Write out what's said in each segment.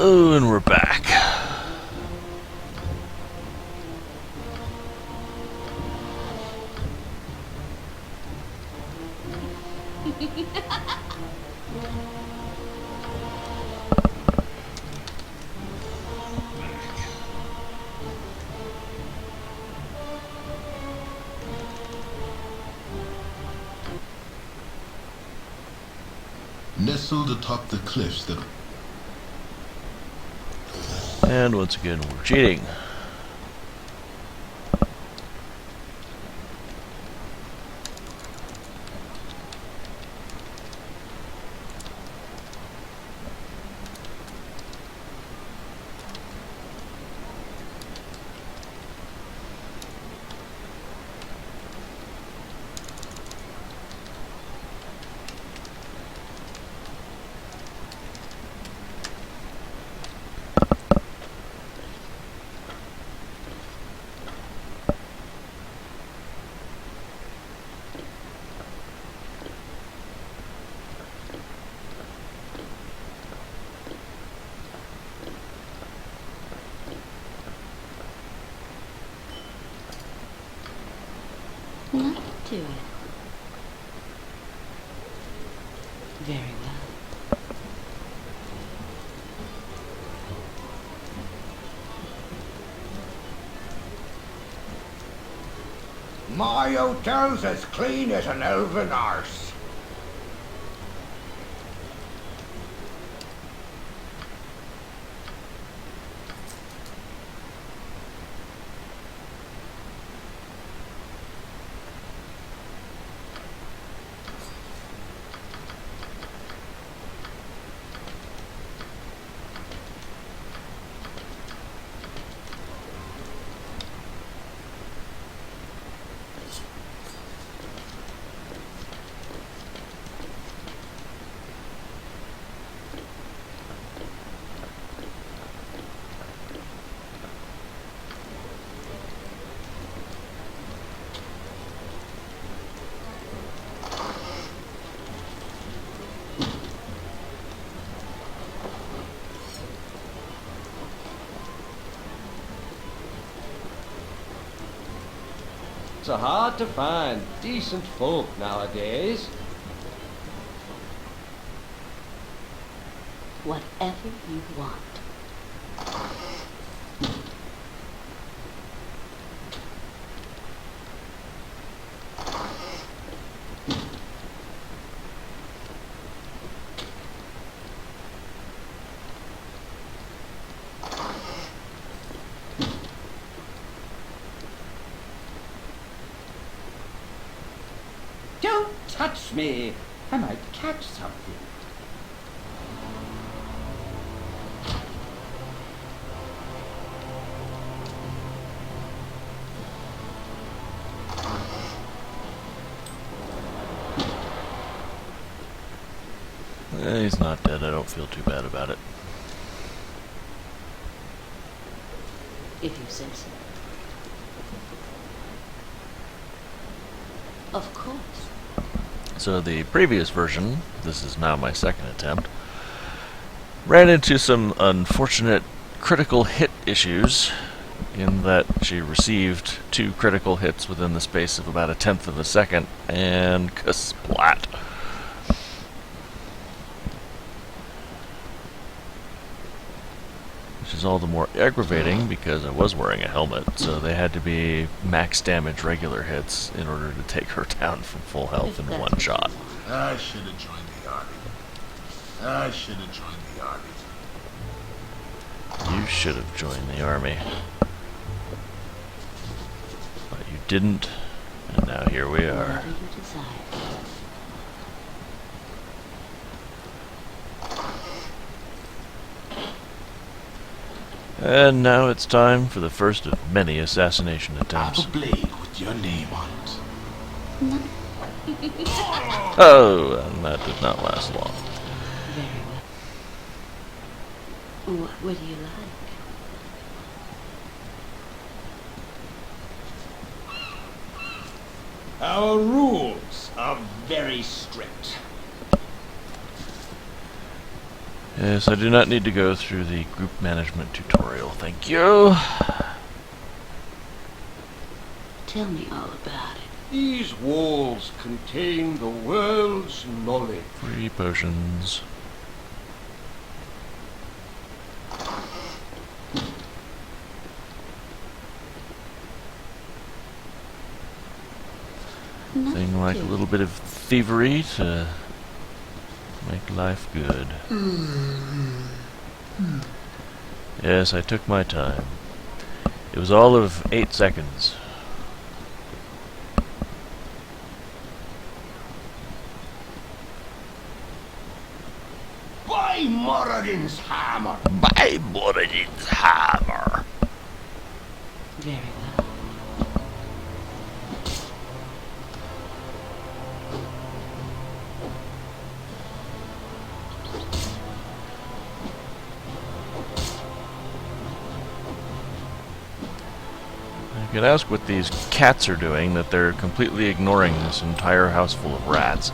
Oh, and we're back. Nestled atop the cliffs that... And once again, we're cheating. Not to it. Very well. My hotel's as clean as an elven arse. It's hard to find decent folk nowadays. Whatever you want. Don't touch me! I might catch something. He's not dead. I don't feel too bad about it. If you say so. Of course. So the previous version, this is now my second attempt, ran into some unfortunate critical hit issues in that she received 2 critical hits within the space of about 1/10 of a second, and kasplat. Which is all the more aggravating because I was wearing a helmet, so they had to be max damage regular hits in order to take her down from full health in one shot. I should have joined the army. I should have joined the army. You should have joined the army. But you didn't, and now here we are. Whatever you desire. And now it's time for the first of many assassination I have attempts. a blade with your name on it. Oh, and that did not last long. Very well. What would you like? Our rules are very strict. Yes, I do not need to go through the group management tutorial, thank you. Tell me all about it. These walls contain the world's knowledge. Free potions. Thing like a little bit of thievery to make life good. Yes, I took my time. It was all of 8 seconds. By Moradin's hammer! By Moradin's hammer! Very well. You could ask what these cats are doing, that they're completely ignoring this entire house full of rats.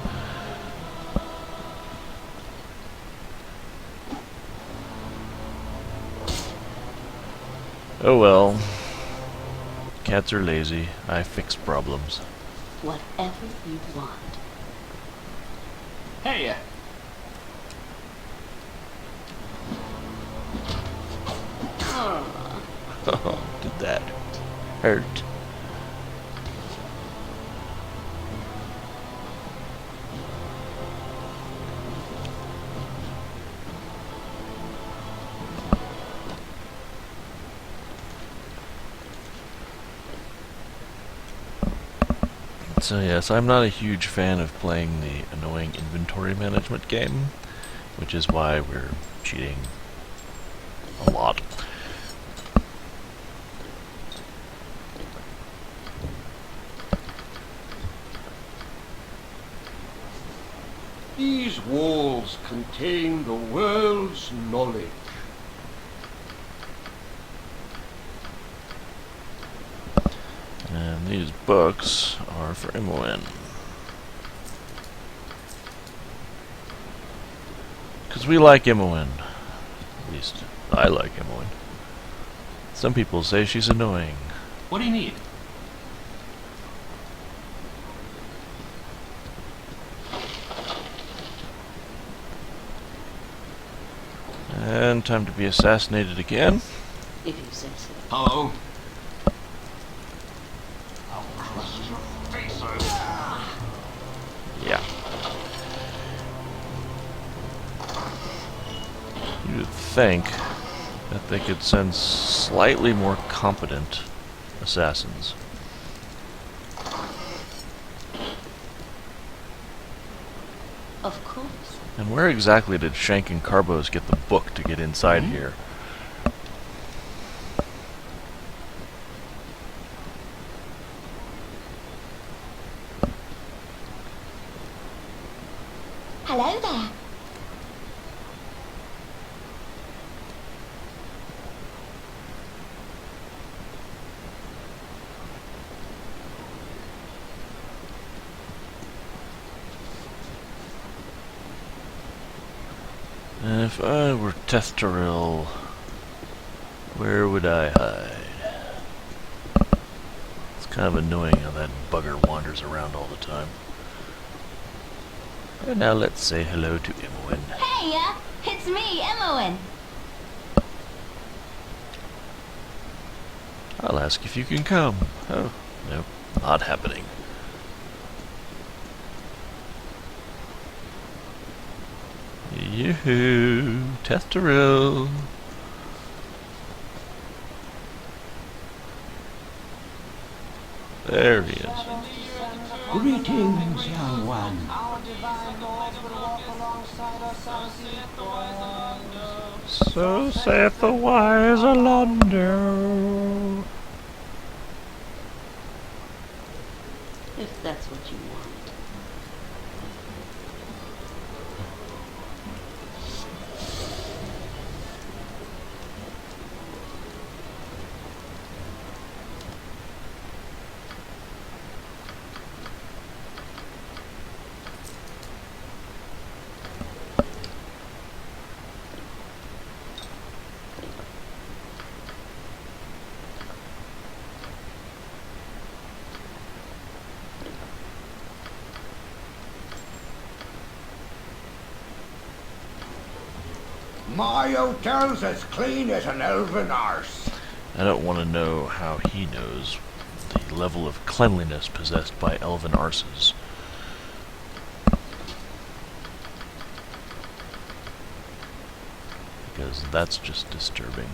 Oh well. Cats are lazy. I fix problems. Whatever you want. Hey, Oh, Did that hurt? So yes, I'm not a huge fan of playing the annoying inventory management game, which is why we're cheating a lot. These walls contain the world's knowledge. And these books are for Imoen. Because we like Imoen. At least, I like Imoen. Some people say she's annoying. what do you need? And time to be assassinated again. if you say so. Hello? I'll crust your face open. Yeah. You'd think that they could send slightly more competent assassins. Of course. And where exactly did Shank and Carbos get the book to get inside here? Hello there. And if I were Tethtoril, where would I hide? It's kind of annoying how that bugger wanders around all the time. And now let's say hello to Imoen. Hey, it's me, Imoen. I'll ask if you can come. Oh, nope, not happening. Yoo-hoo, Tethtoril. There he is. Greetings, young one. So saith the wise Alondo. If that's what you want. My hotel's as clean as an elven arse. I don't want to know how he knows the level of cleanliness possessed by elven arses. Because that's just disturbing.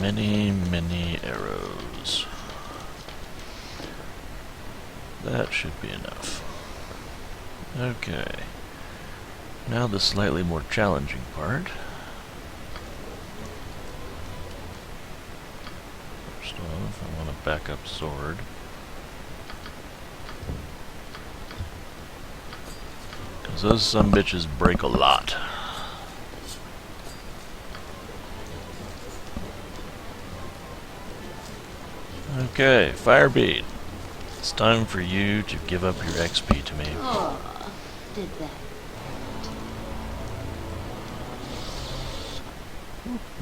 Many, many arrows. That should be enough. Okay. Now the slightly more challenging part. First off, I want a backup sword. Because those sumbitches break a lot. Okay, Firebeat. It's time for you to give up your XP to me. Oh, did that.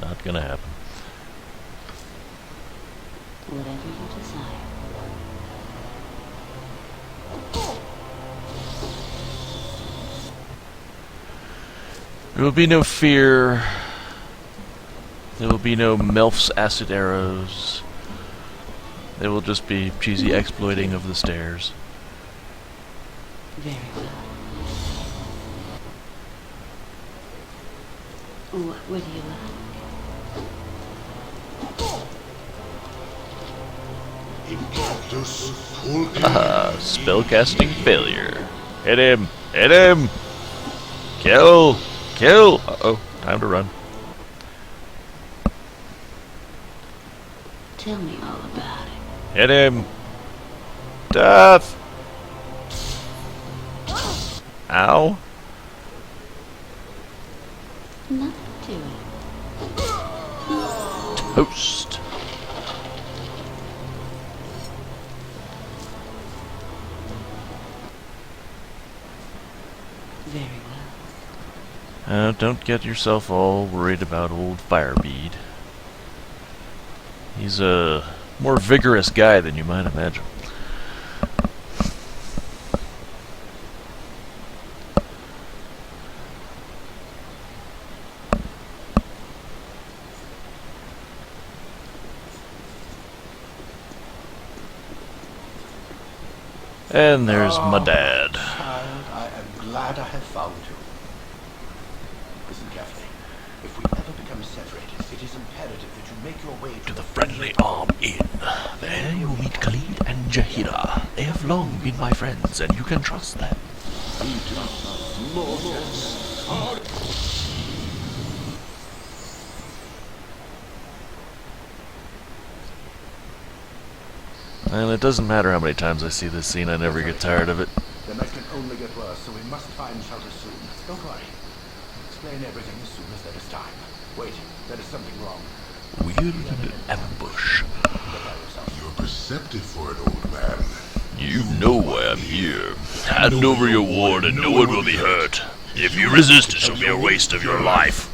Not gonna happen. Whatever you desire. There will be no fear. There will be no Melf's acid arrows. There will just be cheesy exploiting of the stairs. Very well. What would you like? Haha, spellcasting failure. Hit him! Hit him! Kill! Kill! Uh-oh, time to run. Tell me all about it. Hit him! Death! Ow! Nothing to it. Toast! Very well. Don't get yourself all worried about old Firebead. He's a more vigorous guy than you might imagine. And there's my dad. Child, I am glad I have found you. Listen carefully. If we ever become separated, it is imperative that you make your way To the friendly arm inn. There you meet Khalid and Jahira. They have long been my friends, and you can trust them. And it doesn't matter how many times I see this scene, I never get tired of it. The night can only get worse, so we must find shelter soon. Don't worry. Explain everything as soon as there is time. Wait, there is something wrong. Weird ambush. You're perceptive for an old man. You know why I'm here. Hand over your ward and no one will be hurt. If you resist, it shall be a waste of your life.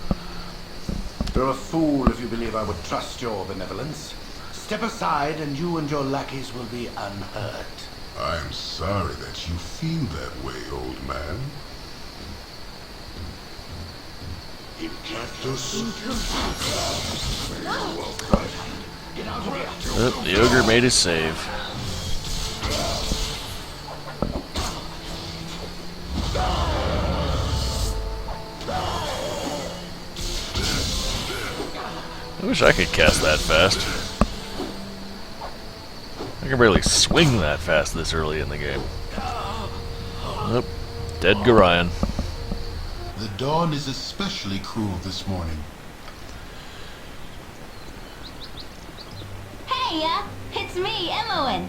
You're a fool if you believe I would trust your benevolence. Step aside and you and your lackeys will be unhurt. I'm sorry that you feel that way, old man. Get out of here. The ogre made his save. I wish I could cast that fast. I can barely swing that fast this early in the game. Nope. Dead Gorion. The dawn is especially cruel this morning. Hey, it's me, Emoen.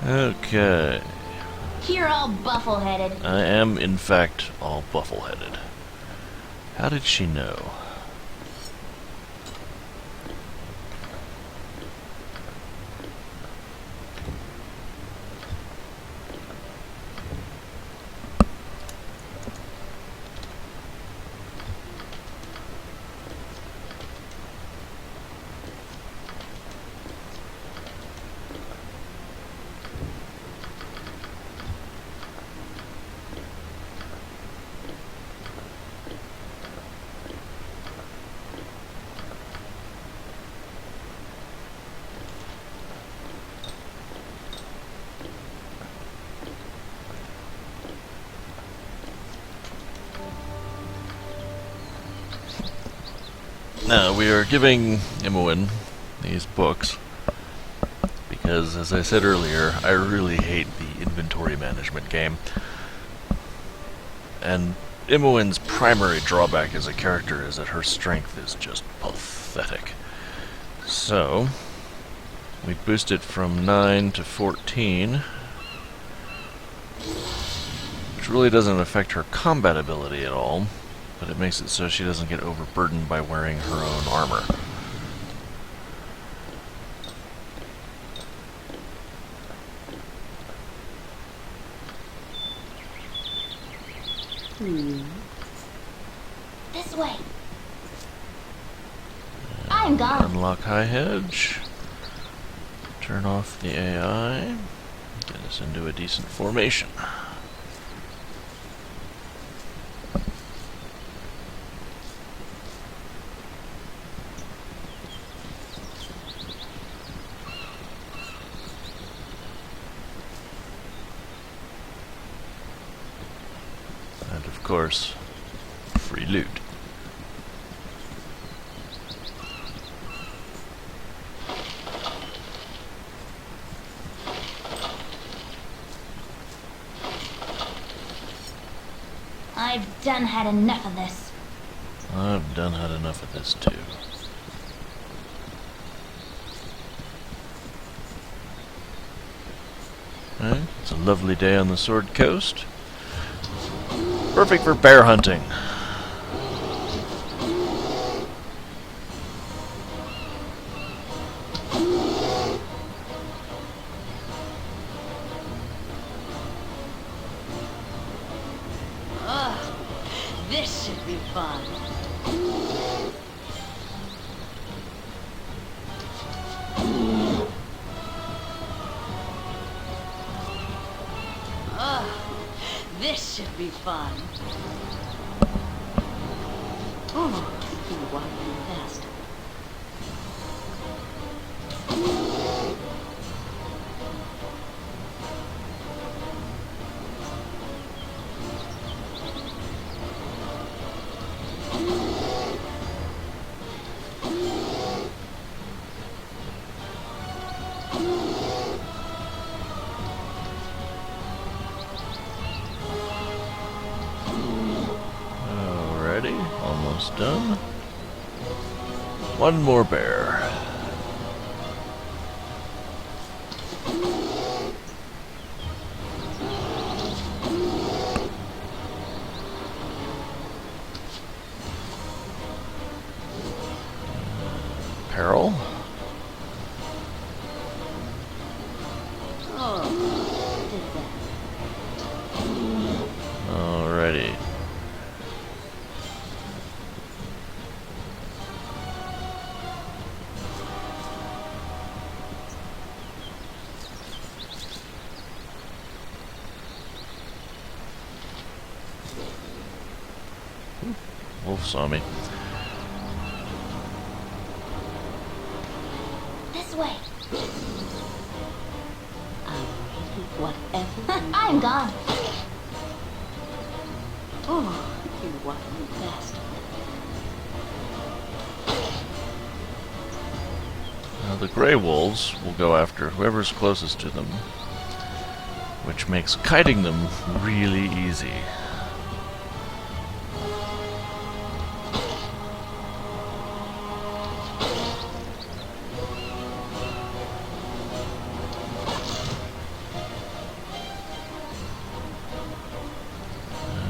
Okay. You're all buffle-headed. I am, in fact, all buffle-headed. How did she know? Now, we are giving Imoen these books because, as I said earlier, I really hate the inventory management game. And Imoen's primary drawback as a character is that her strength is just pathetic. So, we boost it from 9 to 14, which really doesn't affect her combat ability at all. But it makes it so she doesn't get overburdened by wearing her own armor. This way. I'm gone. Unlock High Hedge. Turn off the AI. Get us into a decent formation. And of course, free loot. I've done had enough of this. I've done had enough of this too. It's a lovely day on the Sword Coast. Perfect for bear hunting. This should be fun. This should be fun. Oh, you want me fast. Almost done. One more bear. Peril. Alrighty. Wolf saw me. This way. Whatever. I'm gone. Oh, you want me fast. Now the Grey Wolves will go after whoever's closest to them, which makes kiting them really easy.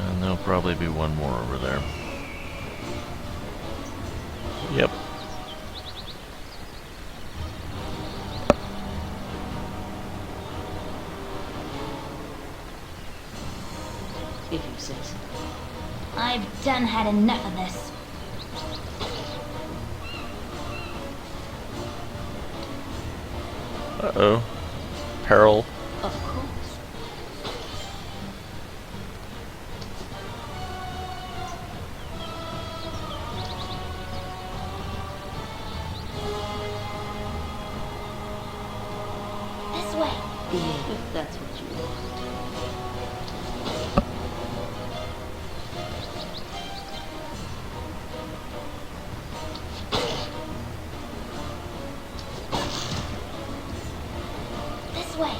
And there'll probably be one more over there. Yep. If you say so. I've done had enough of this. Uh-oh. Peril. Of course. This way. If that's what you want. This way.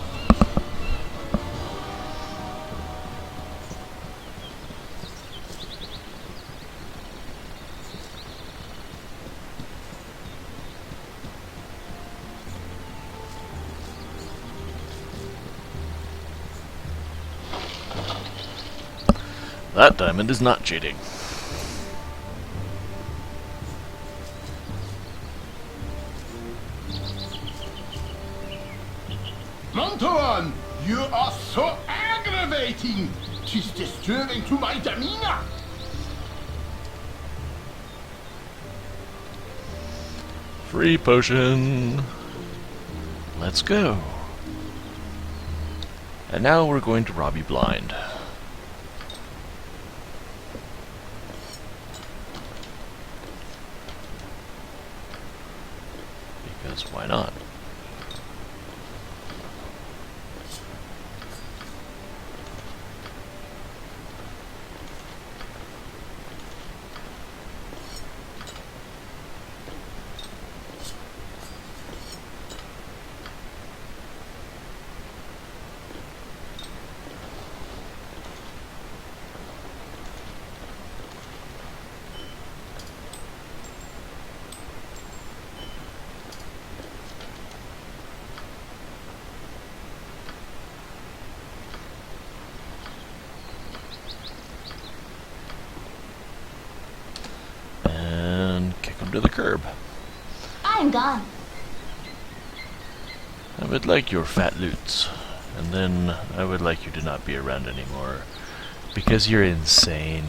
That diamond is not cheating. Montoan, you are so aggravating. Tis disturbing to my demeanor. Free potion. Let's go. And now we're going to rob you blind. Because why not? To the curb. I'm gone. I would like your fat loots, and then I would like you to not be around anymore, because you're insane.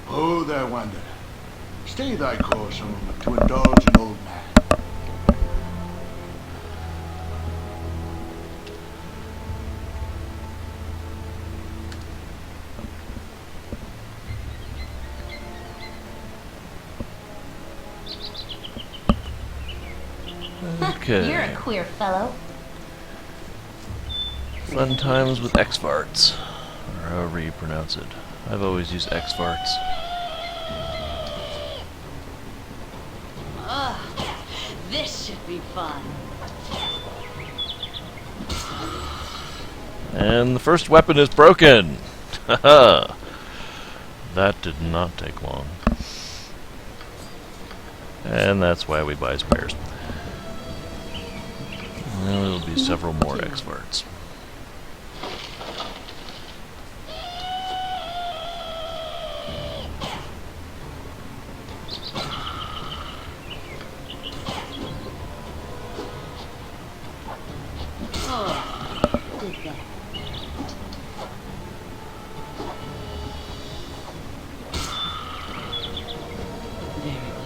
Oh, there, wanderer. Stay thy course a moment to indulge an old man. Okay. You're a queer fellow. Fun times with X-Farts, or however you pronounce it. I've always used X-Farts. This should be fun. And the first weapon is broken! Haha! That did not take long. And that's why we buy spares. There will be several more X-Farts. Did that. Very well.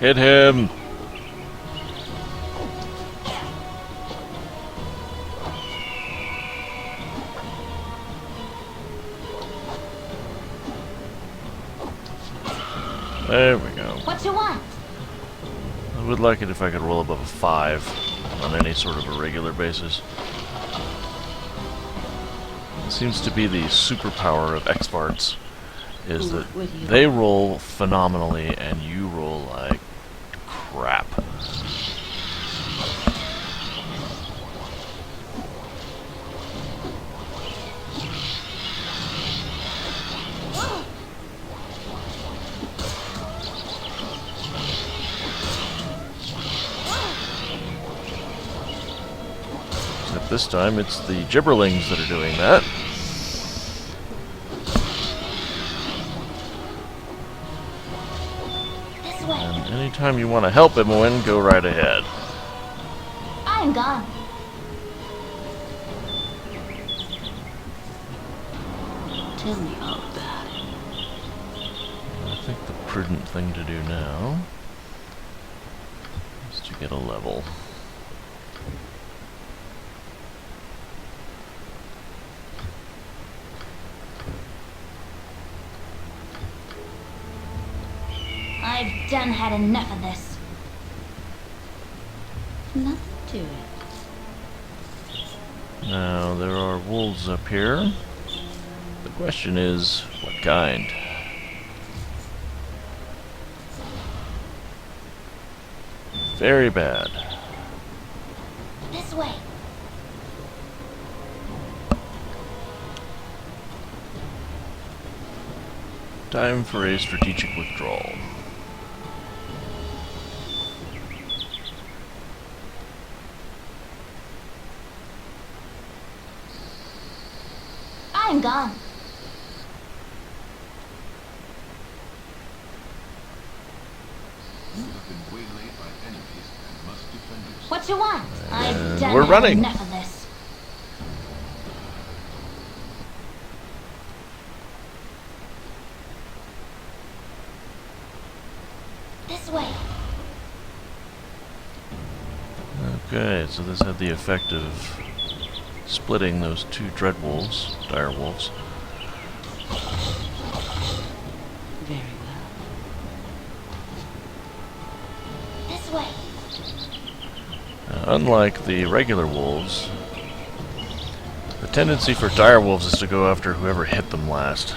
Hit him! There we go. What you want? I would like it if I could roll above a 5 on any sort of a regular basis. It seems to be the superpower of X-Farts, is that they roll phenomenally and you roll like crap. Except this time it's the gibberlings that are doing that. This way. And anytime you want to help Imoen, go right ahead. I am gone. Tell me all about it. I think the prudent thing to do now is to get a level. I've done had enough of this. Nothing to it. Now, there are wolves up here. The question is, what kind? Very bad. This way. Time for a strategic withdrawal. I am gone. You have been waylaid by enemies and must defend yourself. What you want? I've done we're had running. enough of this. This way. Okay, so this had the effect of splitting those two dreadwolves, direwolves. Very well. This way. Unlike the regular wolves, the tendency for direwolves is to go after whoever hit them last.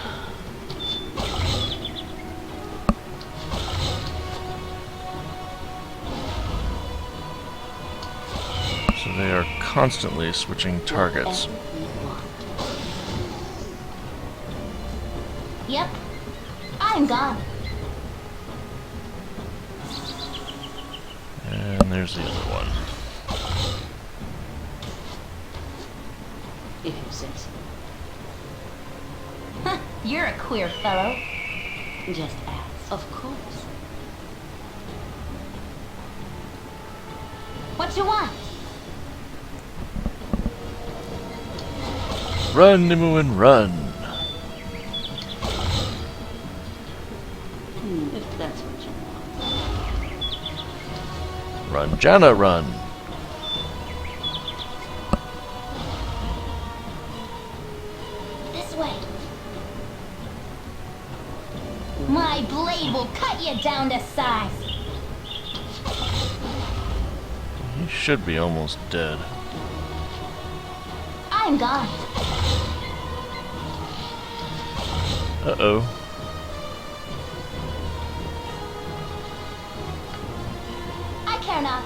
So they are constantly switching targets. Whatever you want. Yep. I am gone. And there's the other one. If you say so. Huh, you're a queer fellow. Just ask. Of course. What you want? Run, Imoen, run! If that's what you want. Run, Janna, run! This way. My blade will cut you down to size. He should be almost dead. I'm gone. Uh-oh. I care not.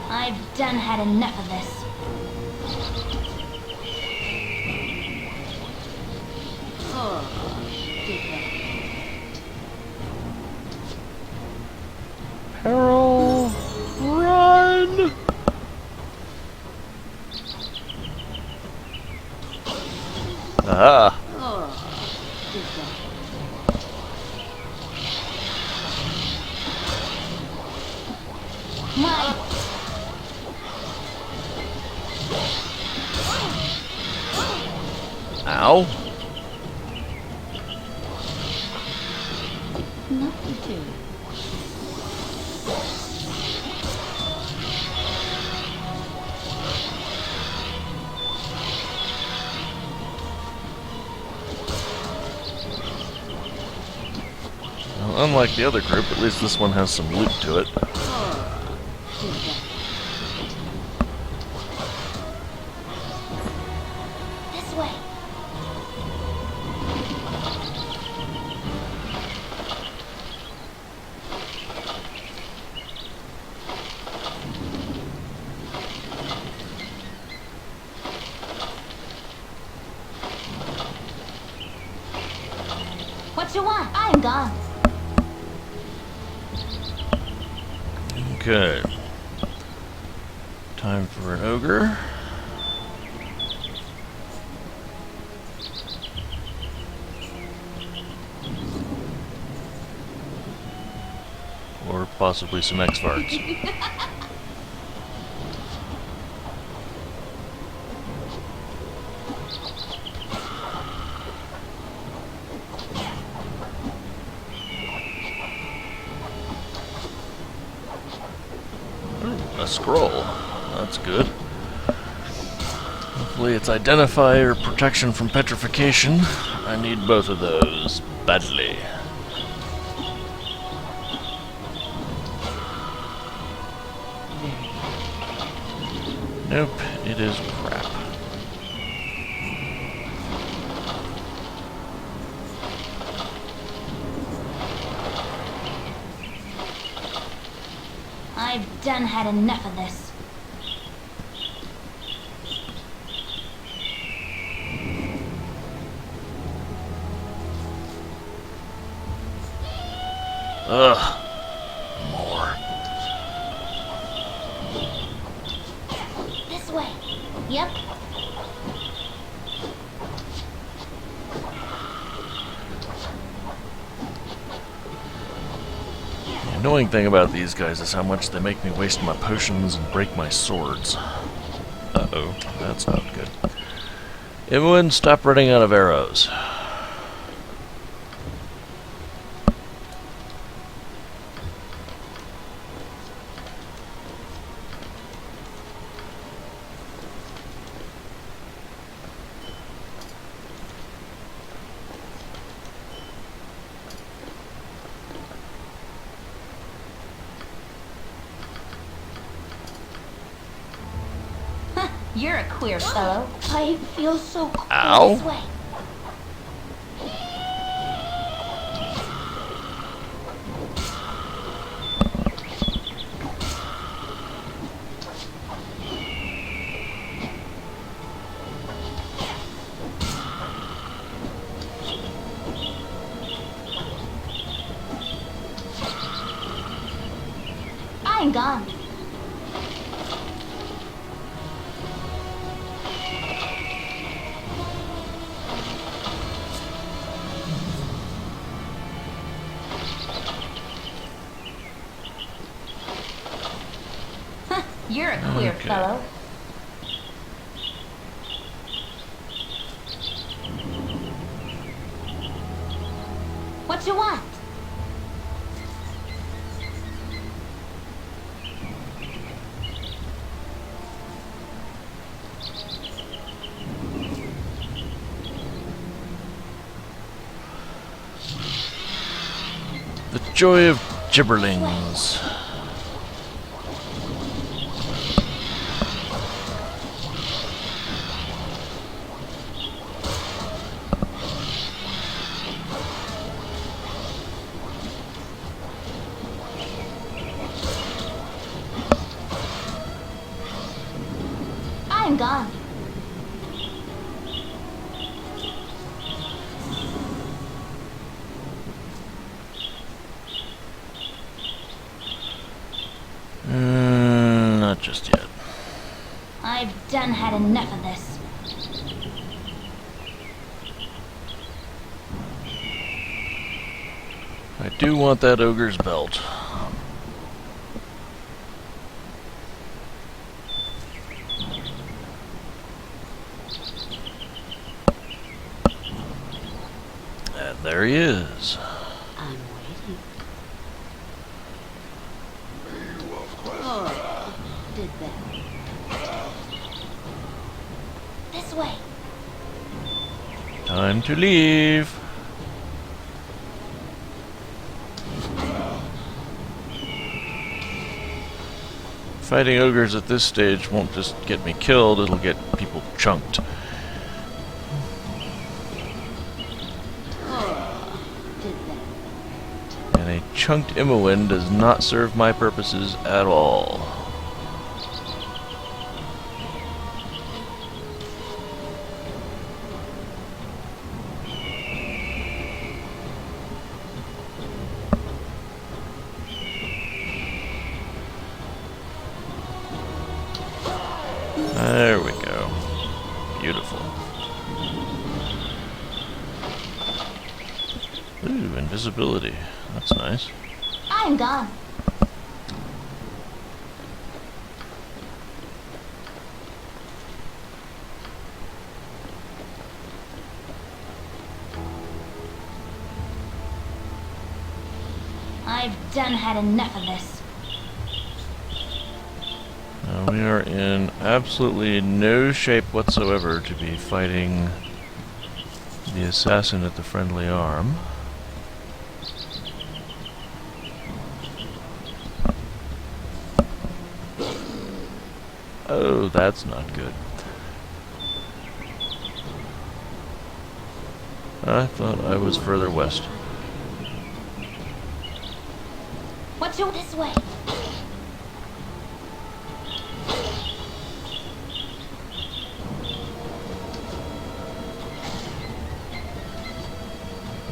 I've done had enough of this. Oh, did that. Peril, run! Aha! Oh, did that. My Ow! Nothing to it. Unlike the other group, at least this one has some loot to it. This way. What you want? I am gone. Okay. Time for an ogre. Or possibly some X-Farts. A scroll. That's good. Hopefully it's identify or protection from petrification. I need both of those badly. Nope, it is crap. I've done had enough of this. Ugh. More. This way. Yep. The annoying thing about these guys is how much they make me waste my potions and break my swords. Uh-oh, that's not good. Everyone, stop running out of arrows. You're a queer fellow. I feel so cool. Ow. This way. I'm gone. You're a queer Okay. fellow. What you want? The joy of gibberlings. I'm gone. Not just yet. I've done had enough of this. I do want that ogre's belt. And there he is. I'm waiting. Did that. This way. Time to leave. Fighting ogres at this stage won't just get me killed, it'll get people chunked. Did that. And a chunked Imowen does not serve my purposes at all. There we go. Beautiful. Ooh, invisibility. That's nice. I'm gone. I've done had enough of this. We are in absolutely no shape whatsoever to be fighting the assassin at the friendly arm. Oh, that's not good. I thought I was further west. What's your this way?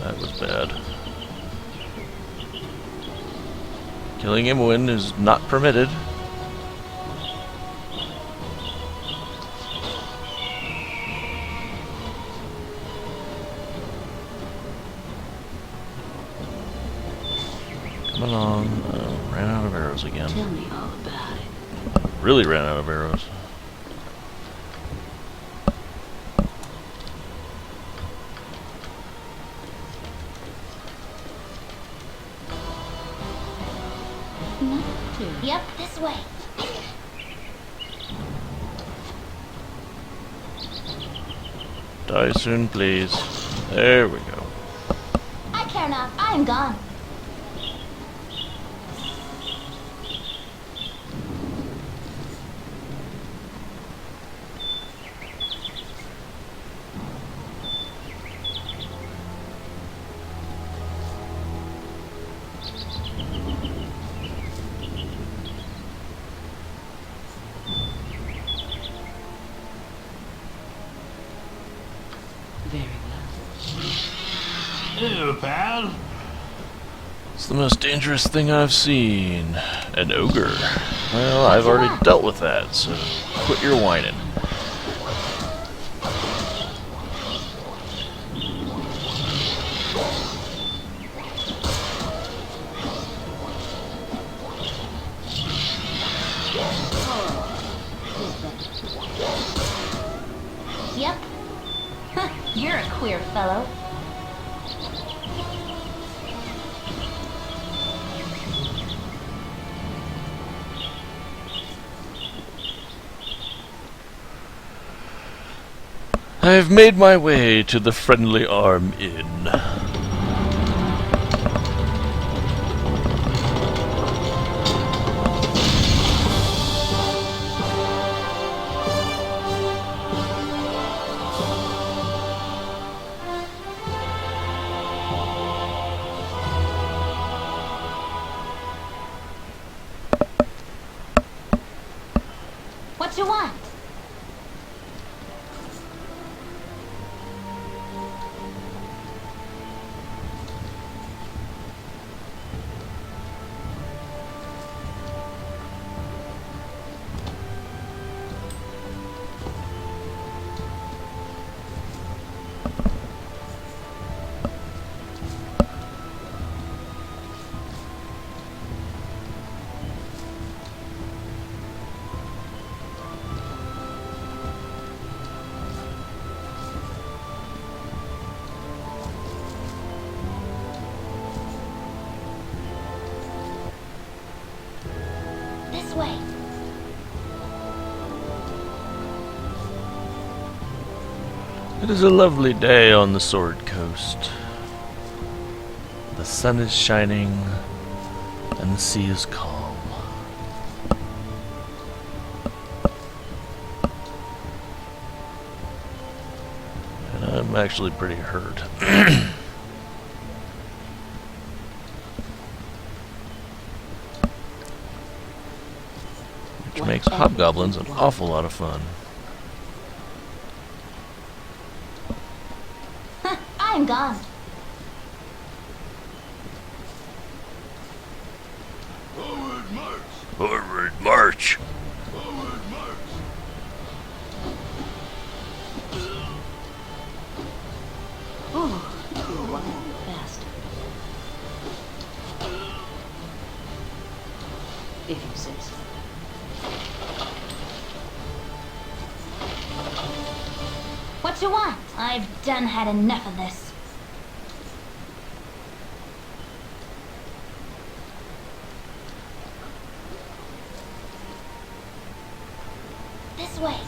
That was bad. Killing Imowen is not permitted. Come along. Oh, ran out of arrows again. Tell me all about it. Really ran out of arrows. Not to. Yep, this way. Die soon, please. There we go. I care not. I am gone. Very well. Hello, pal. It's the most dangerous thing I've seen. An ogre. Well, I've already dealt with that, so quit your whining. Yep. You're a queer fellow. I've made my way to the Friendly Arm Inn. What you want? This way. It is a lovely day on the Sword Coast. The sun is shining and the sea is calm. I'm actually pretty hurt. Which makes hobgoblins an awful lot of fun. I'm gone. Forward march! Forward march! Forward march! Oh, you're one bastard. If you say so. What you want? I've done had enough of this. This way.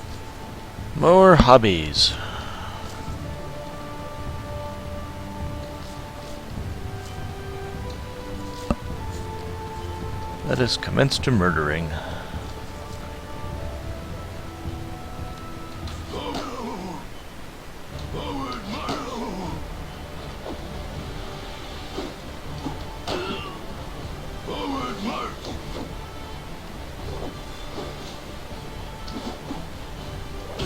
More hobbies. Let us commence to murdering. Forward march! Forward march!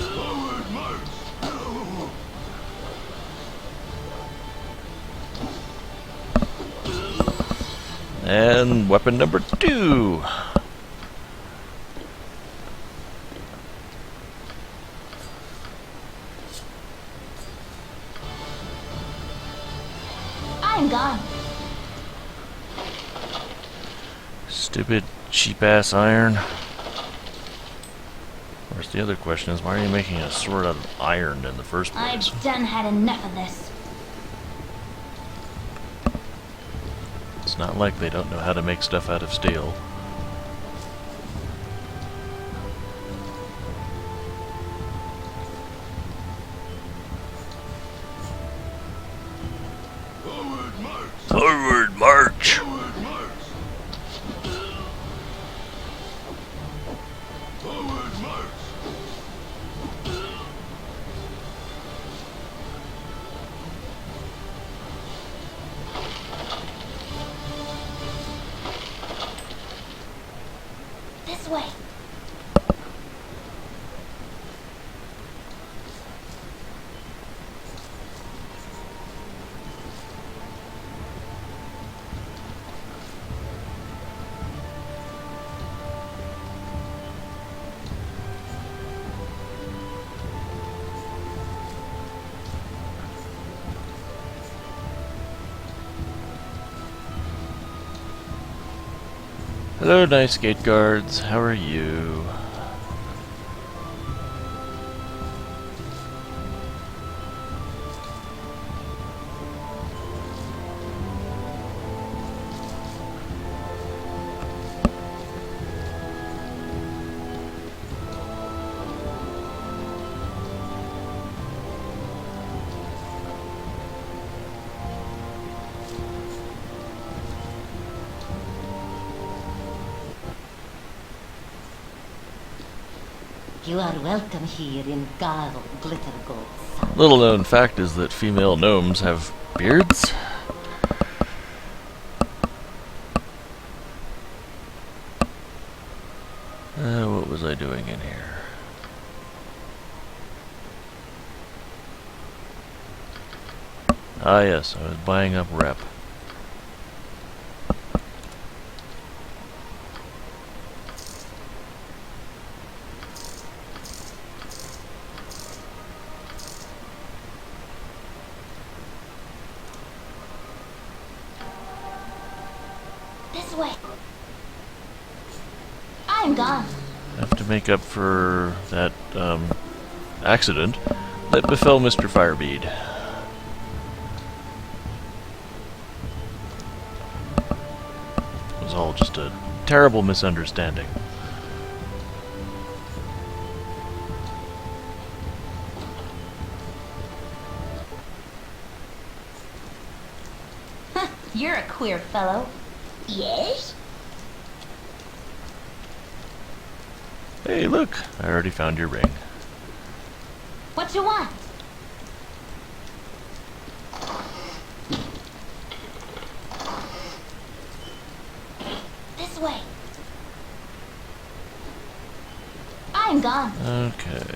Forward march! And weapon number 2. I'm gone. Stupid cheap-ass iron. Of course, the other question is, why are you making a sword out of iron in the first place? I've done had enough of this. It's not like they don't know how to make stuff out of steel. Forward march! Forward march! Forward march! Forward march! This way. Hello, nice gate guards. How are you? You are welcome here in Garl Glittergold. Little known fact is that female gnomes have beards. What was I doing in here? Ah yes, I was buying up rep. This way. I'm gone. Have to make up for that accident that befell Mr. Firebead. It was all just a terrible misunderstanding. You're a queer fellow. Yes? Hey, look! I already found your ring. What you want? I'm gone. Okay.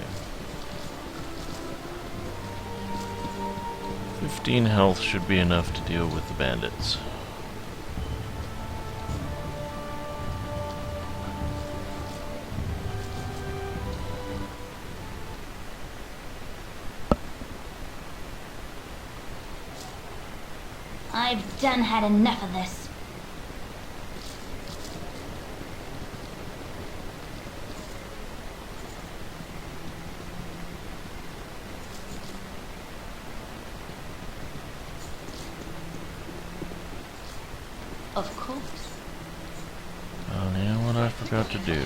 15 health should be enough to deal with the bandits. I've done had enough of this. Of course. Oh, yeah, what I forgot to do.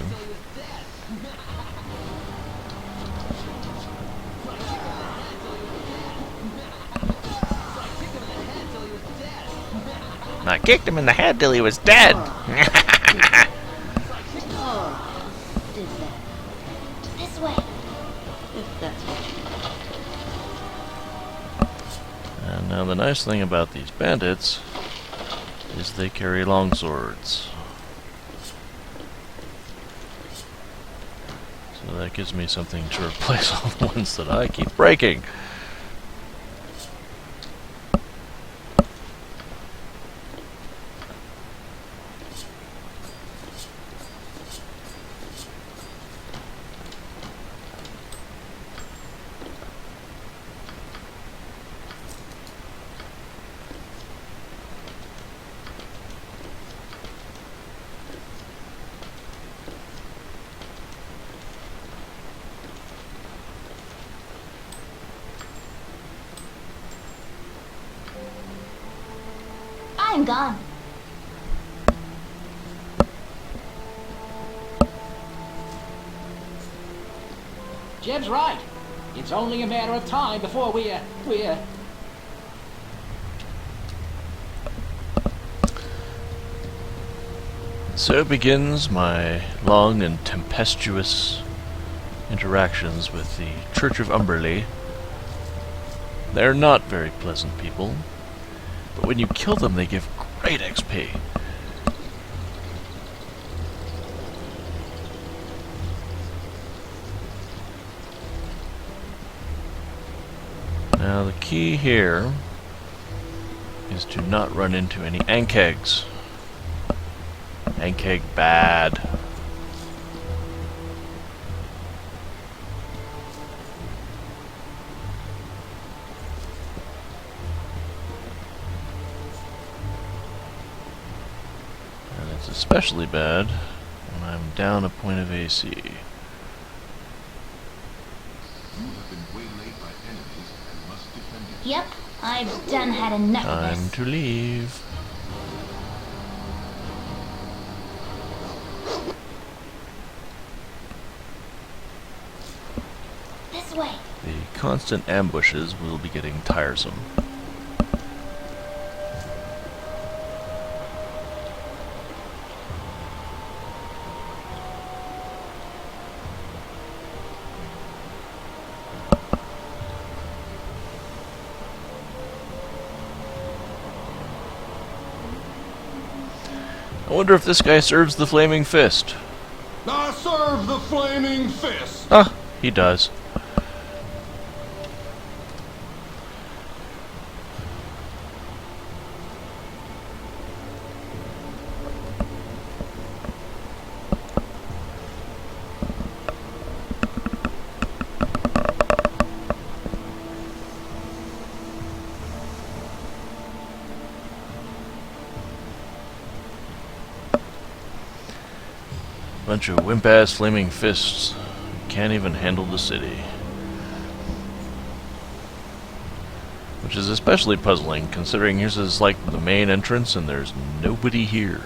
I kicked him in the head till he was dead. Oh, did that. This way. If that's what you And now the nice thing about these bandits is they carry long swords. So that gives me something to replace all the ones that I keep breaking. I'm gone. Jeb's right. It's only a matter of time before we So begins my long and tempestuous interactions with the Church of Umberley. They're not very pleasant people, but when you kill them they give great XP. Now the key here is to not run into any ankegs. Ankeg bad. And it's especially bad when I'm down a point of AC. You have been waylaid by enemies and must defend it. Yep, I've done had enough of Time this. to leave. This way. The constant ambushes will be getting tiresome. I wonder if this guy serves the Flaming Fist. I serve the flaming fist. Ah, he does. Bunch of wimp-ass flaming fists. Can't even handle the city. Which is especially puzzling, considering here's is like the main entrance and there's nobody here.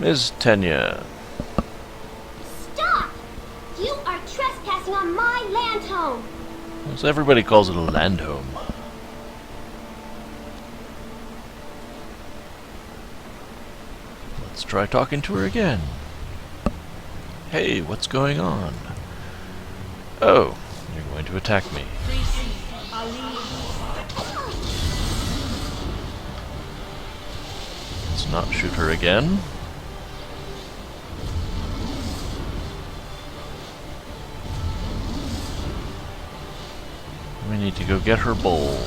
Ms. Tenya. Stop! You are trespassing on my land home. So everybody calls it a land home. Let's try talking to her again. Hey, what's going on? Oh, you're going to attack me. Let's not shoot her again. We need to go get her bowl.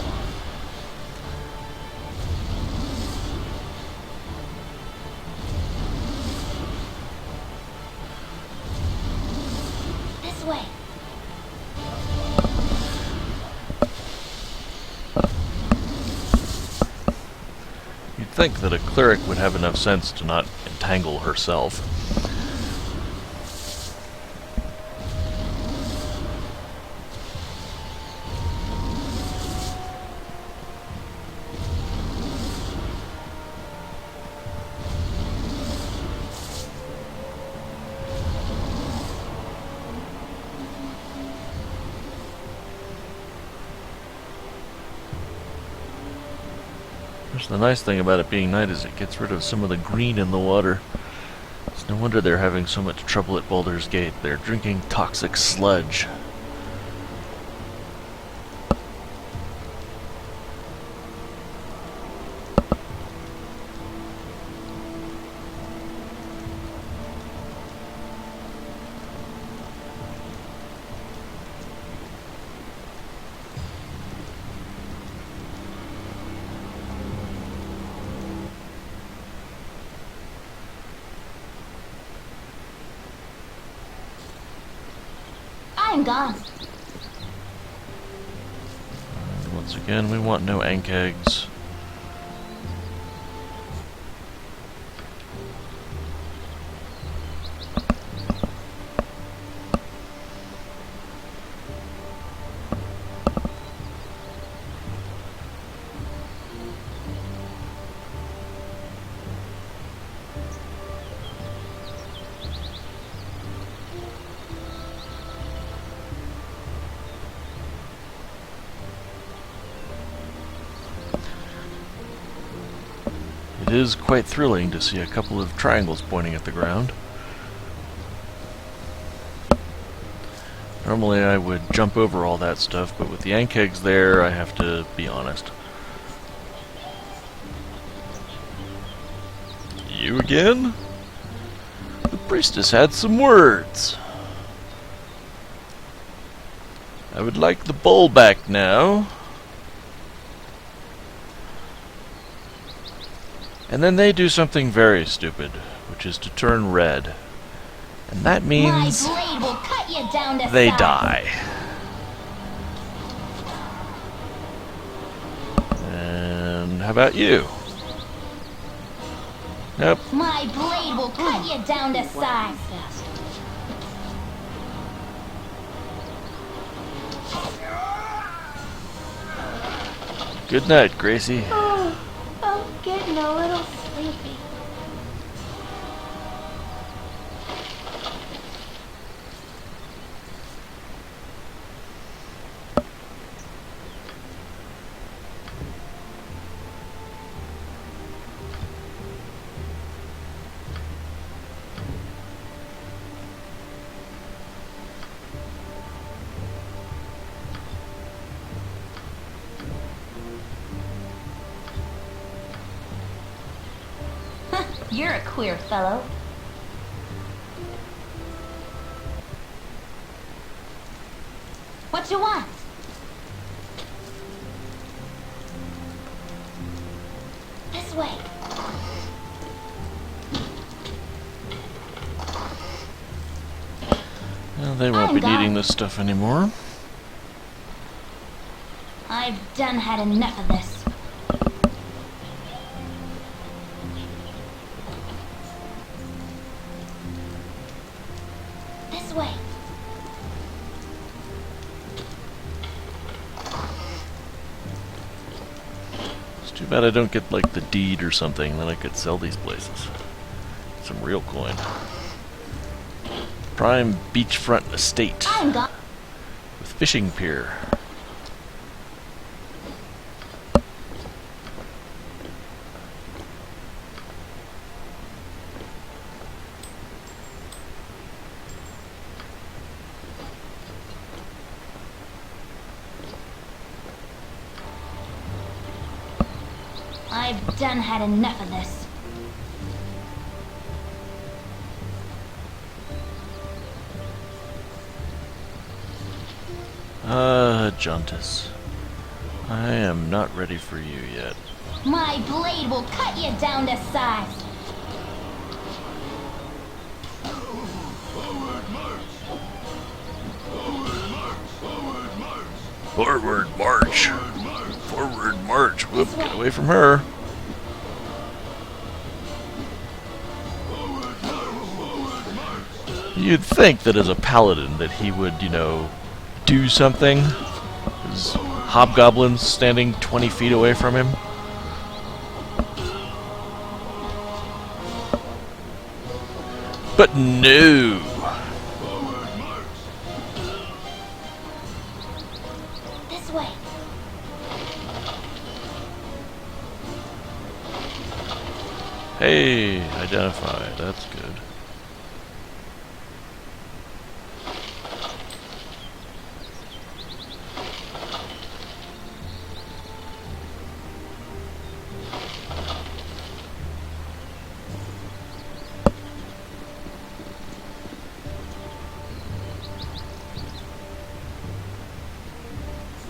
This way. You'd think that a cleric would have enough sense to not entangle herself. The nice thing about it being night is it gets rid of some of the green in the water. It's no wonder they're having so much trouble at Baldur's Gate. They're drinking toxic sludge. I'm gone. And once again, we want no ank eggs. It is quite thrilling to see a couple of triangles pointing at the ground. Normally I would jump over all that stuff, but with the ank eggs there, I have to be honest. You again? The priestess had some words. I would like the bowl back now. And then they do something very stupid, which is to turn red. And that means My blade will cut you down to they size. die. And how about you? Nope. My blade will cut you down to size. Good night, Gracie. Oh, I'm getting a little sleepy. You're a queer fellow. What you want? This way. Well, they won't I'm be gone. needing this stuff anymore. I've done had enough of this. This way. It's too bad I don't get like the deed or something, then I could sell these places. Some real coin. Prime beachfront estate I'm gone. with fishing pier. I've done had enough of this. Juntus. I am not ready for you yet. My blade will cut you down to size. Forward march! Forward march! Forward march! Forward march! Forward march! Forward march! Whoop, get away from her. Forward march! Forward march! You'd think that as a paladin that he would, you know, do something. His hobgoblins standing 20 feet away from him. But no! Forward march! This way. Hey, identify. That's good.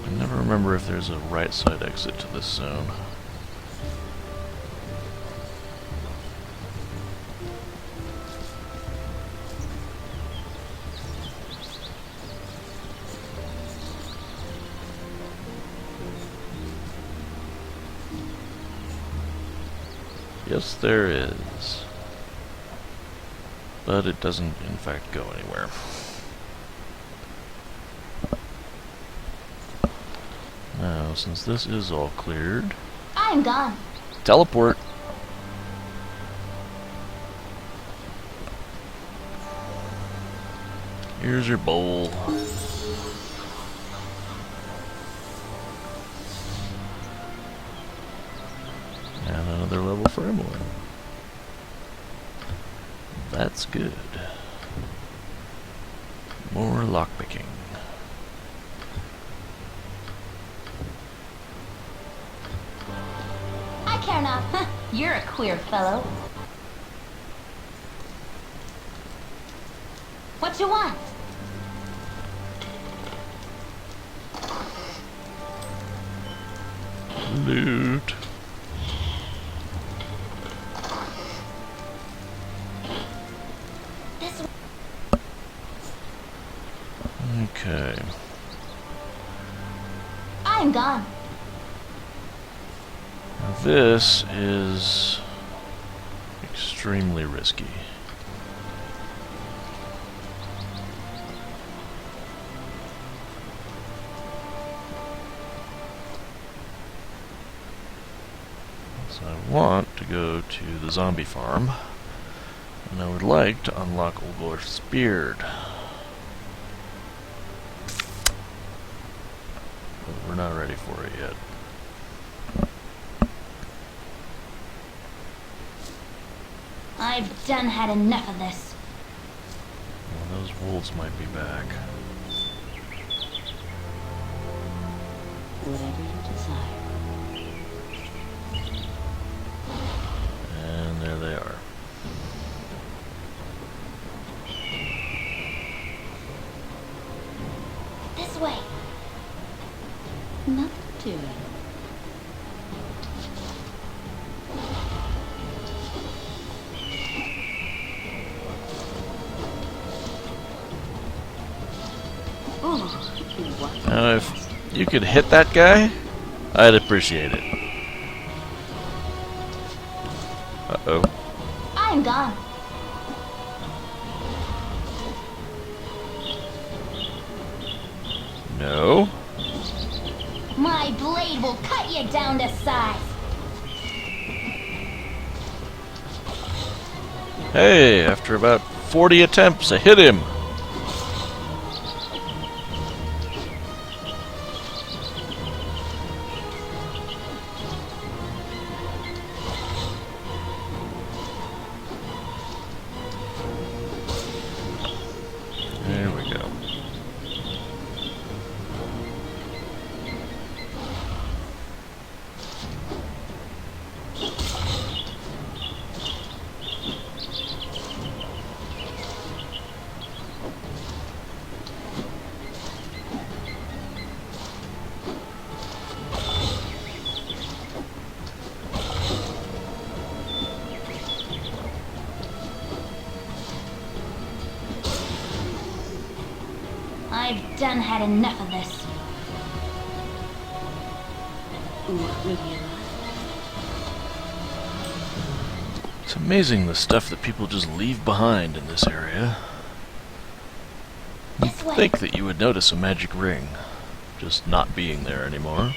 I never remember if there's a right side exit to this zone. Yes, there is. But it doesn't, in fact, go anywhere. Now, since this is all cleared, I'm gone. teleport. Here's your bowl. And another level for Emily. That's good. More lockpicking. I care not. You're a queer fellow. What you want? Loot. This way. Okay. I'm gone. Now this is extremely risky. So I want to go to the zombie farm, and I would like to unlock Ulgor's beard. But we're not ready for it yet. I've done had enough of this. Well, those wolves might be back. Whatever you desire. And there they are. This way. Nothing to it. Now, if you could hit that guy, I'd appreciate it. Uh-oh. I'm gone. No. My blade will cut you down to size. Hey, after about 40 attempts, I hit him. There we go. I've done had enough of this. What would you like? It's amazing the stuff that people just leave behind in this area. You'd This way. think that you would notice a magic ring, just not being there anymore.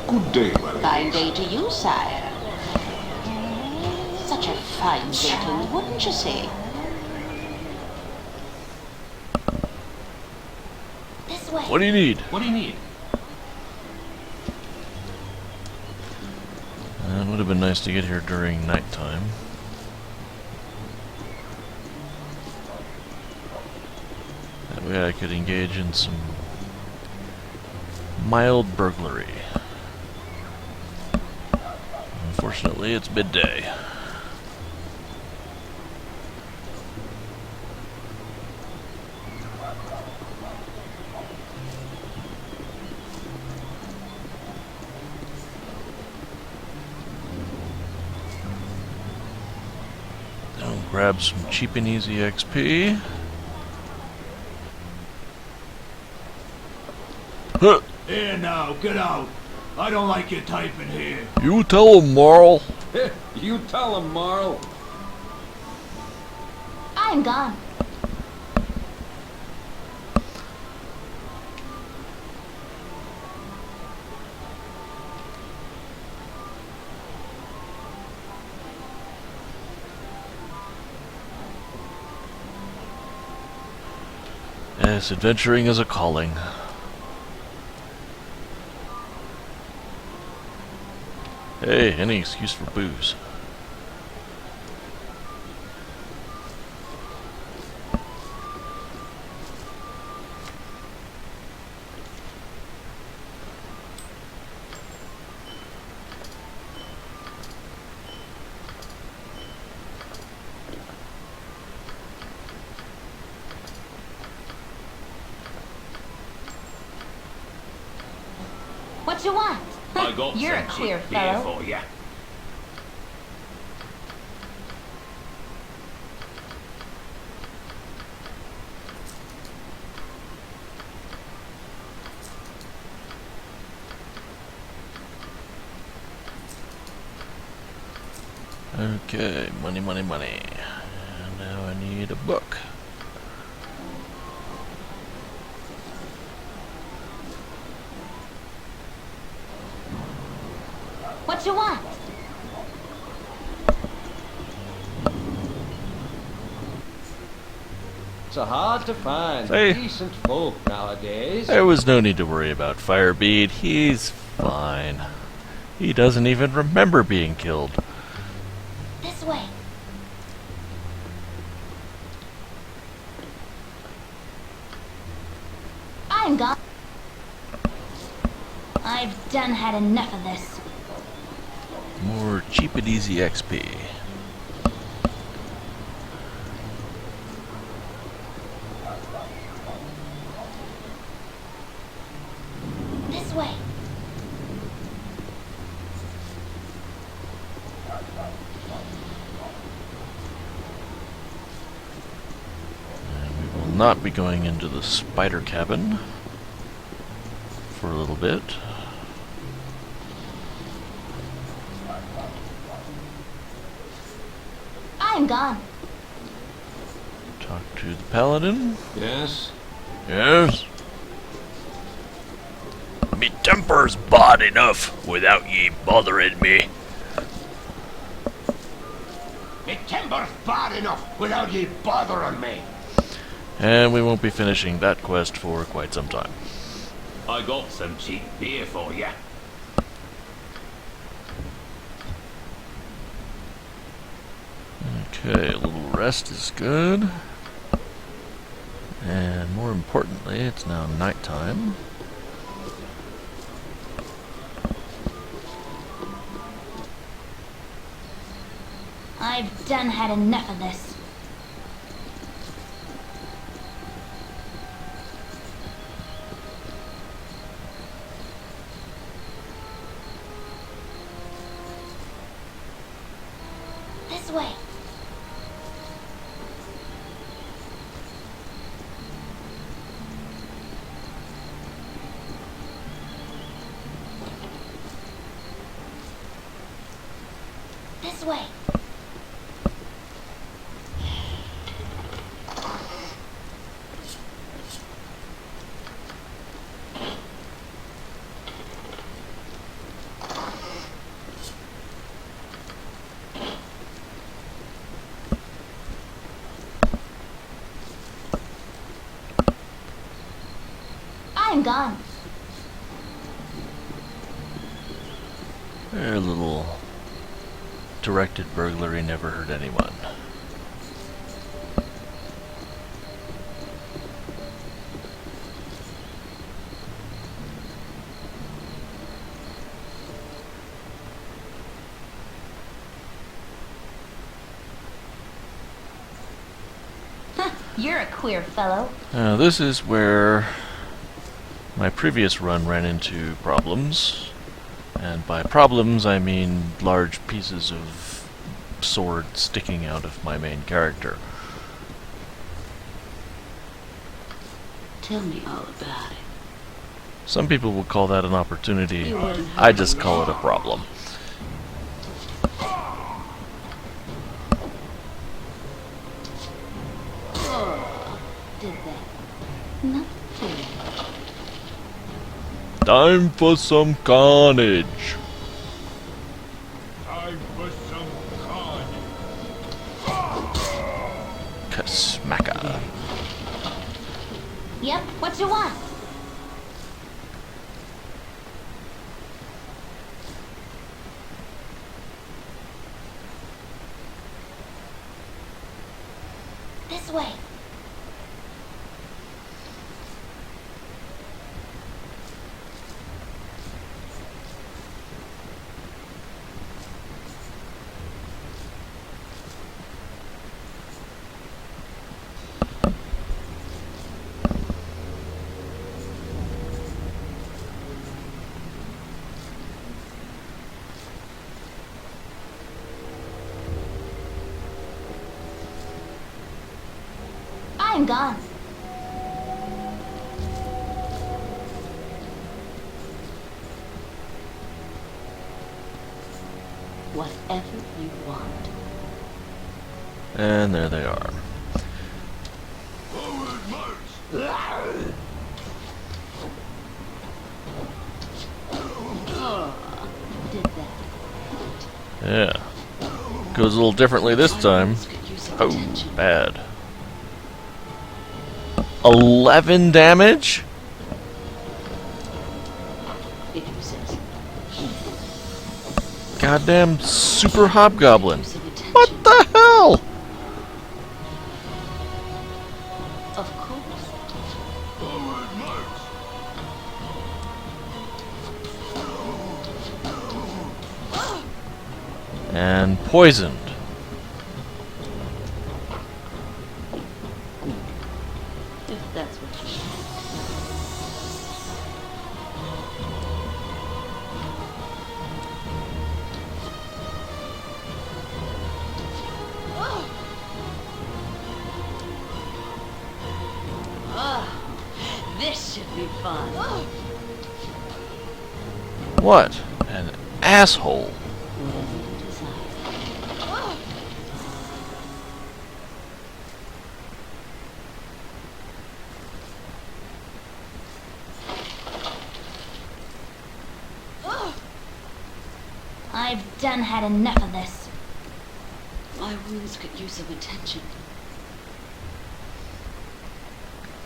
Good day, Wherein. Fine day to you, sire. Such a fine gentleman, wouldn't you say? This way. What do you need? What do you need? It would have been nice to get here during nighttime. That way I could engage in some mild burglary. Unfortunately, it's midday. I'll grab some cheap and easy XP. Huh. Here now, get out. I don't like your type in here. You tell him, Marl. You tell him, Marl. I'm gone. Yes, adventuring is a calling. Hey, any excuse for booze. What you want? I got You're a some queer cheap beer fellow. for ya. Okay, money, money, money. And now I need a book. What you want? It's a hard to find Hey. decent folk nowadays. There was no need to worry about Firebeard. He's fine. He doesn't even remember being killed. This way. I'm gone. I've done had enough of this. More cheap and easy XP. This way. And we will not be going into the spider cabin for a little bit. I'm gone. Talk to the paladin. Yes? Yes? Me temper's bad enough without ye bothering me. Me timber's bad enough without ye bothering me. And we won't be finishing that quest for quite some time. I got some cheap beer for ya. Okay, a little rest is good. And more importantly, it's now nighttime. I've done had enough of this. This way. This way. I'm gone. A little directed burglary never hurt anyone. You're a queer fellow. Now this is where my previous run ran into problems. And by problems, I mean large pieces of sword sticking out of my main character. Tell me all about it. Some people will call that an opportunity. I just call it a problem. Did that? Nothing. Time for some carnage. Time for some carnage. Kasmaka. Yep, what you want? This way. I'm gone. Whatever you want. And there they are. Forward march. Did that? Yeah. Goes a little differently this time. Could use some Oh, attention. bad. 11 damage? If you say so. Goddamn super hobgoblin. Use some attention. What the hell? Of course. Forward march. And poisoned. If that's what you want. This should be fun. What? An asshole. Whatever you desire. I've done had enough of this. My wounds could use some attention.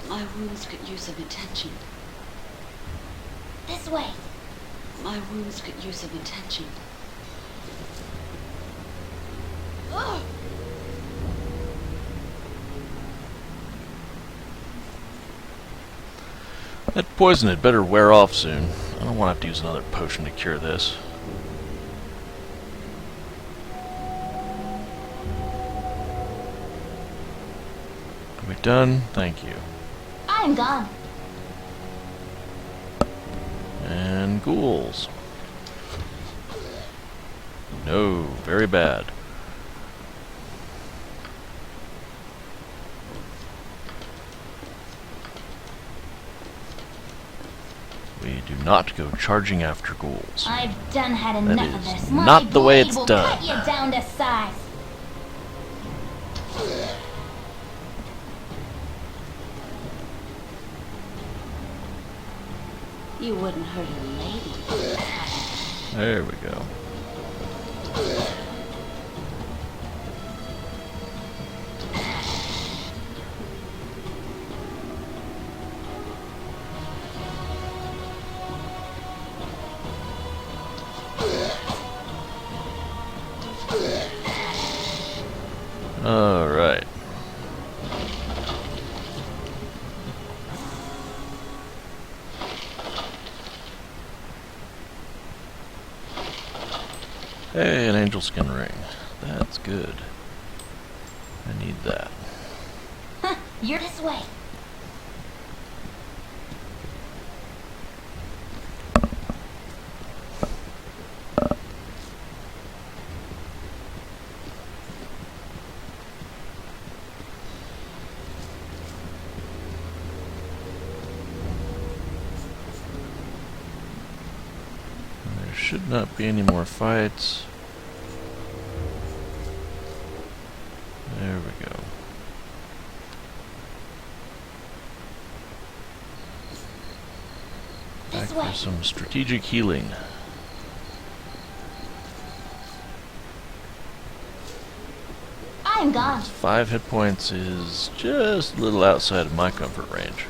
My wounds could use some attention. This way. My wounds could use some attention. That poison had better wear off soon. I don't want to have to use another potion to cure this. Are we done? Thank you. I'm gone. And ghouls. No, very bad. not go charging after ghouls. I've done had That enough of is this. not the way blade it's will done. Cut you down to size. You wouldn't hurt a lady. There we go. All right. Hey, an angel skin ring. That's good. I need that. Huh, you're this way. There should not be any more fights. There we go. Back This way. for some strategic healing. I'm gone. 5 hit points is just a little outside of my comfort range.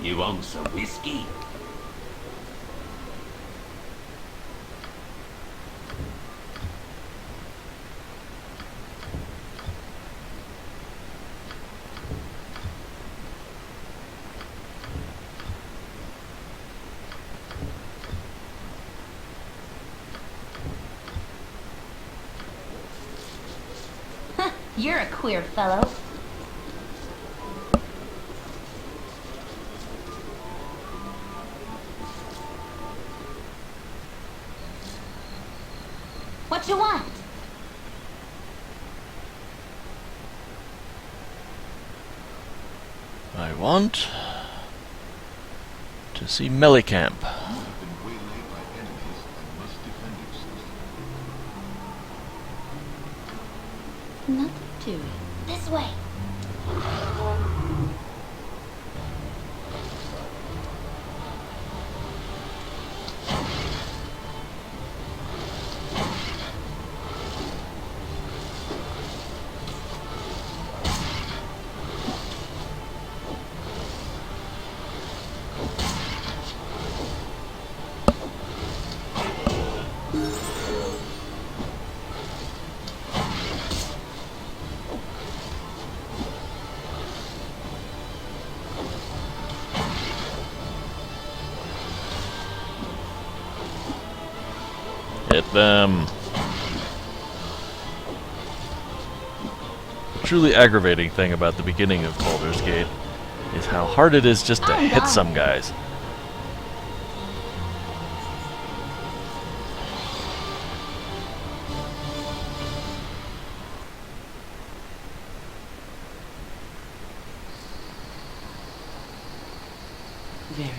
You want some whiskey? You're a queer fellow. What you want? I want to see Melicamp. You have been waylaid by enemies and must defend yourself. Nothing to it. This way. Hit them. The truly aggravating thing about the beginning of Baldur's Gate is how hard it is just to I'm hit done. some guys. Very well.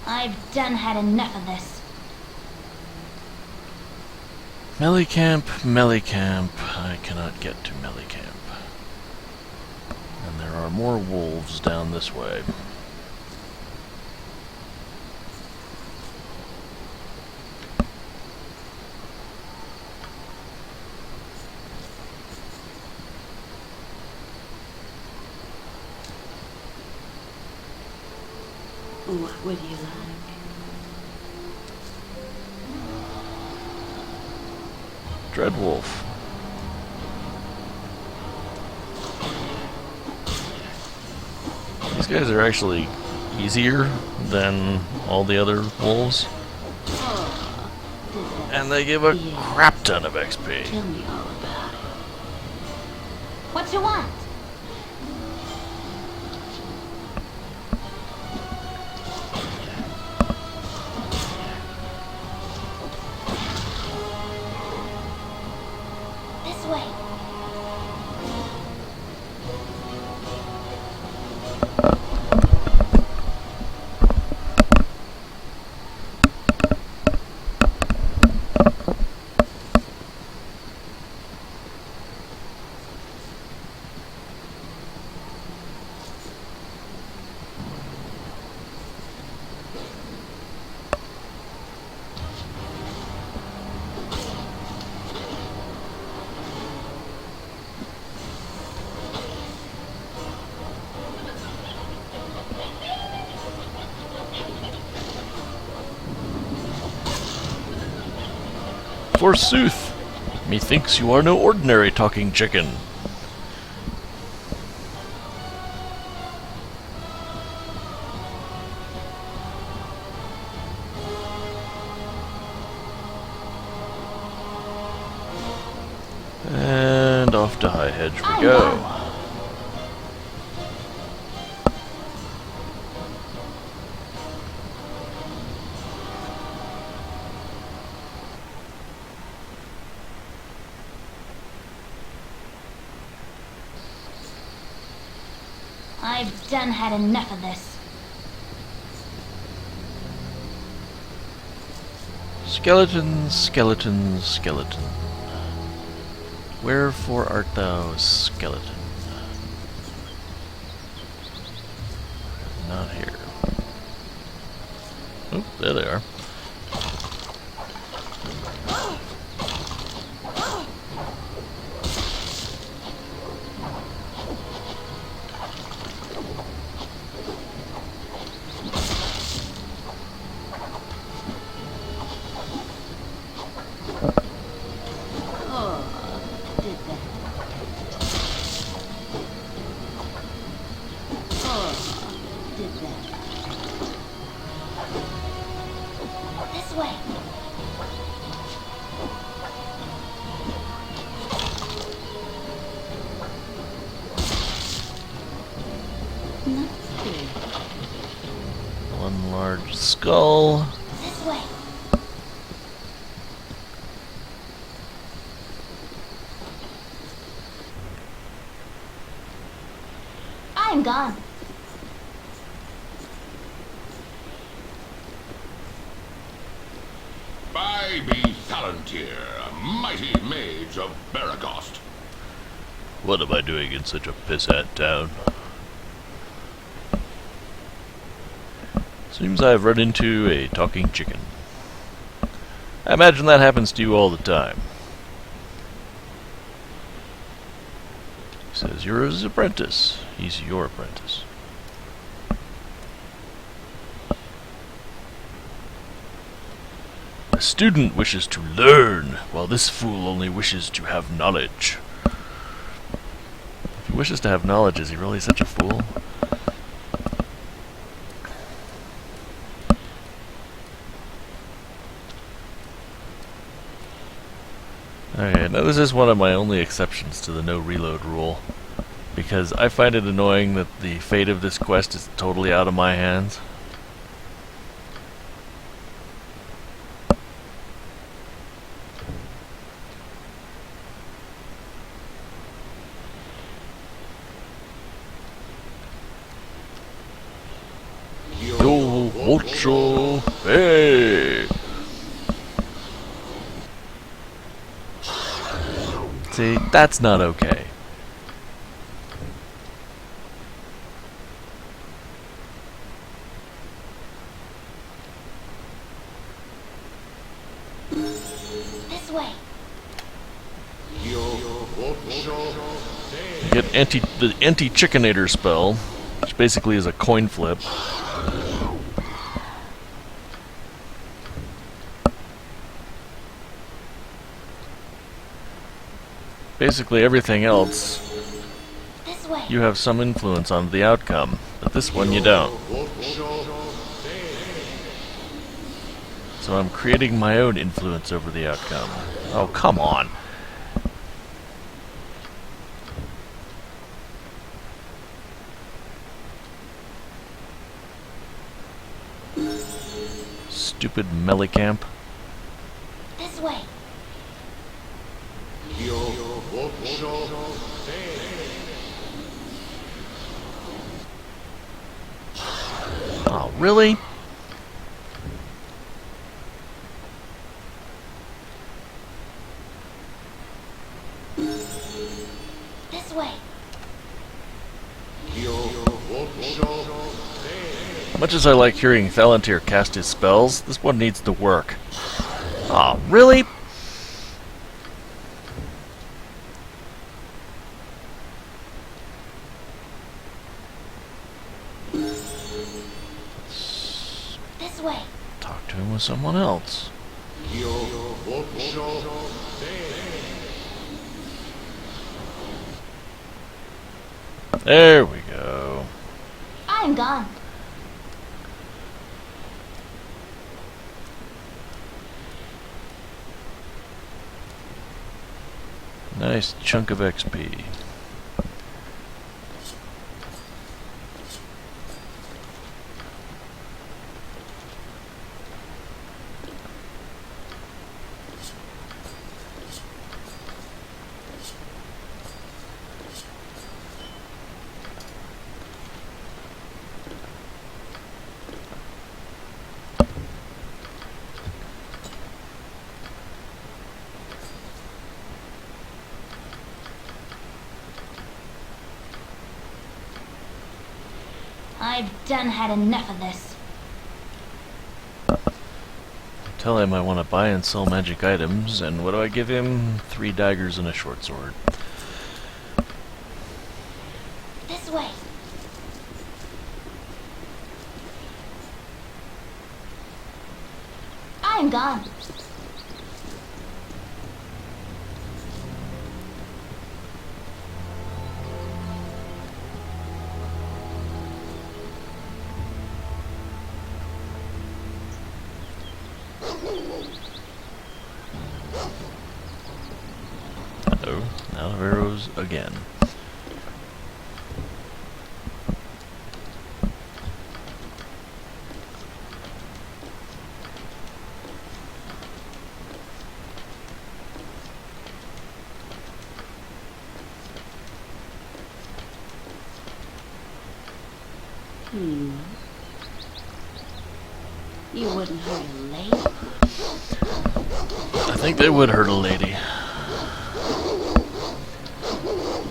I've done had enough of this. Melicamp, Melicamp. I cannot get to Melicamp. And there are more wolves down this way. What would you like? Dreadwolf. These guys are actually easier than all the other wolves. And they give a crap ton of XP. Tell me all about it. What you want? Forsooth, methinks you are no ordinary talking chicken. And off to High Hedge we go. I've done had enough of this. Skeleton, skeleton, skeleton. Wherefore art thou, skeleton? Not here. Oh, there they are. This way. One large skull. This way. I'm gone. I be Palantir, a mighty mage of Baragost. What am I doing in such a pissant town? Seems I've run into a talking chicken. I imagine that happens to you all the time. He says you're his apprentice. He's your apprentice. A student wishes to learn, while this fool only wishes to have knowledge. If he wishes to have knowledge, is he really such a fool? Okay, now this is one of my only exceptions to the no reload rule, because I find it annoying that the fate of this quest is totally out of my hands. Yo, mucho, hey! See, that's not okay. This way. You get the anti-chickinator spell, which basically is a coin flip. Basically everything else, This way. you have some influence on the outcome, but this one you don't. So I'm creating my own influence over the outcome. Oh, come on. Stupid Melicamp. This way. Oh, really? This way. Much as I like hearing Palantir cast his spells, this one needs to work. Oh, really? This way. Talk to him with someone else. There we go. I'm gone. Nice chunk of XP. I've done had enough of this. Tell him I want to buy and sell magic items, and what do I give him? 3 daggers and a short sword. This way. I'm gone. Oh, now of arrows again. You wouldn't hurt a lady. I think they would hurt a lady.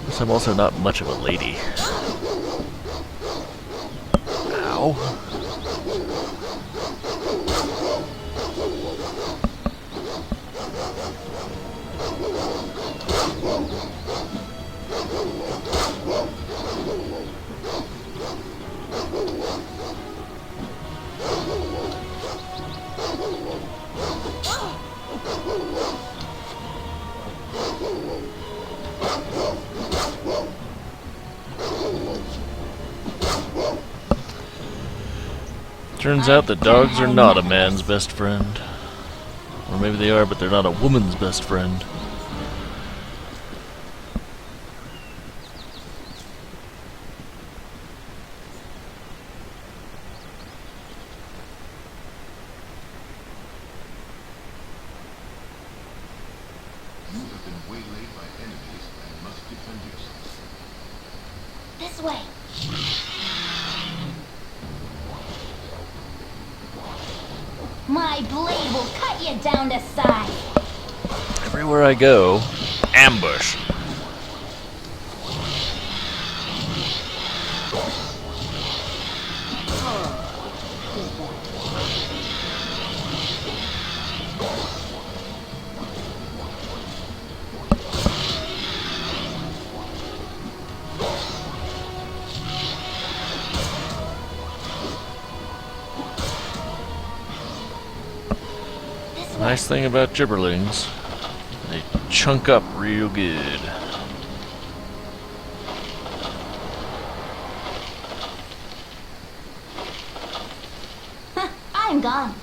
Guess I'm also not much of a lady. Ow. Turns out that dogs are not a man's best friend. Or maybe they are, but they're not a woman's best friend. You have been waylaid by enemies and must defend yourself. This way. My blade will cut you down to size. Everywhere I go, ambush. Nice thing about gibberlings, they chunk up real good. I'm gone.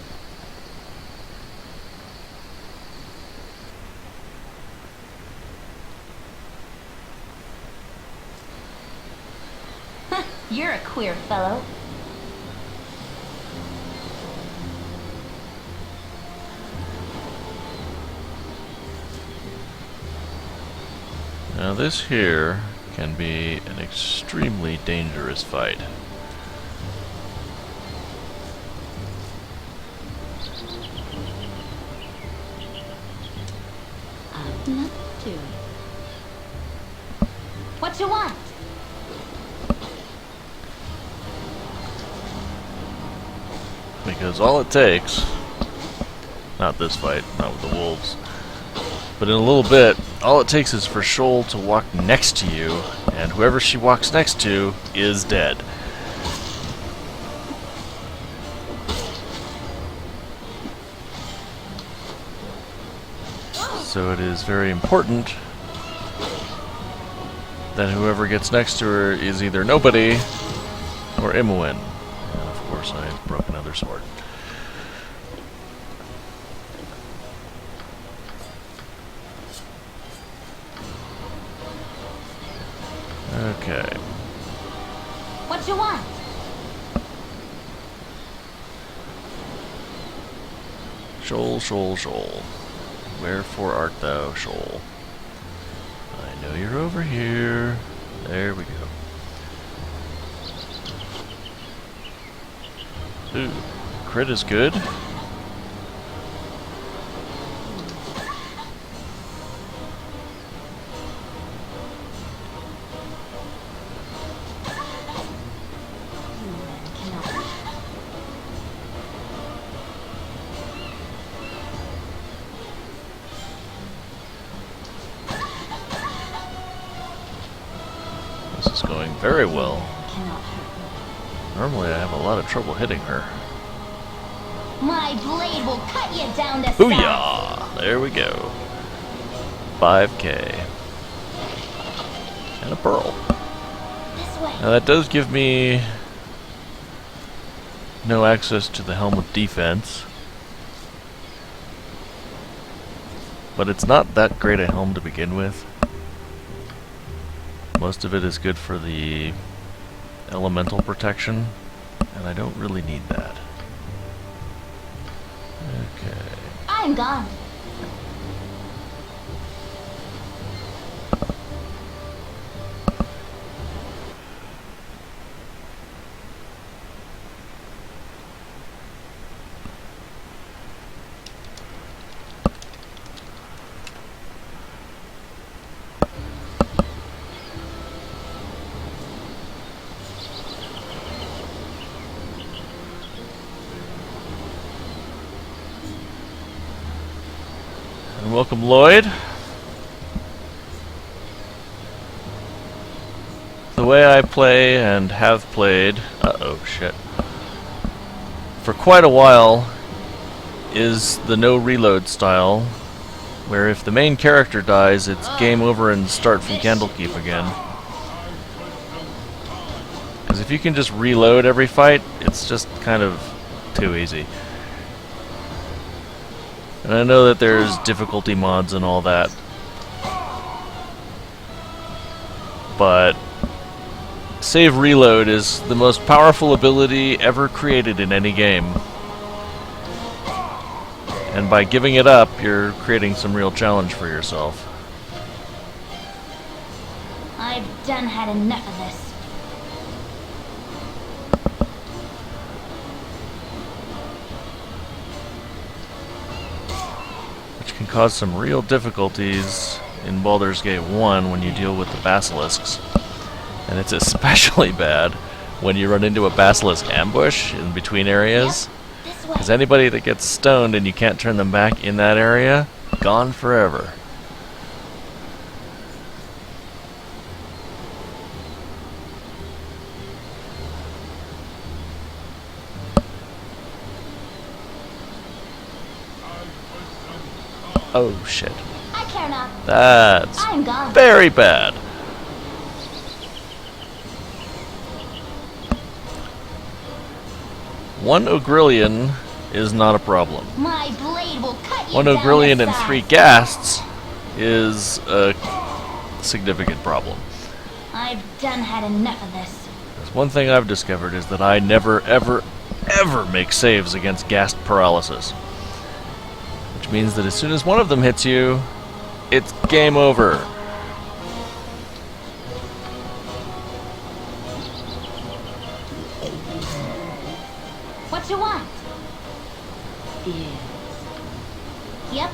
You're a queer fellow. Now this here can be an extremely dangerous fight. Not to it. What you want? Because all it takes, not this fight, not with the wolves, but in a little bit, all it takes is for Shoal to walk next to you, and whoever she walks next to is dead. So it is very important that whoever gets next to her is either nobody or Imoen. And of course I broke another sword. Okay. What you want? Shoal, shoal, shoal. Wherefore art thou, shoal? I know you're over here. There we go. Ooh, crit is good. This is going very well. Normally I have a lot of trouble hitting her. My blade will cut you down to size. Booyah! There we go. 5k. And a pearl. This way. Now that does give me no access to the helm of defense. But it's not that great a helm to begin with. Most of it is good for the elemental protection, and I don't really need that. Okay. I'm gone. And welcome, Lloyd. The way I play and have played, shit, for quite a while is the no reload style, where if the main character dies, it's game over and start from Candlekeep again. Because if you can just reload every fight, it's just kind of too easy. And I know that there's difficulty mods and all that, but save reload is the most powerful ability ever created in any game. And by giving it up, you're creating some real challenge for yourself. I've done had enough of this. Which can cause some real difficulties in Baldur's Gate 1 when you deal with the basilisks. And it's especially bad when you run into a basilisk ambush in between areas. Because anybody that gets stoned and you can't turn them back in that area, gone forever. Oh shit. I care not. That's I'm gone. very bad. One Ogrillion is not a problem. My blade will cut you One down Ogrillion to and size. 3 ghasts is a significant problem. I've done had enough of this. There's one thing I've discovered is that I never, ever, ever make saves against ghast paralysis. Which means that as soon as one of them hits you, it's game over. What you want? Yep.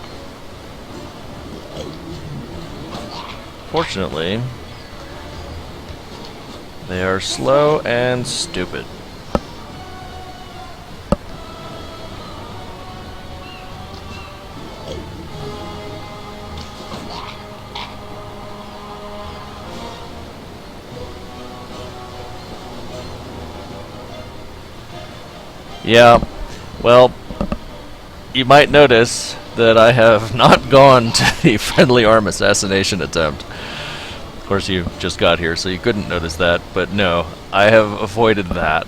Fortunately, they are slow and stupid. Yeah, well, you might notice that I have not gone to the friendly arm assassination attempt. Of course, you just got here, so you couldn't notice that, but no, I have avoided that.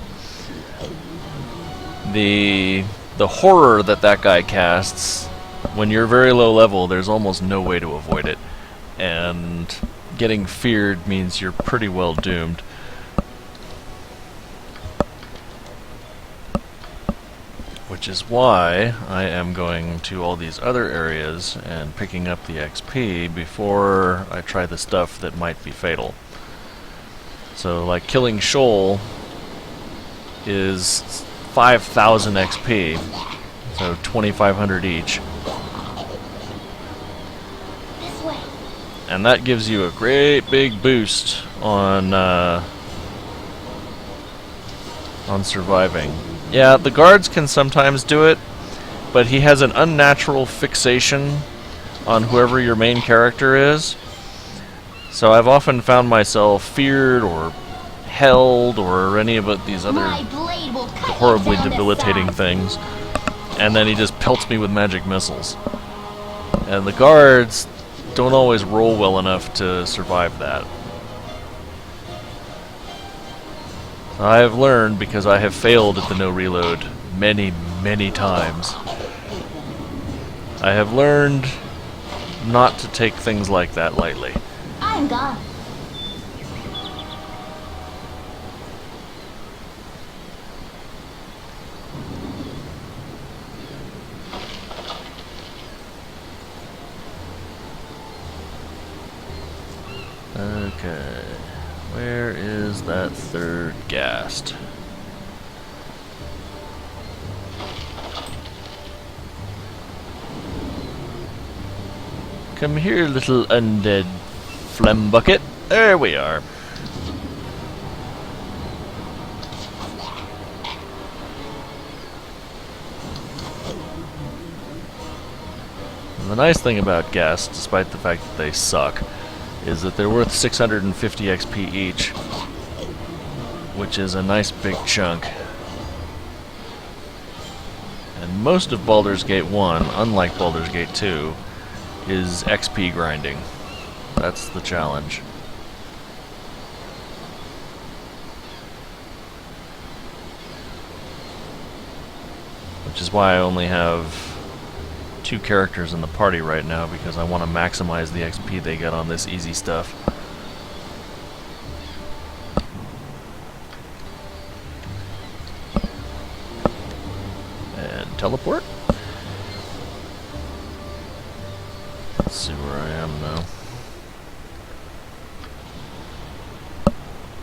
The horror that guy casts, when you're very low level, there's almost no way to avoid it. And getting feared means you're pretty well doomed. Which is why I am going to all these other areas and picking up the XP before I try the stuff that might be fatal. So, like, killing Shoal is 5,000 XP, so 2,500 each. This way. And that gives you a great big boost on surviving. Yeah, the guards can sometimes do it, but he has an unnatural fixation on whoever your main character is. So I've often found myself feared or held or any of these other My blade will cut horribly you down to debilitating size. things, and then he just pelts me with magic missiles. And the guards don't always roll well enough to survive that. I have learned, because I have failed at the no reload many, many times, I have learned not to take things like that lightly. I'm gone. Okay, where is that third ghast? Come here, little undead phlegm bucket. There we are. And the nice thing about ghasts, despite the fact that they suck, is that they're worth 650 XP each, which is a nice big chunk. And most of Baldur's Gate 1, unlike Baldur's Gate 2, is XP grinding. That's the challenge. Which is why I only have 2 characters in the party right now, because I want to maximize the XP they get on this easy stuff. And teleport. Let's see where I am now.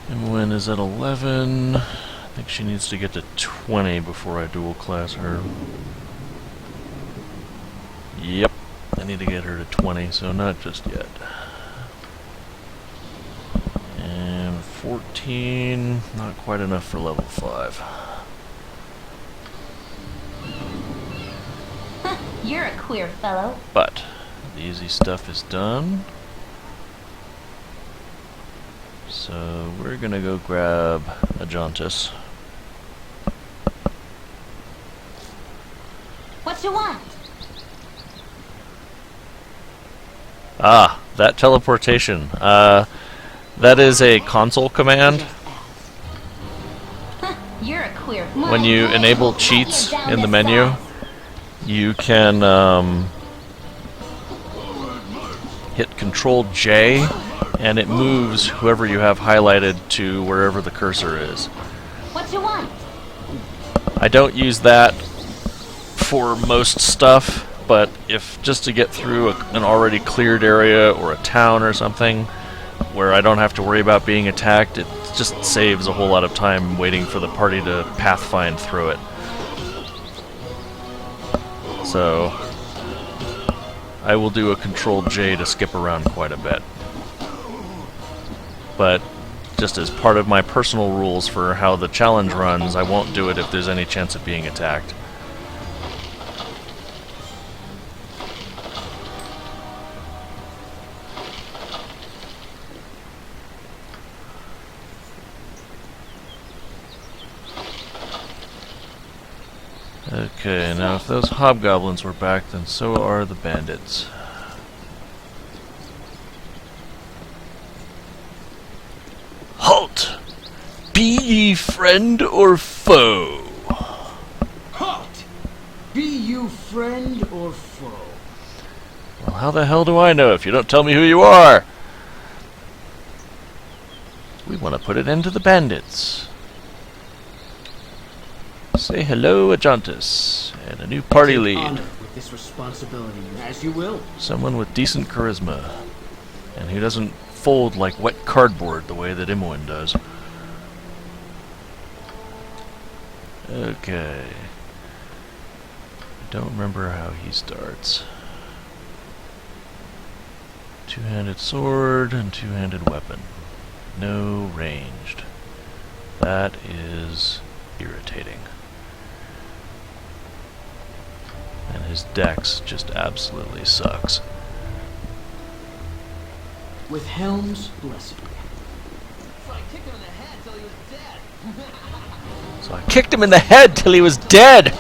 And when is at 11? I think she needs to get to 20 before I dual class her. Yep, I need to get her to 20, so not just yet. And 14, not quite enough for level 5. You're a queer fellow. But the easy stuff is done. So we're gonna go grab a Jauntus. What you want? Ah, that teleportation. That is a console command. You're a queer. When you enable cheats in the menu, you can hit Control J, and it moves whoever you have highlighted to wherever the cursor is. What you want? I don't use that for most stuff, but if just to get through an already cleared area or a town or something where I don't have to worry about being attacked, it just saves a whole lot of time waiting for the party to pathfind through it. So I will do a Control J to skip around quite a bit. But just as part of my personal rules for how the challenge runs, I won't do it if there's any chance of being attacked. Okay, now if those hobgoblins were back, then so are the bandits. Halt! Be ye friend or foe? Halt! Be you friend or foe? Well, how the hell do I know if you don't tell me who you are? We want to put it into the bandits. Say hello, Ajantis, and a new party Take lead. honor with this responsibility, as you will. Someone with decent charisma, and who doesn't fold like wet cardboard the way that Imoen does. Okay. I don't remember how he starts. Two-handed sword and two-handed weapon. No ranged. That is irritating. And his dex just absolutely sucks. With Helm's blessing. So I kicked him in the head till he was dead!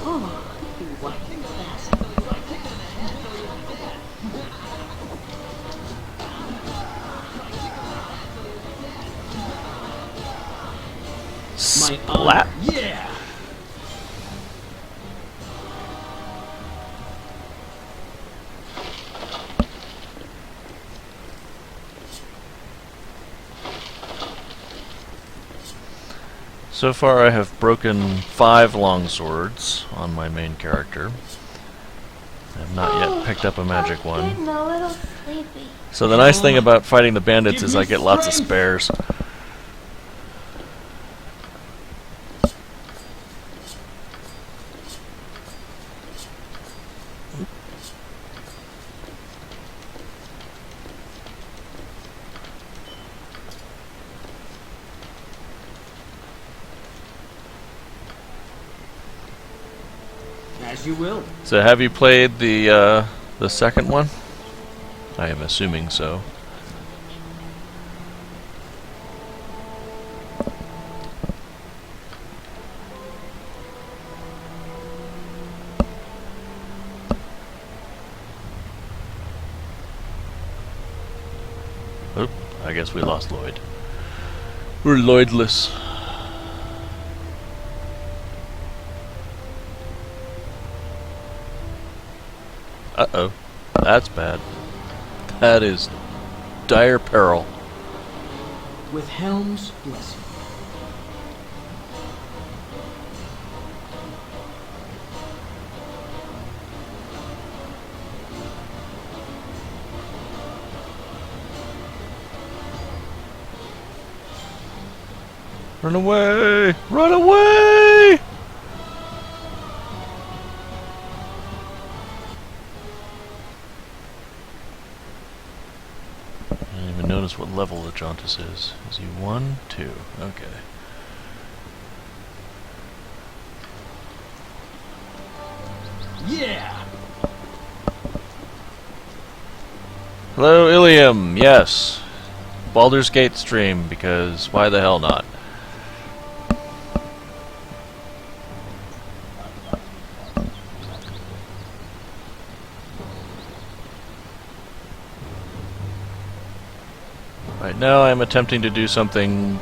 Oh, you lightning fast. My Splat. honor. Yeah! So far I have broken 5 longswords on my main character. I have not yet picked up a magic one. Getting a little sleepy. So the nice thing about fighting the bandits is I get lots of spares. As you will. So have you played the second one? I am assuming so. Oop, I guess we lost Lloyd. We're Lloydless. Uh-oh. That's bad. That is dire peril. With Helm's blessing. Run away! Run away! I didn't even notice what level the Jauntus is. Is he 1? 2. Okay. Yeah! Hello, Ilium. Yes. Baldur's Gate stream, because why the hell not? Right now I'm attempting to do something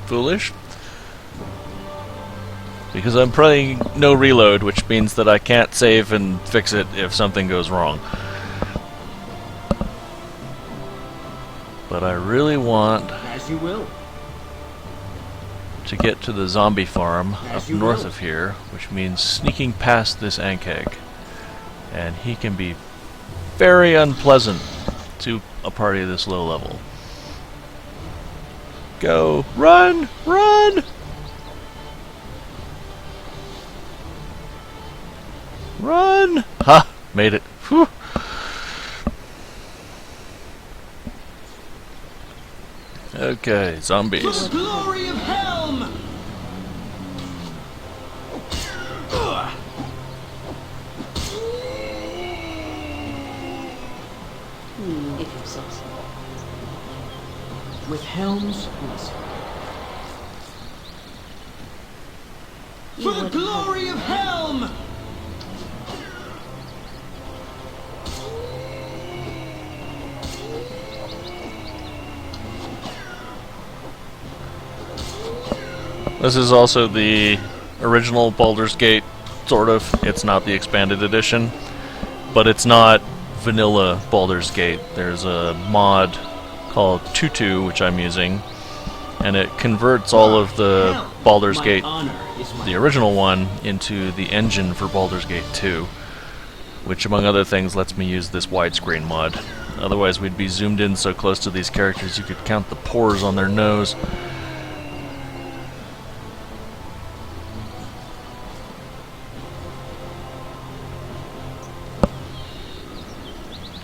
foolish. Because I'm playing no reload, which means that I can't save and fix it if something goes wrong. But I really want As you will. to get to the zombie farm As up you north will. of here, which means sneaking past this Ankeg. And he can be very unpleasant to a party this low level. Go! Run! Run! Run! Ha! Made it. Whew. Okay, zombies. Glory of Helm! If you say so. With Helm's blessing. You For the wouldn't glory of Helm! This is also the original Baldur's Gate, sort of. It's not the expanded edition, but it's not vanilla Baldur's Gate. There's a mod called Tutu, which I'm using, and it converts all of the Baldur's My Gate, honor is my the original one, into the engine for Baldur's Gate 2, which among other things lets me use this widescreen mod. Otherwise we'd be zoomed in so close to these characters you could count the pores on their nose.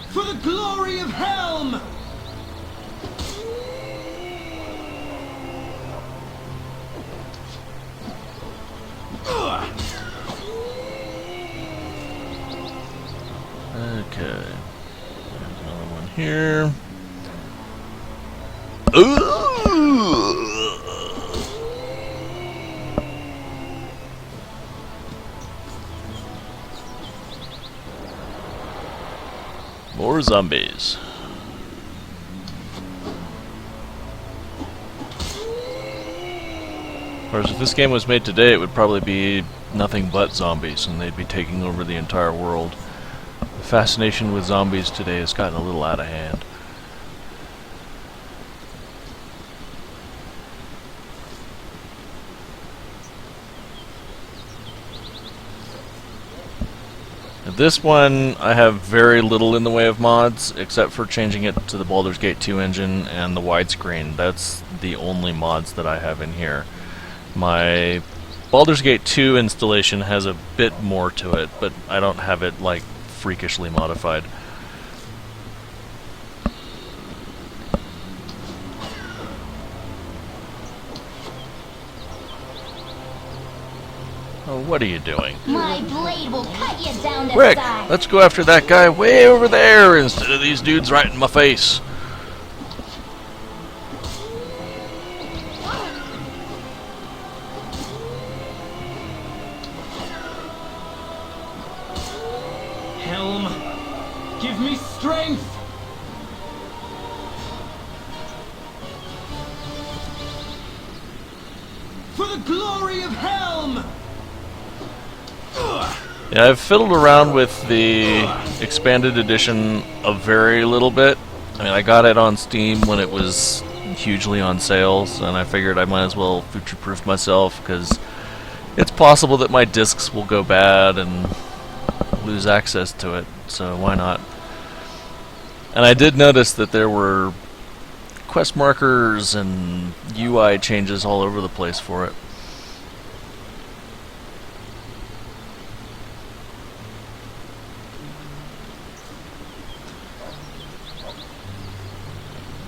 For the glory of Helm! Okay. There's another one here. Ooh! More zombies. Of course, if this game was made today, it would probably be nothing but zombies, and they'd be taking over the entire world. The fascination with zombies today has gotten a little out of hand. This one, I have very little in the way of mods, except for changing it to the Baldur's Gate 2 engine and the widescreen. That's the only mods that I have in here. My Baldur's Gate 2 installation has a bit more to it, but I don't have it, like, freakishly modified. Oh, what are you doing? My blade will cut you down to Quick, size. let's go after that guy way over there instead of these dudes right in my face. Helm, give me strength! For the glory of Helm! Yeah, I've fiddled around with the expanded edition a very little bit. I mean, I got it on Steam when it was hugely on sales, and I figured I might as well future-proof myself, because it's possible that my discs will go bad and lose access to it, so why not? And I did notice that there were quest markers and UI changes all over the place for it.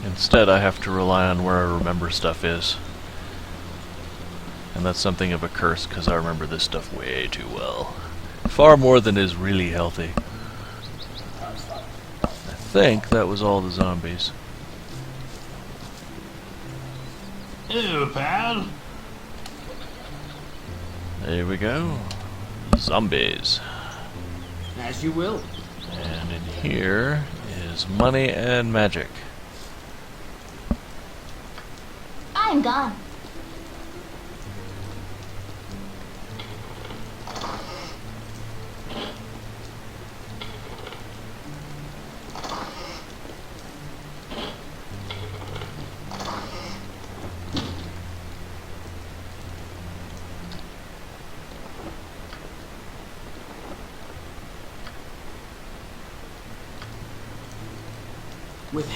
Instead, I have to rely on where I remember stuff is. And that's something of a curse, because I remember this stuff way too well. Far more than is really healthy. I think that was all the zombies. Ew, pal. There we go. Zombies. As you will. And in here is money and magic. I'm gone. With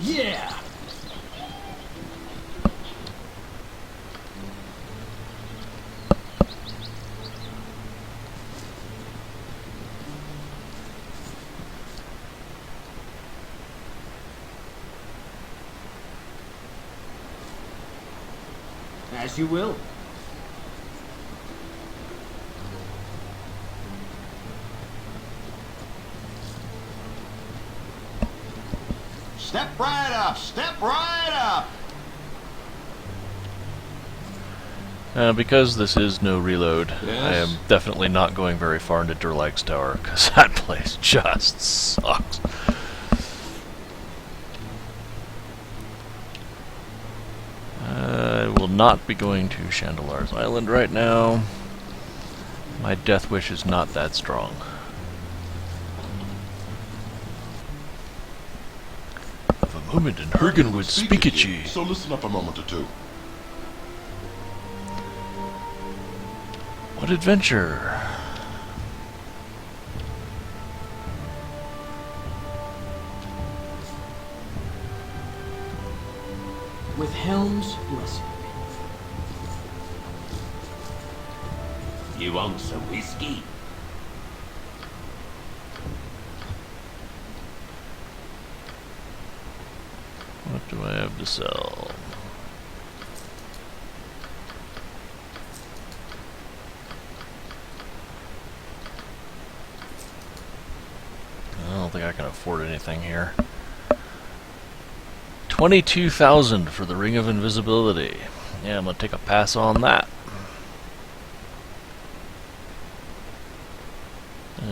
yeah! As you will. Step right up, step right up. Because this is no reload, I Yes? am definitely not going very far into Durlag's Tower, because that place just sucks. I will not be going to Chandelar's Island right now. My death wish is not that strong. Of a moment, and Hergen would speak at ye. So listen up a moment or two. What adventure? With Helm's blessing. You want some whiskey? What do I have to sell? I don't think I can afford anything here. 22,000 for the Ring of Invisibility. Yeah, I'm gonna take a pass on that.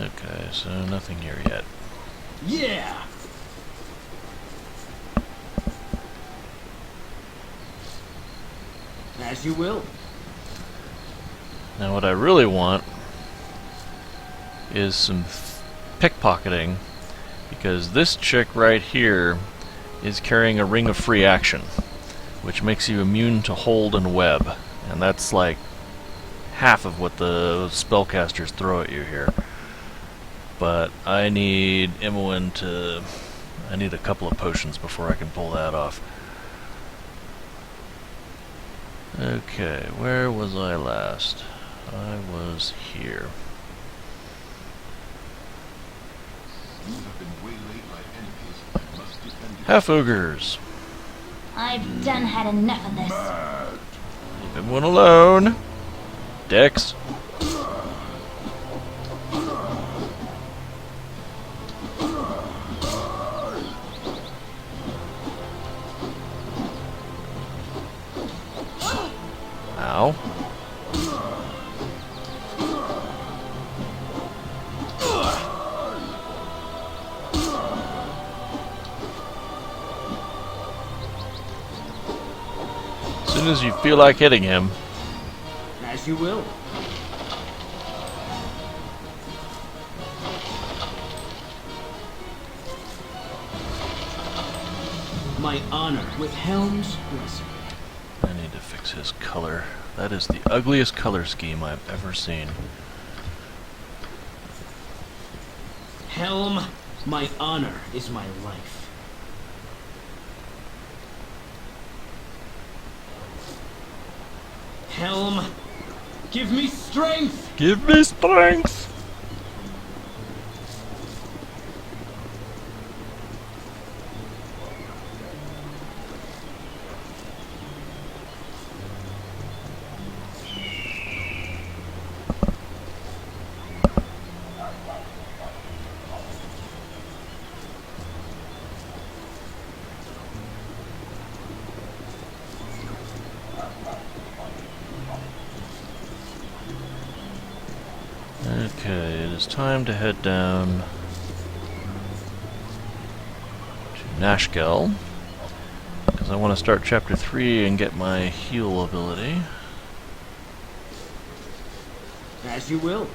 Okay, so nothing here yet. Yeah! As you will. Now what I really want is some pickpocketing, because this chick right here is carrying a ring of free action, which makes you immune to hold and web, and that's like half of what the spellcasters throw at you here. But I need Imoen to... I need a couple of potions before I can pull that off. Okay, where was I last? I was here. You have been waylaid by enemies and must defend yourself. Half ogres. I've done had enough of this. Leave everyone alone. Dex. Ow. As soon as you feel like hitting him, As you will. My honor with Helm's blessing. I need to fix his color. That is the ugliest color scheme I've ever seen. Helm, my honor is my life. Helm, give me strength! Give me strength! Okay, it is time to head down to Nashkel, because I want to start chapter 3 and get my heal ability. As you will.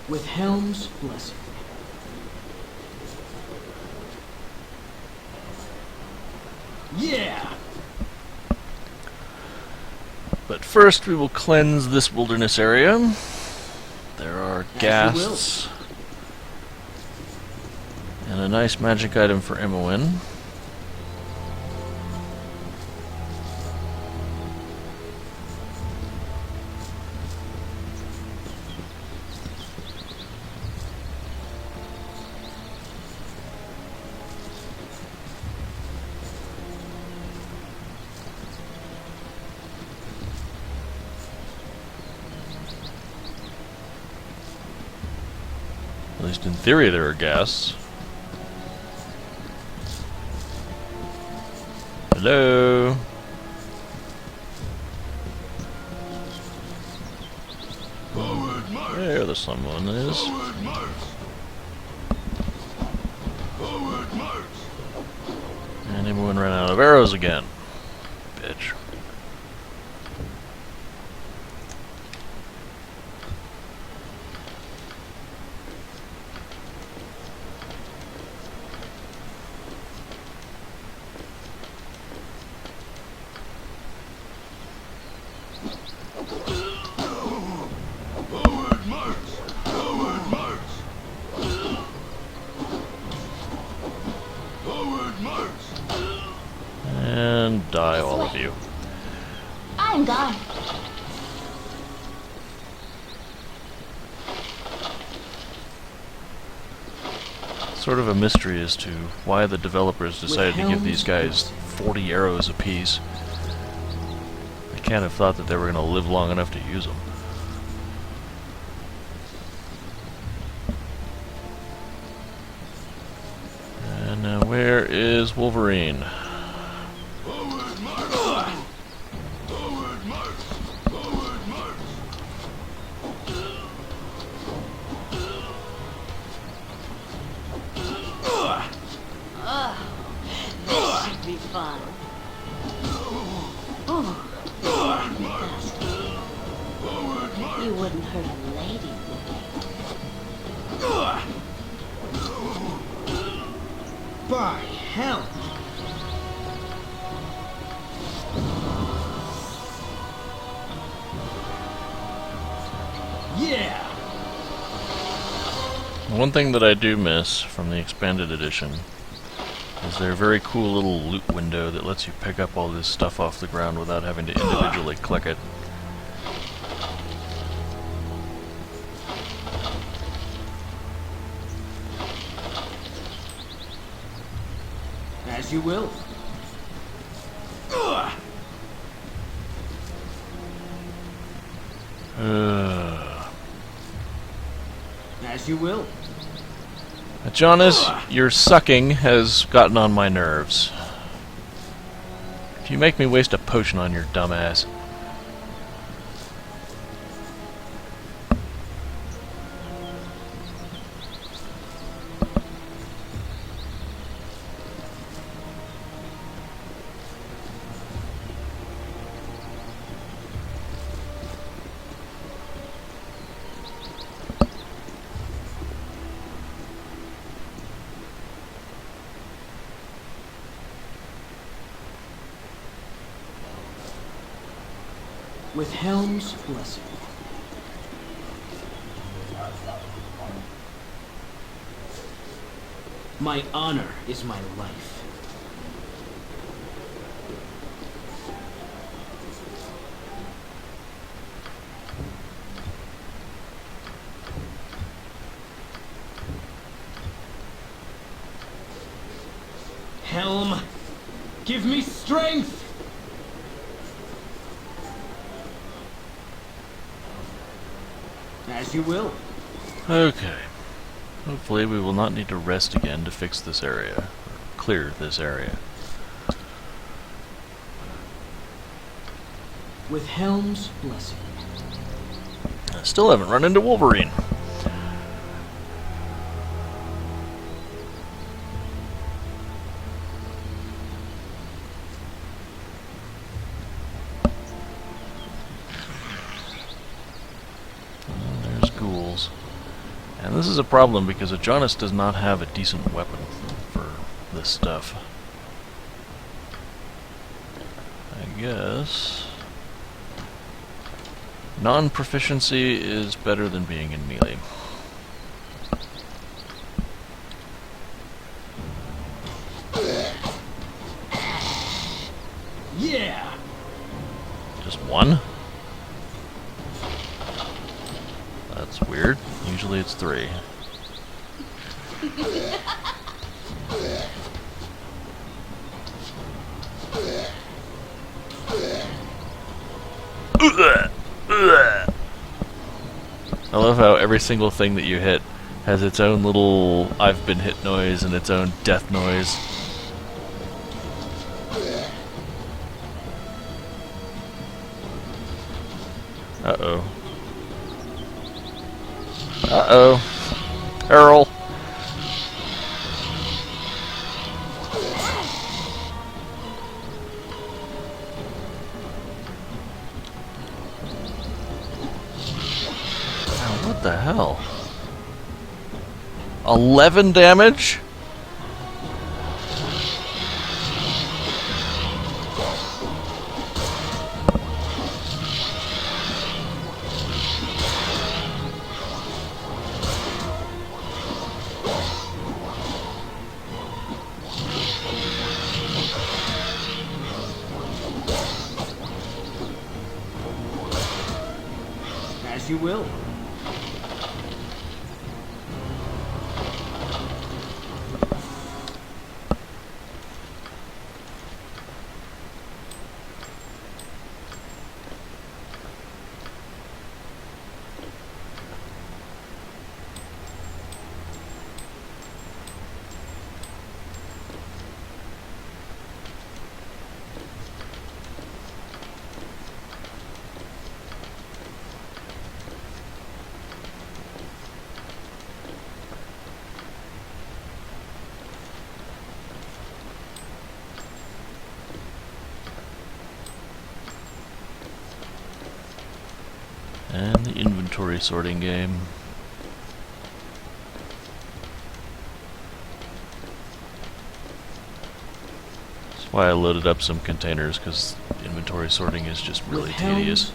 With Helm's blessing. Yeah! But first we will cleanse this wilderness area. There are As you will. ghasts. And a nice magic item for Imoen. least in theory there are ghasts. Hello? Forward march! There someone is. Forward march! Forward march! And everyone ran out of arrows again. Bitch. Forward march! Forward march! Forward march! And die, all of you. I'm gone. Sort of a mystery as to why the developers decided to give these guys 40 arrows apiece. They can't have thought that they were going to live long enough to use them. And now where is Wolverine? Forward march! Forward march! Forward march! This should be fun. Oh, Forward march! Forward march! you wouldn't hurt a lady, would you? By hell! Yeah! One thing that I do miss from the expanded edition is their very cool little loot window that lets you pick up all this stuff off the ground without having to individually click it. As you will. As you will. Jonas, your sucking has gotten on my nerves. If you make me waste a potion on your dumb ass. With Helm's blessing. My honor is my life. Helm, give me strength! As you will. Okay. Hopefully we will not need to rest again to fix this area, or clear this area. With Helm's blessing. I still haven't run into Wolverine. There's ghouls. And this is a problem because Jonas does not have a decent weapon for this stuff. I guess non-proficiency is better than being in melee. Yeah! Just one? That's weird. Usually it's 3. I love how every single thing that you hit Has its own little I've been hit noise and its own death noise. Uh-oh. Uh-oh. Earl. Wow, what the hell? 11 damage? As you will. And the inventory sorting game. That's why I loaded up some containers, because inventory sorting is just really tedious.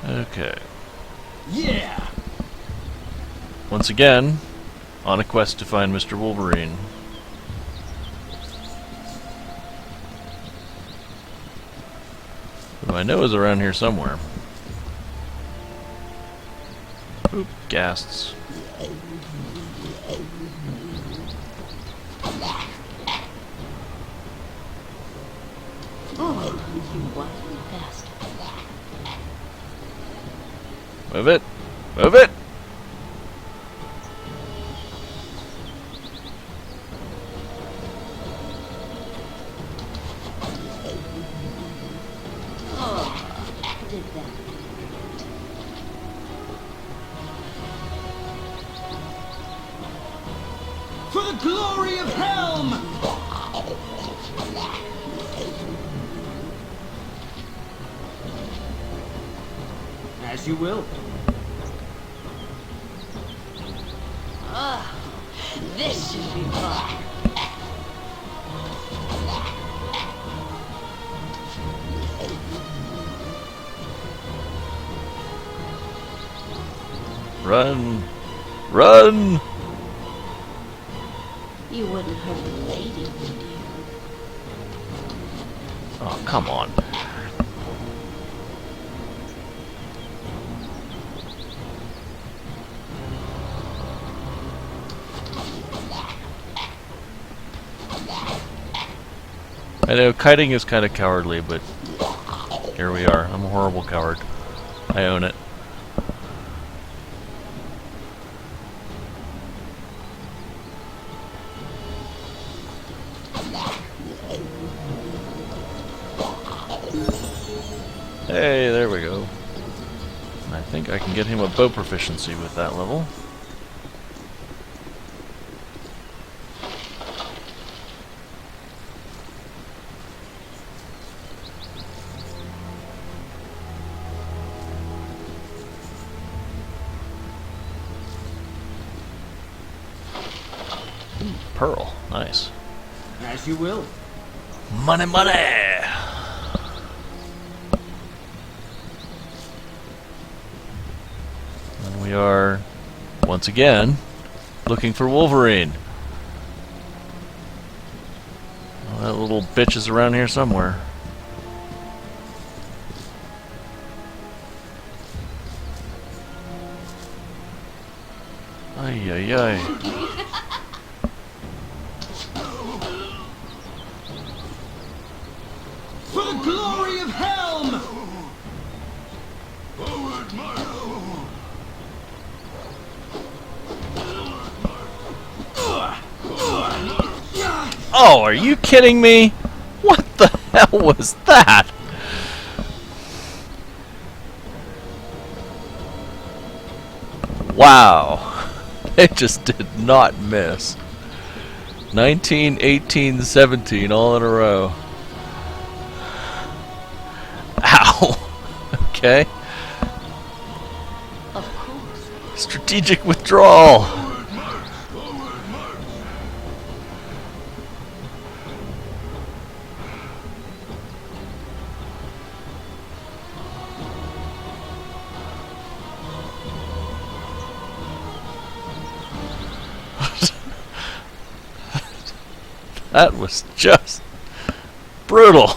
Okay. Yeah! Once again, on a quest to find Mr. Wolverine. Who I know is around here somewhere. Oop, ghasts. Oh, you wild bastard. Move it! Move it! Did that. For the glory of Helm! As you will. Ah, this should be fun. Run! Run! You wouldn't hurt a lady, would you? Oh, come on. I know kiting is kind of cowardly, but here we are. I'm a horrible coward. I own it. Hey, there we go. I think I can get him a bow proficiency with that level. Pearl, nice. As you will. Money, money! And we are, once again, looking for Wolverine. Well, that little bitch is around here somewhere. Ay, ay, ay. For the glory of Helm! Oh, are you kidding me? What the hell was that? Wow. They just did not miss. 19, 18, 17 all in a row. Ow. Okay. Of course. Strategic withdrawal. That was just brutal.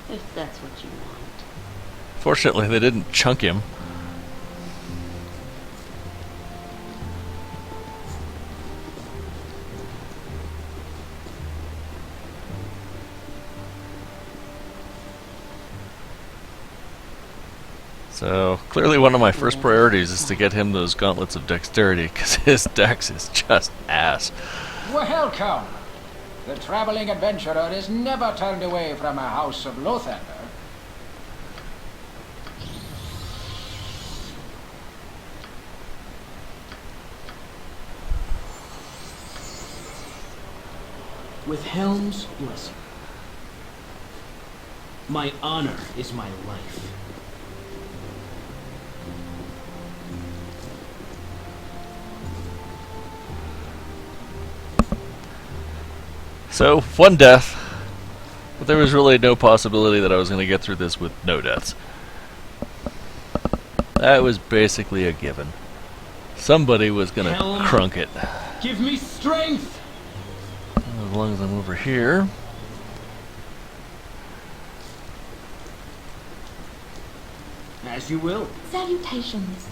If that's what you want. Fortunately, they didn't chunk him. So, clearly one of my first priorities is to get him those gauntlets of dexterity, because his dex is just ass. Welcome! The traveling adventurer is never turned away from a house of Lothander. With Helm's blessing. My honor is my life. So, one death, but there was really no possibility that I was going to get through this with no deaths. That was basically a given. Somebody was going to crunk it. Give me strength! As long as I'm over here. As you will. Salutations.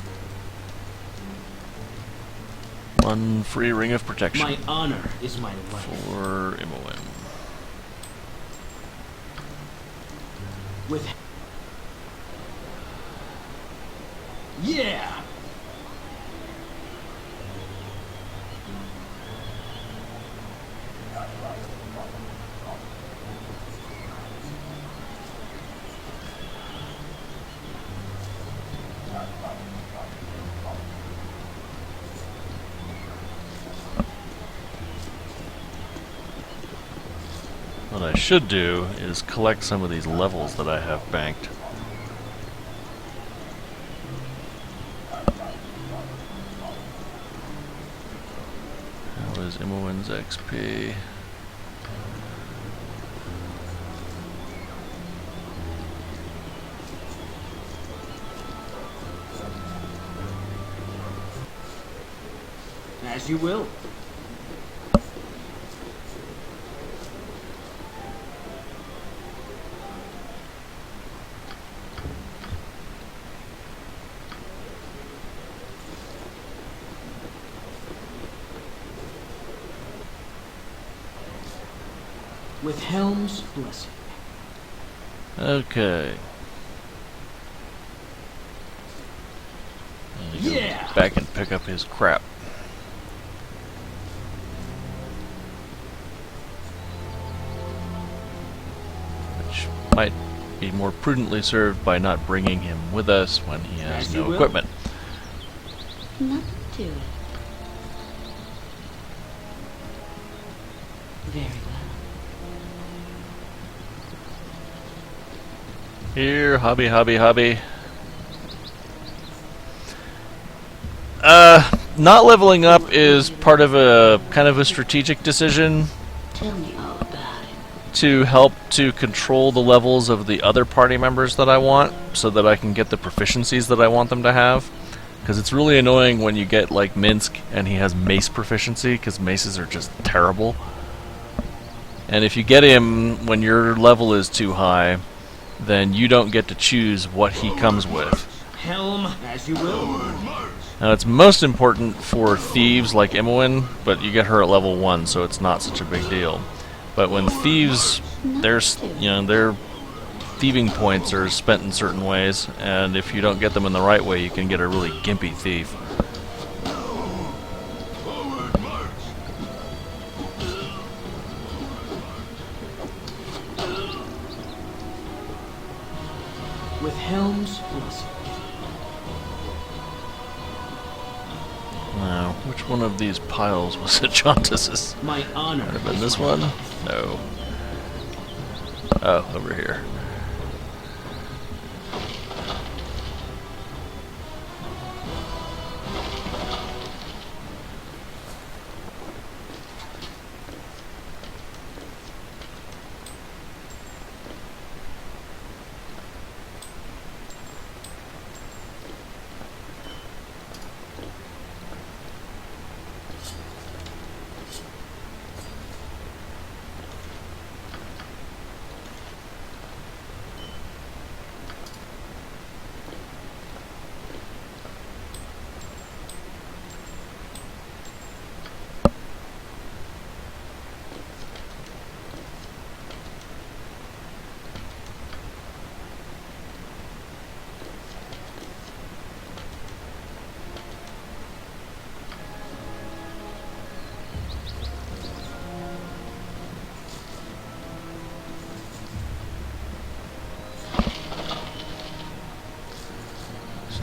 One free ring of protection. My honor is my life. For Imoen. With... Yeah! What I should do is collect some of these levels that I have banked. How is Imoen's XP? As you will. With Helm's blessing. Okay. Yeah! Back and pick up his crap. Which might be more prudently served by not bringing him with us when he has As you no will. equipment. Nothing to it. Very well. Here, hobby, hobby, hobby. Not leveling up is part of a kind of a strategic decision Tell me all about it. to help to control the levels of the other party members that I want, so that I can get the proficiencies that I want them to have. Because it's really annoying when you get like Minsk and he has mace proficiency, because maces are just terrible. And if you get him when your level is too high, then you don't get to choose what he comes with. Helm, as you will. Now it's most important for thieves like Imoen, but you get her at level 1, so it's not such a big deal. But when thieves, they're thieving points are spent in certain ways, and if you don't get them in the right way, you can get a really gimpy thief. Forward march! With Helm's blessing. Now, which one of these piles was it Jauntus's? My honor. Could have been is this my one? right. No. Oh, over here.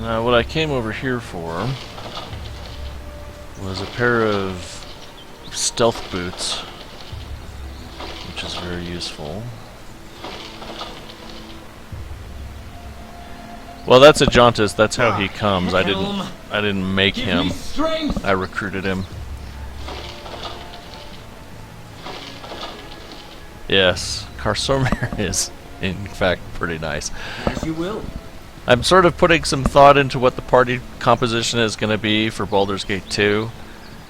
Now, what I came over here for was a pair of stealth boots, which is very useful. Well, that's a Jauntus. That's how he comes. I didn't make him. I recruited him. Yes, Karsomir is, in fact, pretty nice. As you will. I'm sort of putting some thought into what the party composition is going to be for Baldur's Gate 2,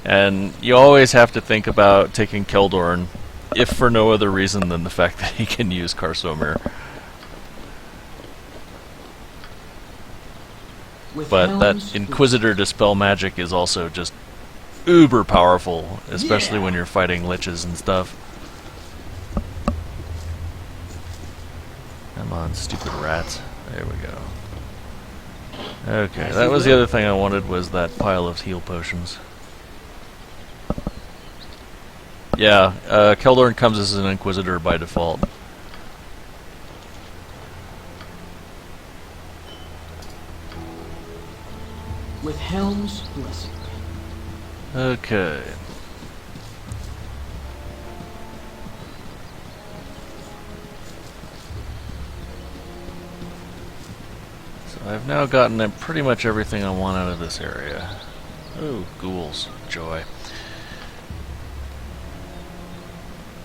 and you always have to think about taking Keldorn, if for no other reason than the fact that he can use Karsomir. But that Inquisitor Dispel Magic is also just uber powerful, especially when you're fighting liches and stuff. Come on, stupid rats. There we go. Okay, that was the other thing I wanted, was that pile of heal potions. Yeah, Keldorn comes as an Inquisitor by default. With Helm's blessing. Okay. I've now gotten pretty much everything I want out of this area. Oh, ghouls. Joy.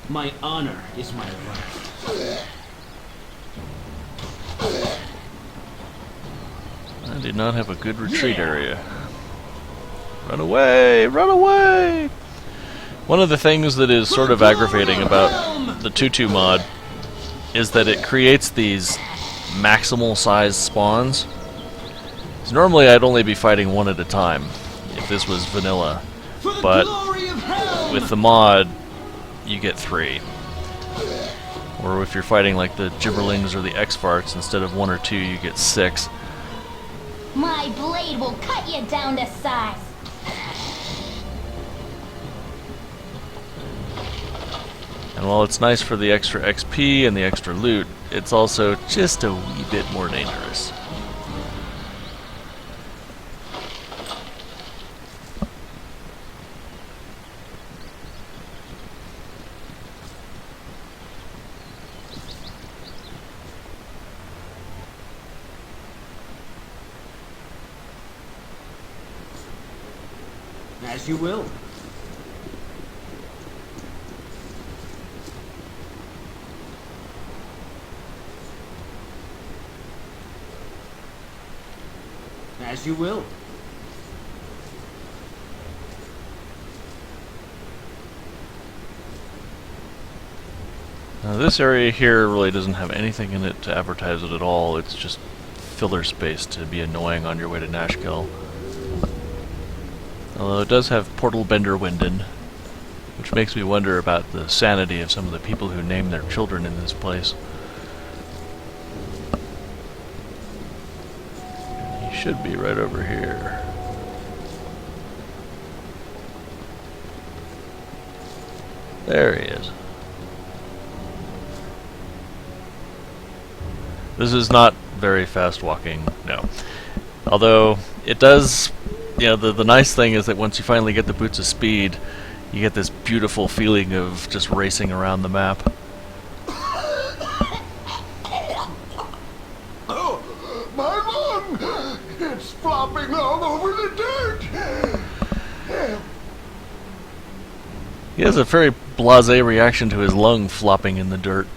My honor is my right. I did not have a good retreat area. Run away! Run away! One of the things that is sort of aggravating about the Tutu mod is that it creates these maximal size spawns. So normally I'd only be fighting one at a time if this was vanilla, but with the mod you get 3. Or if you're fighting like the Gibberlings or the X-Farts, instead of 1 or 2 you get 6. My blade will cut you down to size. And while it's nice for the extra XP and the extra loot, it's also just a wee bit more dangerous. As you will. As you will. Now this area here really doesn't have anything in it to advertise it at all. It's just filler space to be annoying on your way to Nashkel. Although it does have Portal Bender Winden, which makes me wonder about the sanity of some of the people who name their children in this place. should be right over here. There he is. This is not very fast walking, no. Although, it does, you know, the nice thing is that once you finally get the boots of speed, you get this beautiful feeling of just racing around the map. Oh, my lung! It's flopping all over the dirt! He has a very blasé reaction to his lung flopping in the dirt.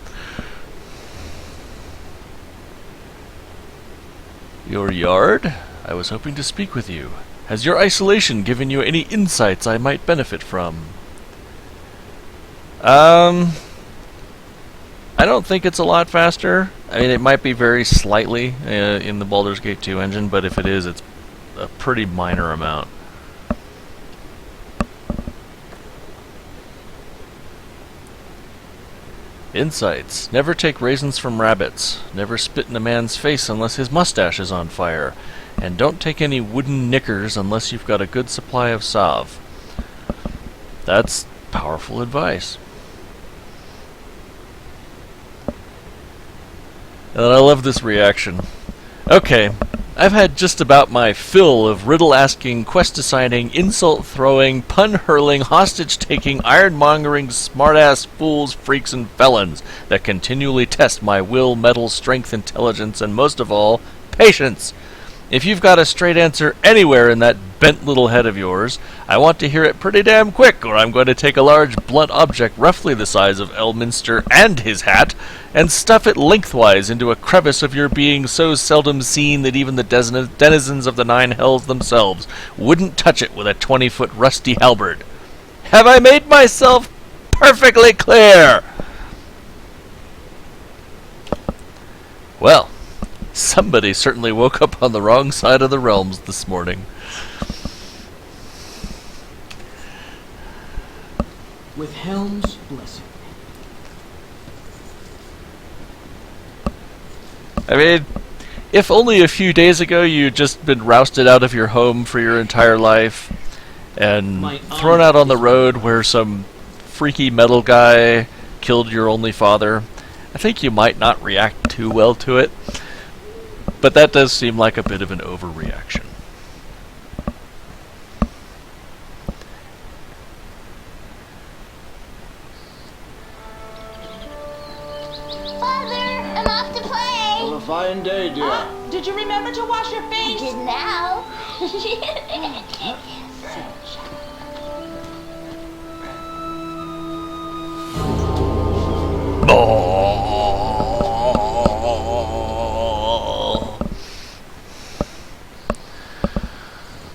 Your yard? I was hoping to speak with you. Has your isolation given you any insights I might benefit from? I don't think it's a lot faster. I mean, it might be very slightly in the Baldur's Gate 2 engine, but if it is, it's a pretty minor amount. Insights. Never take raisins from rabbits. Never spit in a man's face unless his mustache is on fire. And don't take any wooden knickers unless you've got a good supply of salve. That's powerful advice. And I love this reaction. Okay, I've had just about my fill of riddle-asking, quest-assigning, insult-throwing, pun-hurling, hostage-taking, ironmongering, smart-ass fools, freaks, and felons that continually test my will, mettle, strength, intelligence, and most of all, patience. If you've got a straight answer anywhere in that bent little head of yours, I want to hear it pretty damn quick, or I'm going to take a large blunt object roughly the size of Elminster and his hat, and stuff it lengthwise into a crevice of your being so seldom seen that even the denizens of the Nine Hells themselves wouldn't touch it with a 20-foot rusty halberd. Have I made myself perfectly clear? Well, somebody certainly woke up on the wrong side of the realms this morning. With Helm's blessing. I mean, if only a few days ago you'd just been rousted out of your home for your entire life and thrown out on the road where some freaky metal guy killed your only father, I think you might not react too well to it. But that does seem like a bit of an overreaction. Father, I'm off to play. Have a fine day, dear. Did you remember to wash your I face? did now.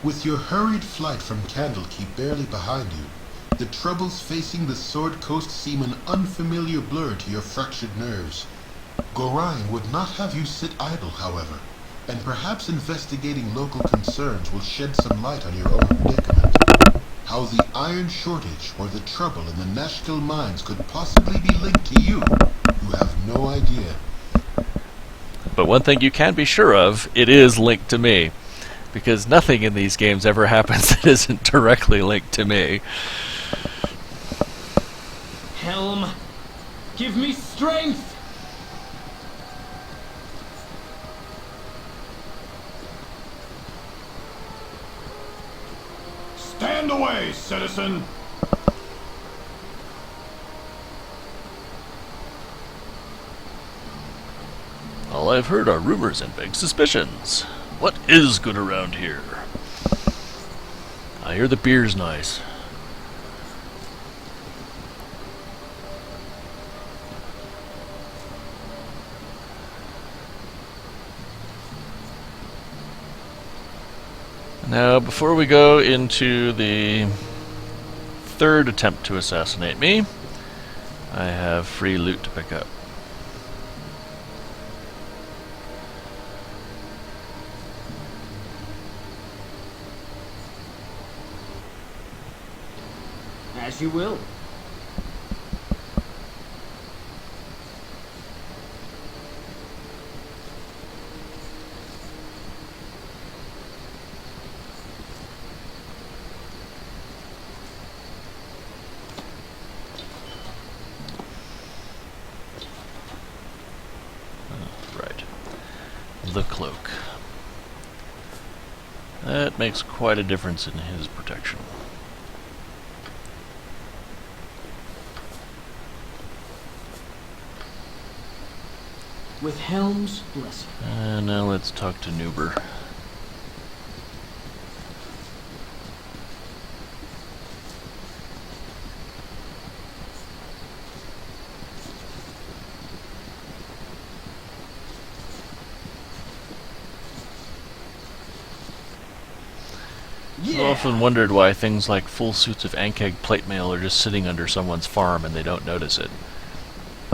With your hurried flight from Candlekeep barely behind you, the troubles facing the Sword Coast seem an unfamiliar blur to your fractured nerves. Wherein would not have you sit idle, however, and perhaps investigating local concerns will shed some light on your own predicament. How the iron shortage or the trouble in the Nashkel mines could possibly be linked to you have no idea. But one thing you can be sure of, it is linked to me. Because nothing in these games ever happens that isn't directly linked to me. Helm, give me strength! Stand away, citizen! All I've heard are rumors and vague suspicions. What is good around here? I hear the beer's nice. Now, before we go into the third attempt to assassinate me, I have free loot to pick up. As you will. of the cloak. That makes quite a difference in his protection. With Helm's blessing. And now let's talk to Nuber. I've often wondered why things like full suits of Ankeg plate mail are just sitting under someone's farm and they don't notice it.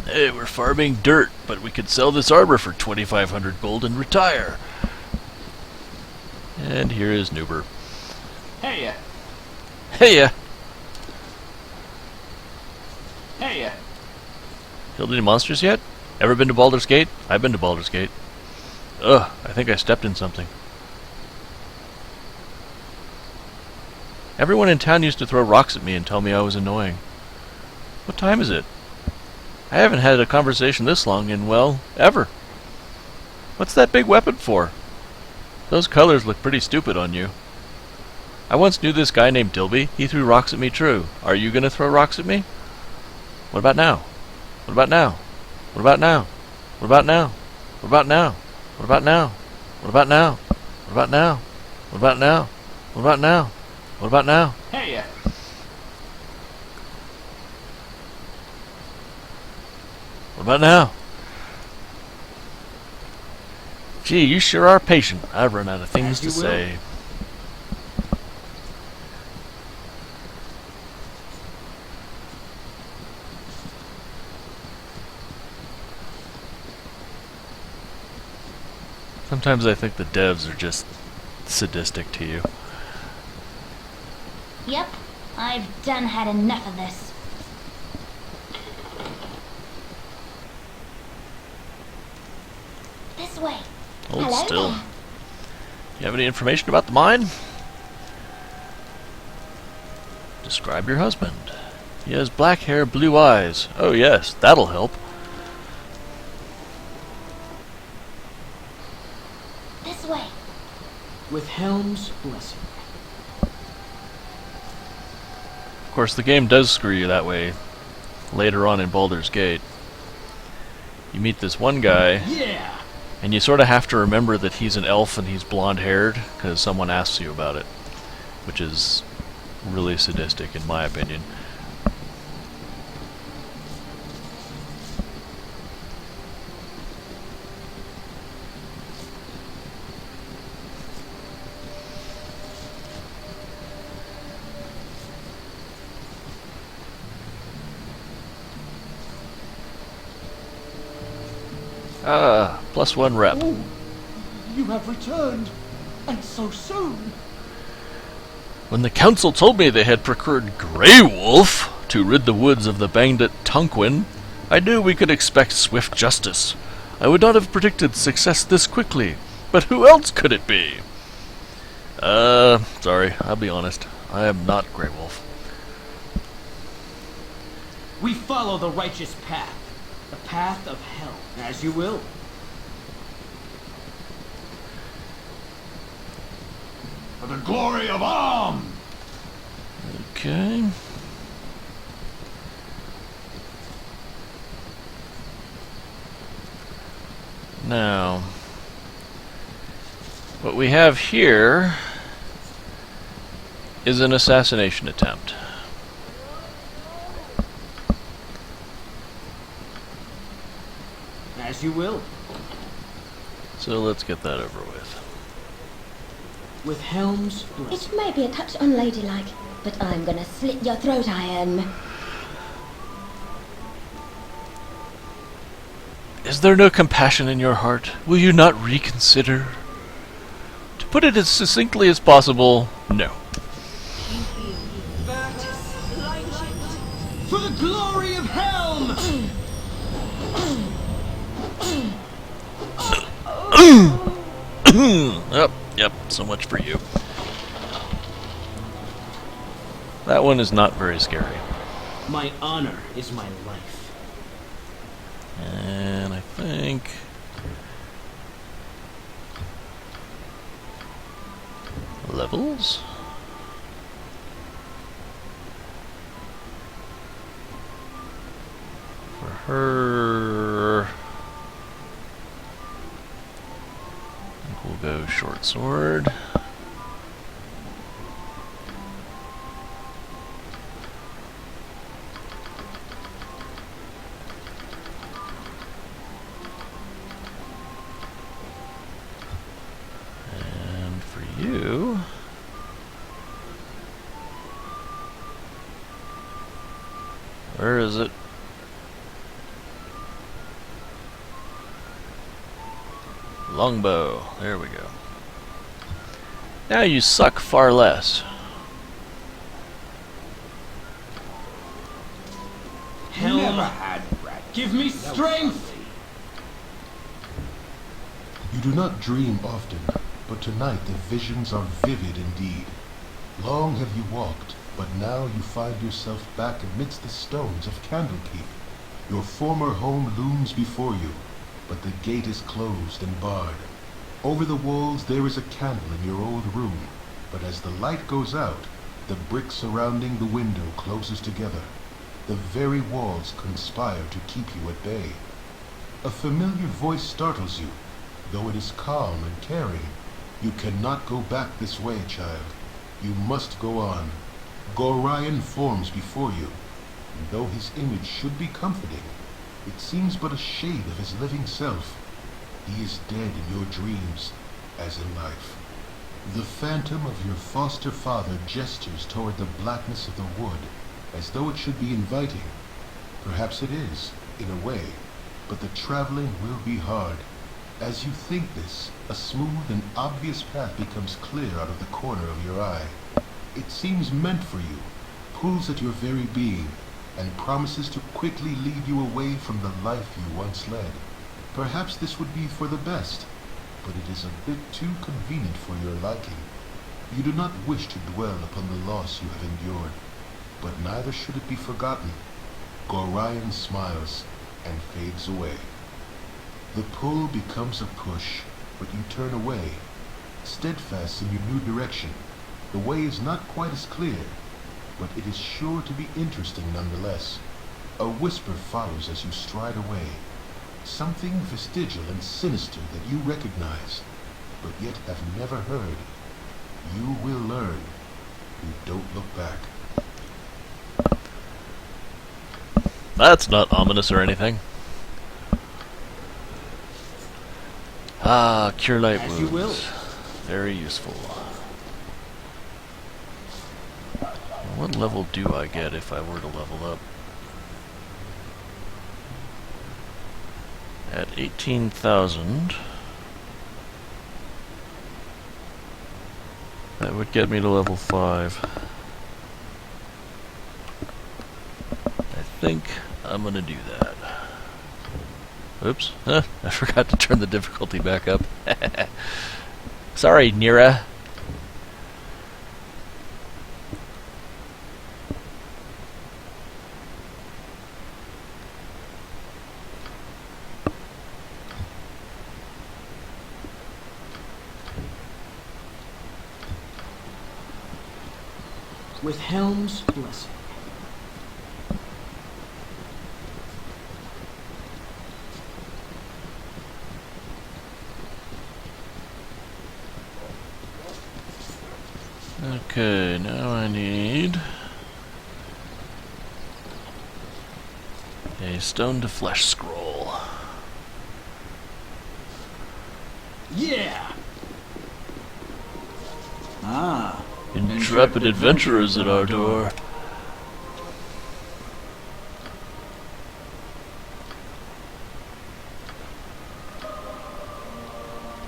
Hey, we're farming dirt, but we could sell this arbor for 2,500 gold and retire. And here is Nuber. Hey, Heya! hey, Killed any monsters yet? Ever been to Baldur's Gate? I've been to Baldur's Gate. Ugh, I think I stepped in something. Everyone in town used to throw rocks at me and tell me I was annoying. What time is it? I haven't had a conversation this long in, well, ever. What's that big weapon for? Those colors look pretty stupid on you. I once knew this guy named Dilby. He threw rocks at me, true. Are you gonna throw rocks at me? What about now? What about now? What about now? What about now? What about now? What about now? What about now? What about now? What about now? What about now? What about now? hey, What about now? Gee, you sure are patient. I've run out of things to say. Sometimes I think the devs are just sadistic to you. Yep, I've done had enough of this. This way. Hold Hello still. there. You have any information about the mine? Describe your husband. He has black hair, blue eyes. Oh yes, that'll help. This way. With Helm's blessing. Of course, the game does screw you that way later on in Baldur's Gate. You meet this one guy, Yeah! and you sort of have to remember that he's an elf and he's blonde-haired because someone asks you about it, which is really sadistic in my opinion. Ah, +1 rep. Oh, you have returned, and so soon. When the council told me they had procured Grey Wolf to rid the woods of the bandit Tonquin, I knew we could expect swift justice. I would not have predicted success this quickly, but who else could it be? Sorry, I'll be honest. I am not Grey Wolf. We follow the righteous path. The path of hell. As you will. For the glory of Arm! Okay. Now, what we have here is an assassination attempt. As you will. So let's get that over with. With Helm's blessing. It may be a touch unladylike, but I'm gonna slit your throat, I am. Is there no compassion in your heart? Will you not reconsider? To put it as succinctly as possible, no. For the glory of Helm! Yep, so much for you. That one is not very scary. My honor is my life. And I think levels. For her, I think we'll go short sword. And for you, where is it? Longbow. There we go. Now you suck far less. Helm, Never had rat. give me strength! You do not dream often, but tonight the visions are vivid indeed. Long have you walked, but now you find yourself back amidst the stones of Candlekeep. Your former home looms before you, but the gate is closed and barred. Over the walls there is a candle in your old room, but as the light goes out, the brick surrounding the window closes together. The very walls conspire to keep you at bay. A familiar voice startles you, though it is calm and caring. You cannot go back this way, child. You must go on. Wherein forms before you, and though his image should be comforting, it seems but a shade of his living self. He is dead in your dreams, as in life. The phantom of your foster father gestures toward the blackness of the wood, as though it should be inviting. Perhaps it is, in a way, but the traveling will be hard. As you think this, a smooth and obvious path becomes clear out of the corner of your eye. It seems meant for you, pulls at your very being, and promises to quickly lead you away from the life you once led. Perhaps this would be for the best, but it is a bit too convenient for your liking. You do not wish to dwell upon the loss you have endured, but neither should it be forgotten. Wherein smiles and fades away. The pull becomes a push, but you turn away, steadfast in your new direction. The way is not quite as clear, but it is sure to be interesting nonetheless. A whisper follows as you stride away, something vestigial and sinister that you recognize, but yet have never heard. You will learn. You don't look back. That's not ominous or anything. Ah, cure light As wounds. you will. Very useful. What level do I get if I were to level up? At 18,000, that would get me to level 5. I think I'm gonna do that. Oops, I forgot to turn the difficulty back up. Sorry, Nira. With Helm's blessing. Okay, now I need a stone to flesh scroll. Yeah! Ah. Intrepid adventurers at our door.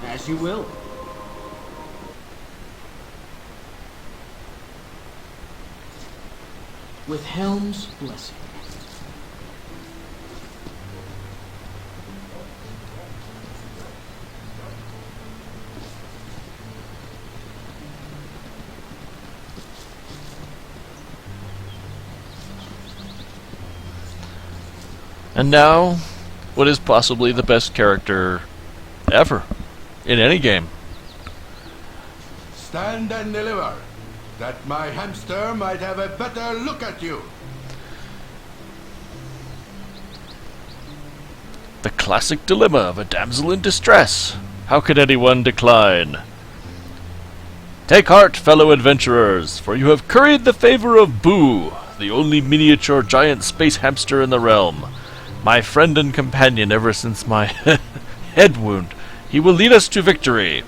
As you will. With Helm's blessing. And now, what is possibly the best character ever in any game? Stand and deliver, that my hamster might have a better look at you. The classic dilemma of a damsel in distress. How could anyone decline? Take heart, fellow adventurers, for you have curried the favor of Boo, the only miniature giant space hamster in the realm. My friend and companion ever since my head wound. He will lead us to victory.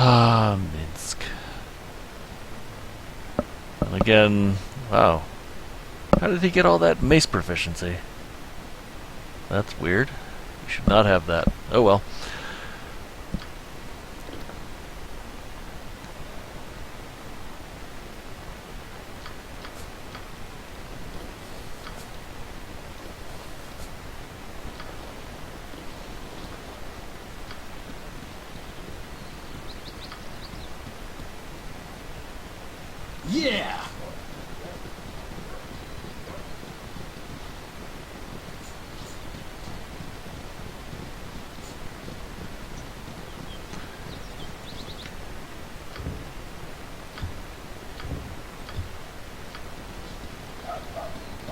Ah, Minsk. And again, wow. How did he get all that mace proficiency? That's weird. We should not have that. Oh well. Yeah!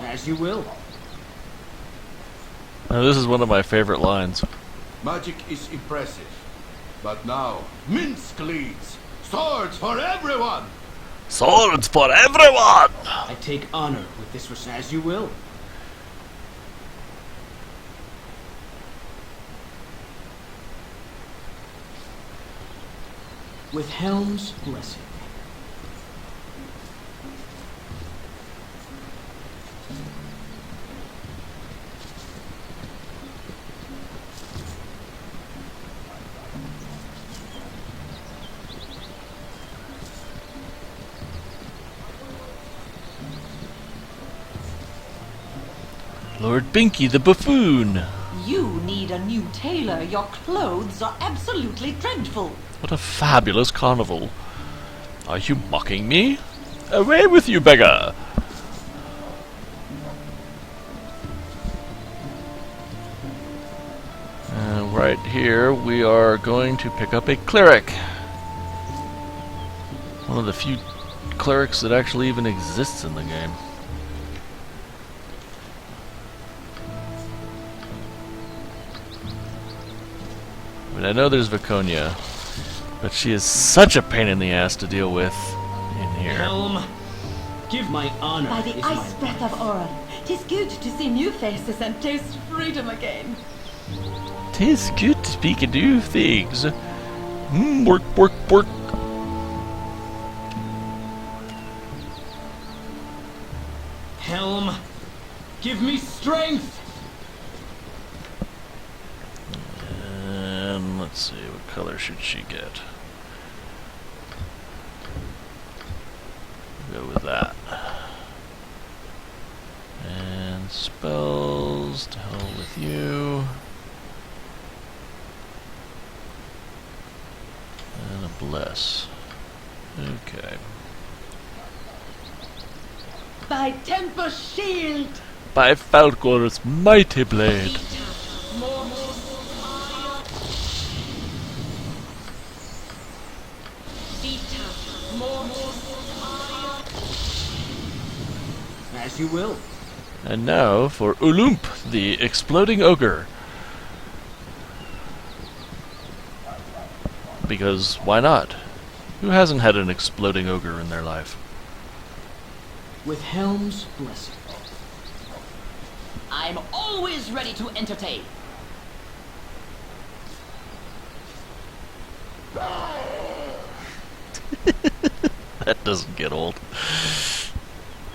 As you will. Now, this is one of my favorite lines. Magic is impressive, but now Minsk leads. Swords for everyone! Swords for everyone! I take honor with this as you will. With Helm's blessing. Lord Binky the buffoon! You need a new tailor. Your clothes are absolutely dreadful. What a fabulous carnival. Are you mocking me? Away with you, beggar! Right here, we are going to pick up a cleric. One of the few clerics that actually even exists in the game. I mean, I know there's Viconia, but she is such a pain in the ass to deal with in here. Helm, give my honor. By the ice breath of Oren, 'tis good to see new faces and taste freedom again. 'Tis good to speak of new things. Work, work, work. Helm, give me strength. And let's see, what color should she get? Go with that. And spells, to hell with you. And a bless. Okay. By Tempest Shield! By Falcor's mighty blade. As you will. And now for Ulump, the exploding ogre. Because why not? Who hasn't had an exploding ogre in their life? With Helm's blessing. I'm always ready to entertain. That doesn't get old.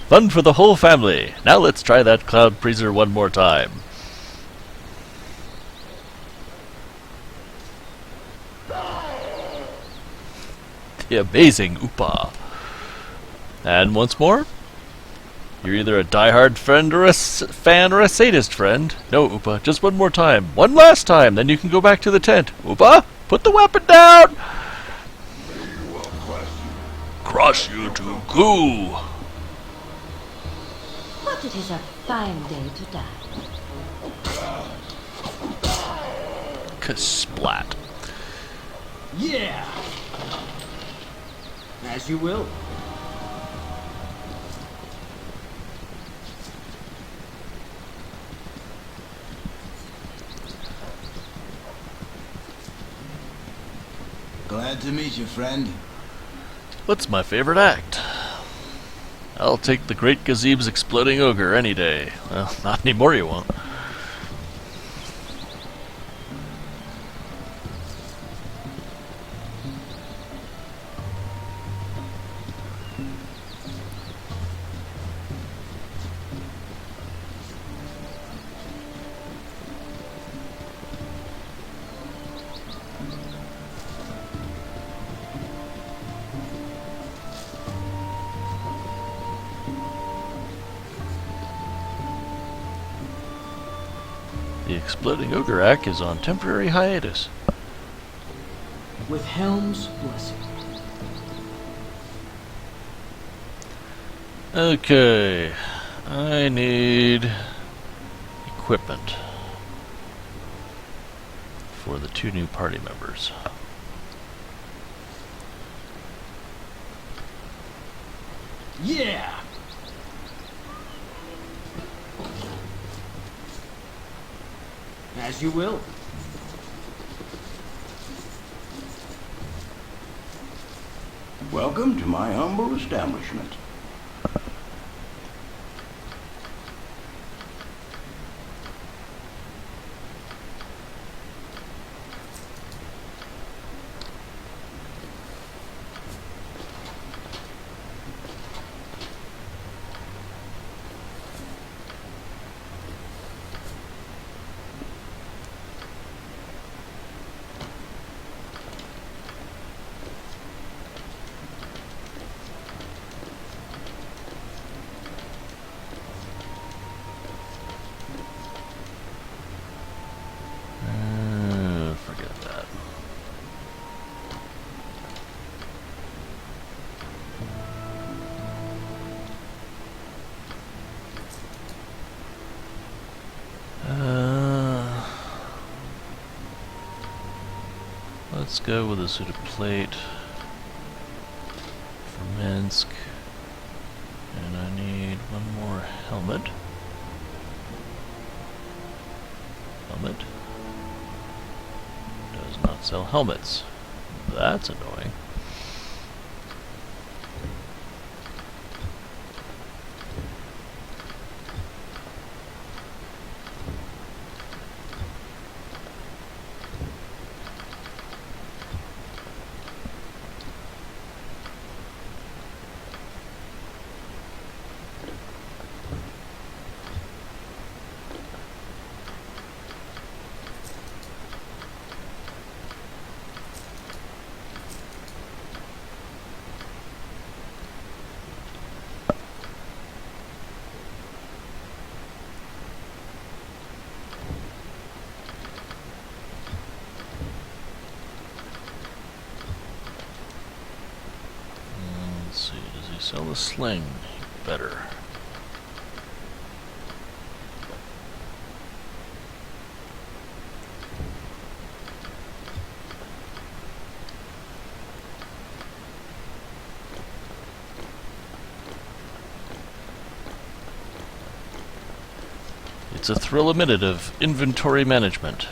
Fun for the whole family. Now let's try that cloud freezer one more time. The amazing Upa. And once more, you're either a diehard friend or a fan or a sadist friend. No, Upa, just one more time. One last time, then you can go back to the tent. Upa, put the weapon down! Crush you to goo! But it is a fine day to die. Splat. Yeah! As you will. Glad to meet you, friend. What's my favorite act? I'll take the Great Gazeb's exploding ogre any day. Well, not anymore you won't. The exploding ogre act is on temporary hiatus. With Helm's blessing. Okay, I need equipment for the 2 new party members. Yeah! As you will. Welcome to my humble establishment. Forget that. Let's go with a suit of plate for Minsk. And I need one more helmet. Helmet. Does not sell helmets. That's annoying. Sell the sling better. It's a thrill a minute of inventory management.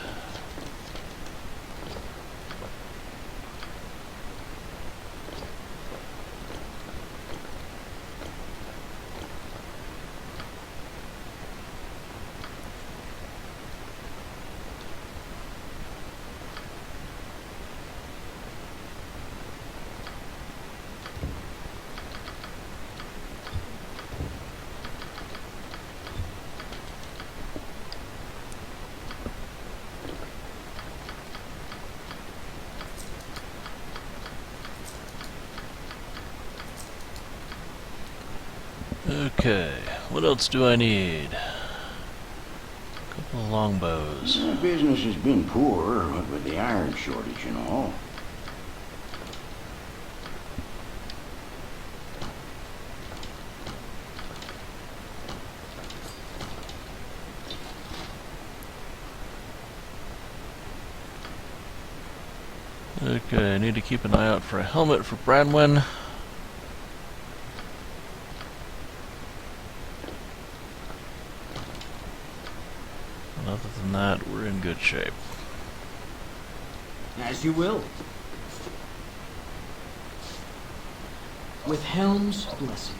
Okay, what else do I need? A couple of longbows. Business has been poor, what with the iron shortage and all. Okay, I need to keep an eye out for a helmet for Branwen. And other than that, we're in good shape. As you will. With Helm's blessing.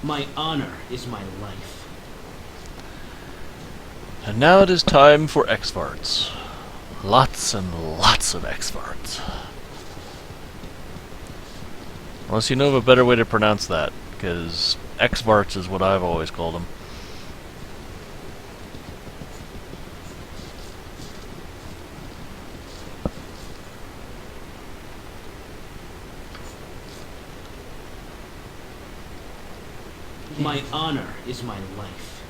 My honor is my life. And now it is time for X-Farts. Lots and lots of X-Farts. Unless you know of a better way to pronounce that, because X-Farts is what I've always called them. My honor is my life.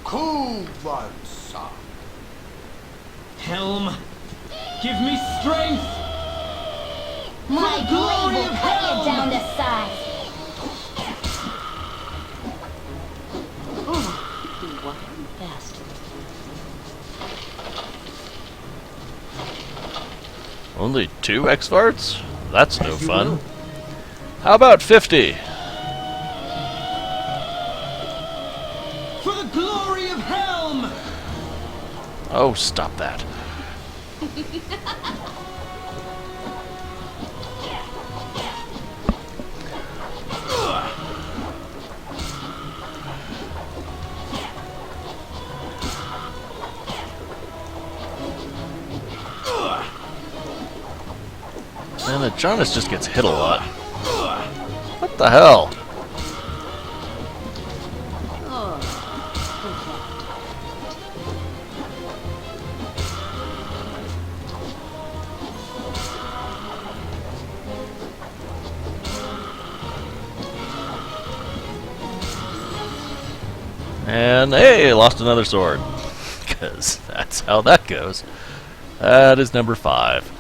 Cool one, son. Helm, give me strength! My blade will cut you down to size. What bastard. Only 2 X-Farts? That's no fun. How about 50? For the glory of Helm! Oh, stop that. Man, the Jonas just gets hit a lot. What the hell? And hey, lost another sword. Because that's how that goes. That is number 5.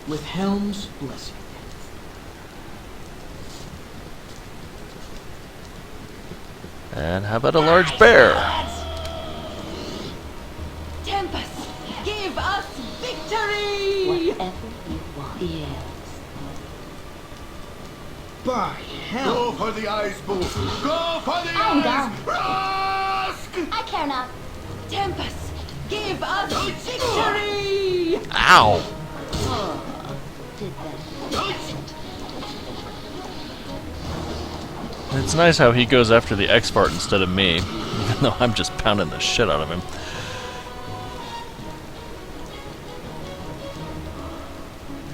With Helm's blessing. And how about a large bear? Tempest, give us victory! Whatever you want. Yes. By hell! Go for the eyes, Boo! Go for the I'm eyes! Rask! I care not. Tempest, give us victory! Ow! Did that. It's nice how he goes after the X-Fart instead of me, even though I'm just pounding the shit out of him.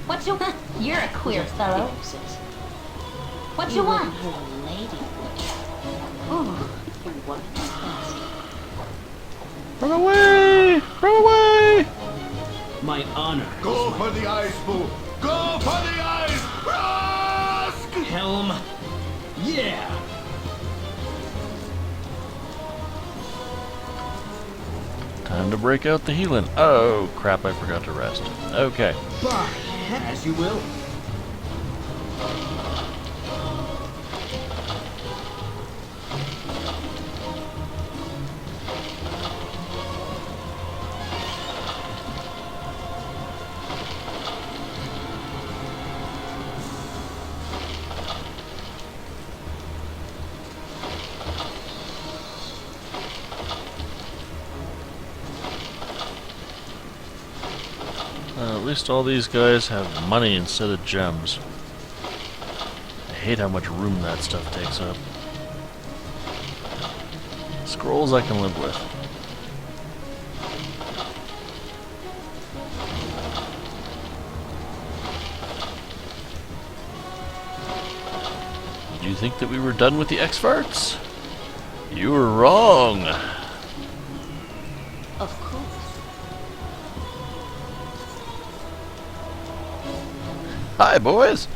What you want? You're a queer fellow. What you want? Her a lady. Oh, what bastard. Run away! Run away! My honor. Go for the eyes, Boo! Go for the eyes! Rask! Helm. Yeah! Time to break out the healing. Oh, crap, I forgot to rest. Okay. By as you will. at least all these guys have money instead of gems. I hate how much room that stuff takes up. Scrolls I can live with. Did you think that we were done with the X-Farts? You were wrong! Of course. Hi, boys!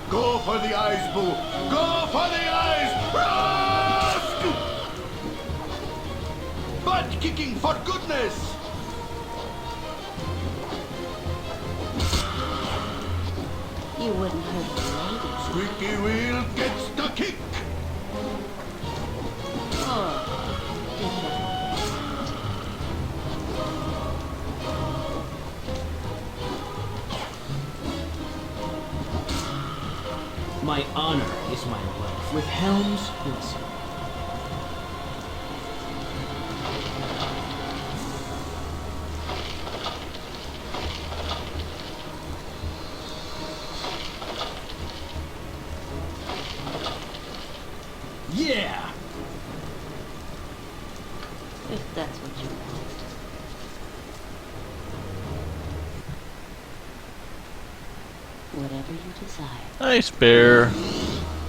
Go for the eyes, Boo! Go for the eyes! Butt kicking for goodness! You wouldn't hurt the lady. Squeaky wheel gets the kick! Oh, did that. My honor is my life. With helms, listen. Yeah! If that's what you want. Whatever you desire. Nice bear.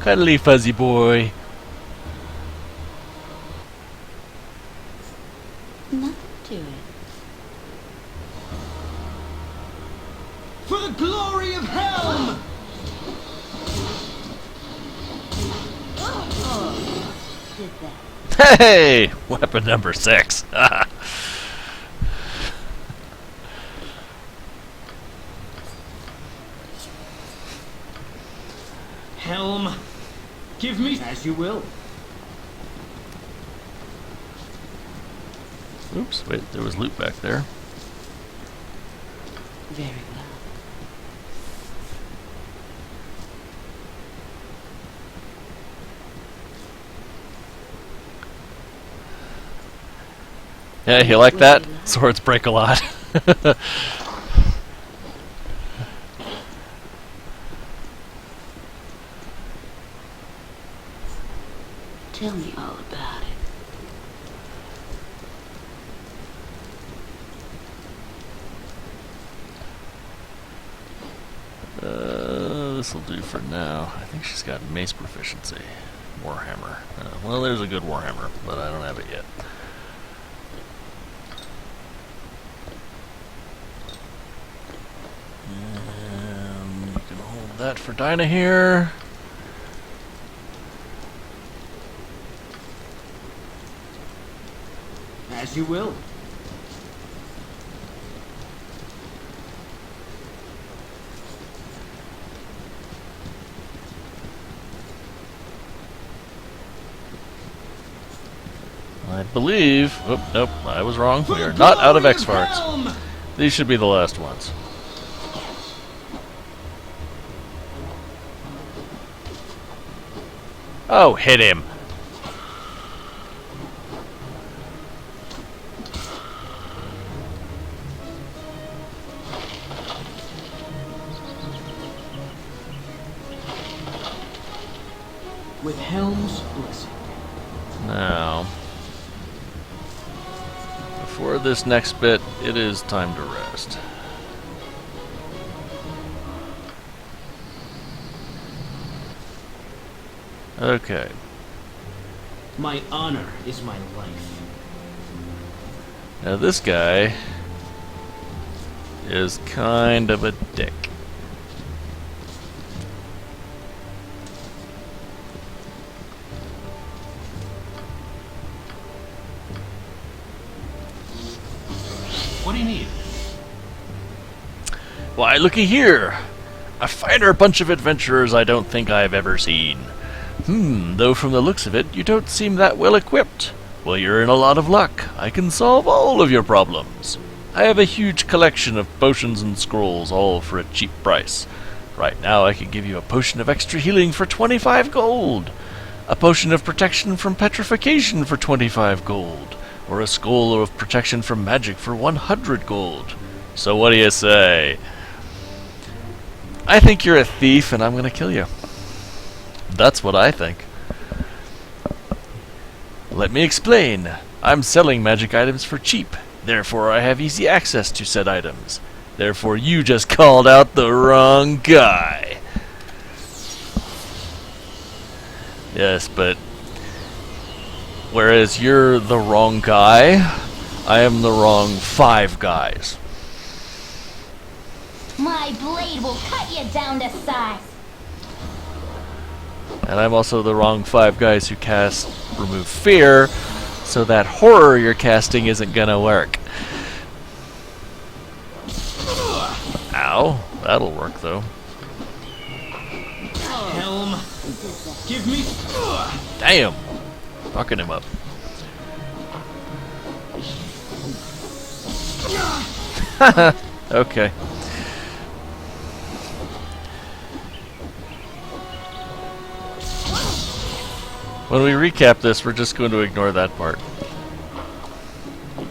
Cuddly fuzzy boy. Nothing to it. For the glory of Helm! Oh, did that. Hey! Weapon number 6. Helm, give me as you will. Oops, wait, there was loot back there. Very well. Yeah, you like that? Swords break a lot. Tell me all about it. This'll do for now. I think she's got mace proficiency. Warhammer. Well, there's a good Warhammer, but I don't have it yet. And you can hold that for Dinah here. As you will. I believe... Oh, nope, I was wrong. We are not out of X-Farts. These should be the last ones. Oh, hit him. With Helm's blessing. Now, before this next bit, it is time to rest. Okay. My honor is my life. Now this guy is kind of a dick. What do you need? Why, looky here! A finer bunch of adventurers I don't think I've ever seen. Though from the looks of it, you don't seem that well equipped. Well, you're in a lot of luck. I can solve all of your problems. I have a huge collection of potions and scrolls, all for a cheap price. Right now I can give you a potion of extra healing for 25 gold, a potion of protection from petrification for 25 gold, or a scroll of protection from magic for 100 gold. So what do you say? I think you're a thief and I'm gonna kill you. That's what I think. Let me explain. I'm selling magic items for cheap. Therefore I have easy access to said items. Therefore you just called out the wrong guy. Yes, but whereas you're the wrong guy, I am the wrong 5 guys. My blade will cut you down to size. And I'm also the wrong 5 guys who cast Remove Fear, so that horror you're casting isn't gonna work. Ow, that'll work though. Helm, give me. Damn, fucking him up. Okay. When we recap this, we're just going to ignore that part.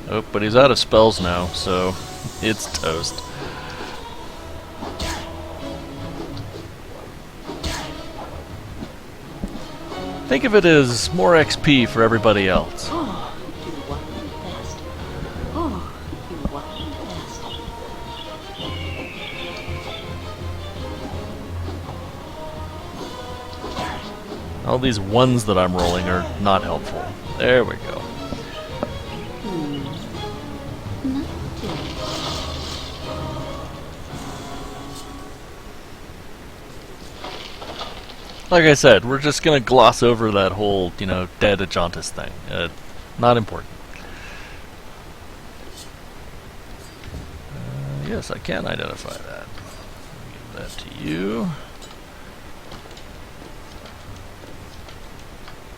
Oh, but he's out of spells now, so it's toast. Think of it as more XP for everybody else. Oh, you walking fast. Oh, you walking fast. All these ones that I'm rolling are not helpful. There we go. Like I said, we're just gonna gloss over that whole, dead Ajantis thing. Not important. Yes, I can identify that. Give that to you.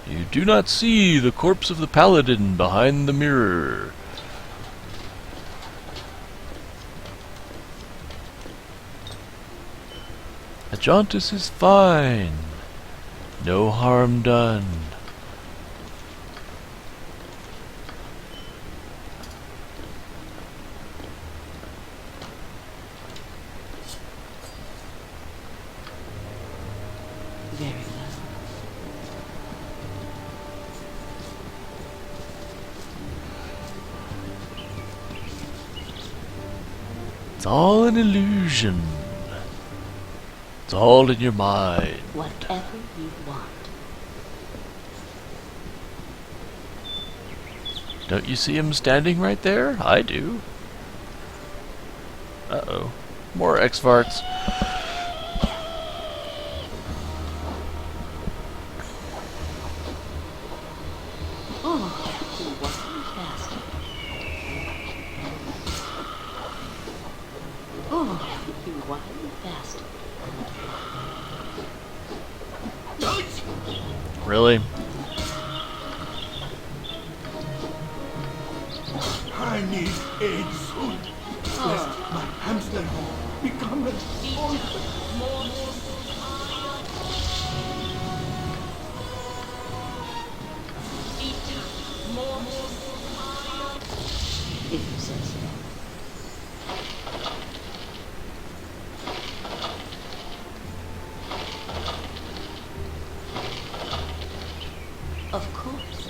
You do not see the corpse of the paladin behind the mirror. Ajantis is fine. No harm done. Very well. It's all an illusion. It's all in your mind. Whatever you want. Don't you see him standing right there? I do. Uh-oh. More X-Varts. Oh, you walking fast. Oh, you walking fast. Really? I need aid soon. Lest my hamster become If you say so. Of course.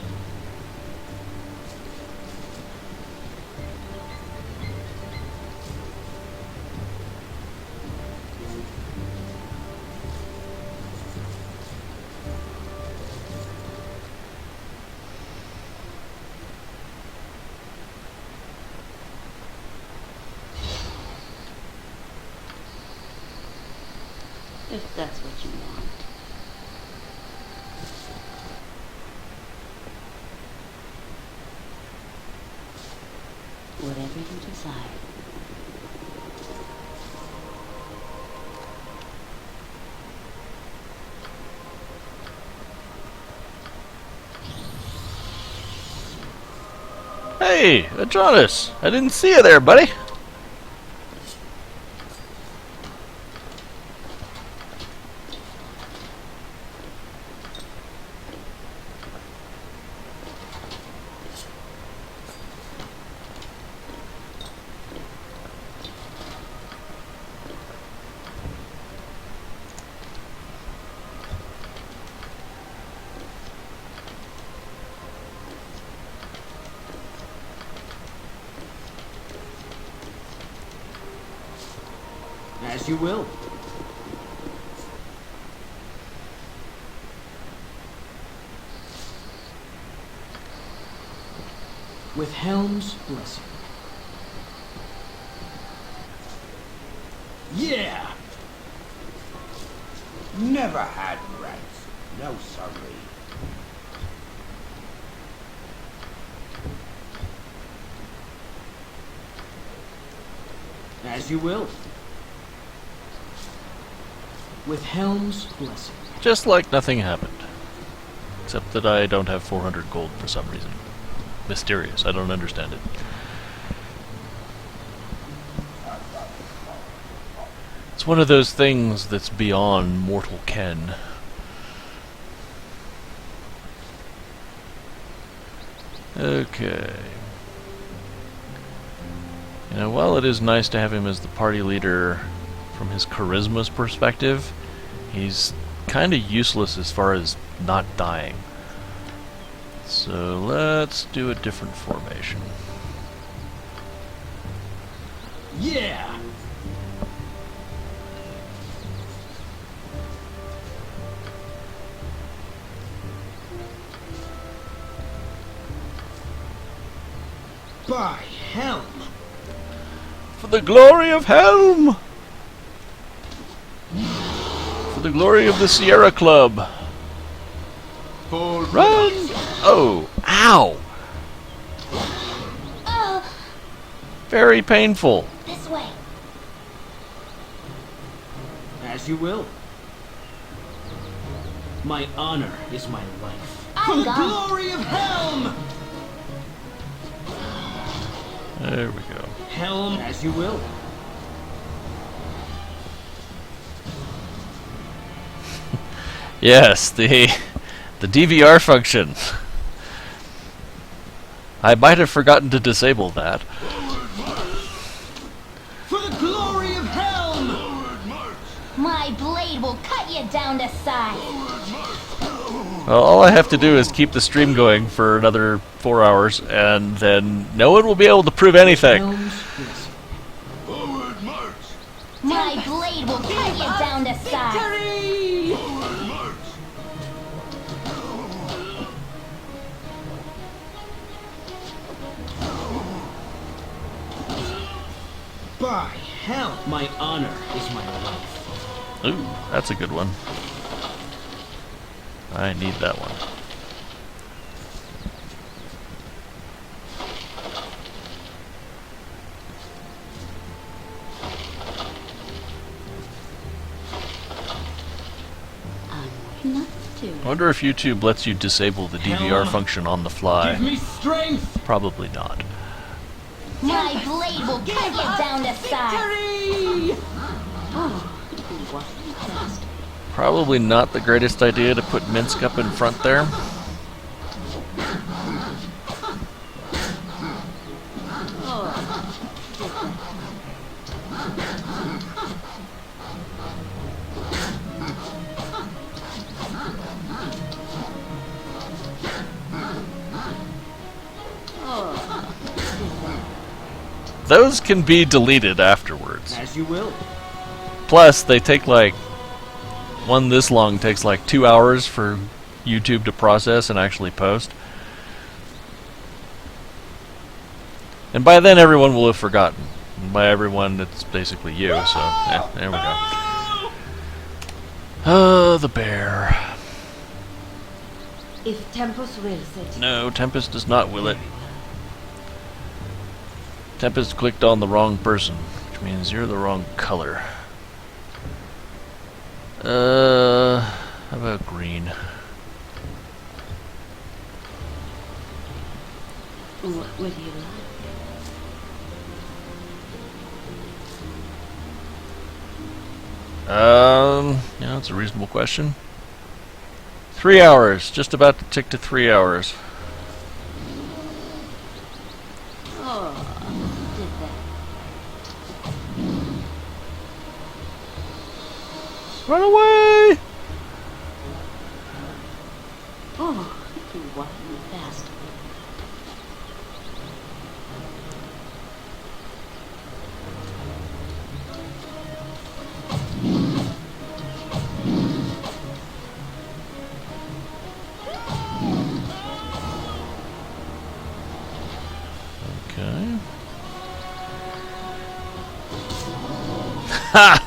If that's what you want. Whatever you desire. Hey, Adonis! I didn't see you there, buddy! As you will. With Helm's blessing. Yeah! Never had rights. No sorry. As you will. With Helm's blessing. Just like nothing happened. Except that I don't have 400 gold for some reason. Mysterious. I don't understand it. It's one of those things that's beyond mortal ken. Okay. You know, while it is nice to have him as the party leader from his charisma's perspective, he's kind of useless as far as not dying. So let's do a different formation. Yeah! By Helm! For the glory of Helm! For the glory of the Sierra Club! Run! Oh, ow! Very painful. This way. As you will. My honor is my life. I'm For the gone. glory of Helm! There we go. Helm, as you will. Yes, the DVR function. I might have forgotten to disable that. For the glory of Helm! My blade will cut you down to size. Well, all I have to do is keep the stream going for another 4 hours, and then no one will be able to prove anything. Helm's blessing. My blade will cut you down to size. Victory! By Helm, my honor is my life. Ooh, that's a good one. I need that one. Not to. I wonder if YouTube lets you disable the DVR Helm, function on the fly. Give me strength! Probably not. My blade will cut you down to size. Victory! Probably not the greatest idea to put Minsk up in front there. Those can be deleted afterwards. As you will. Plus, they take like... one this long takes like 2 hours for YouTube to process and actually post. And by then everyone will have forgotten. And by everyone, it's basically you, so yeah, there we go. Oh, the bear. If Tempest wills it. No, Tempest does not will it. Tempest clicked on the wrong person, which means you're the wrong color. How about green? What would you like? Yeah, that's a reasonable question. 3 hours, just about to tick to 3 hours. Run away! Oh, you walk fast. Ha!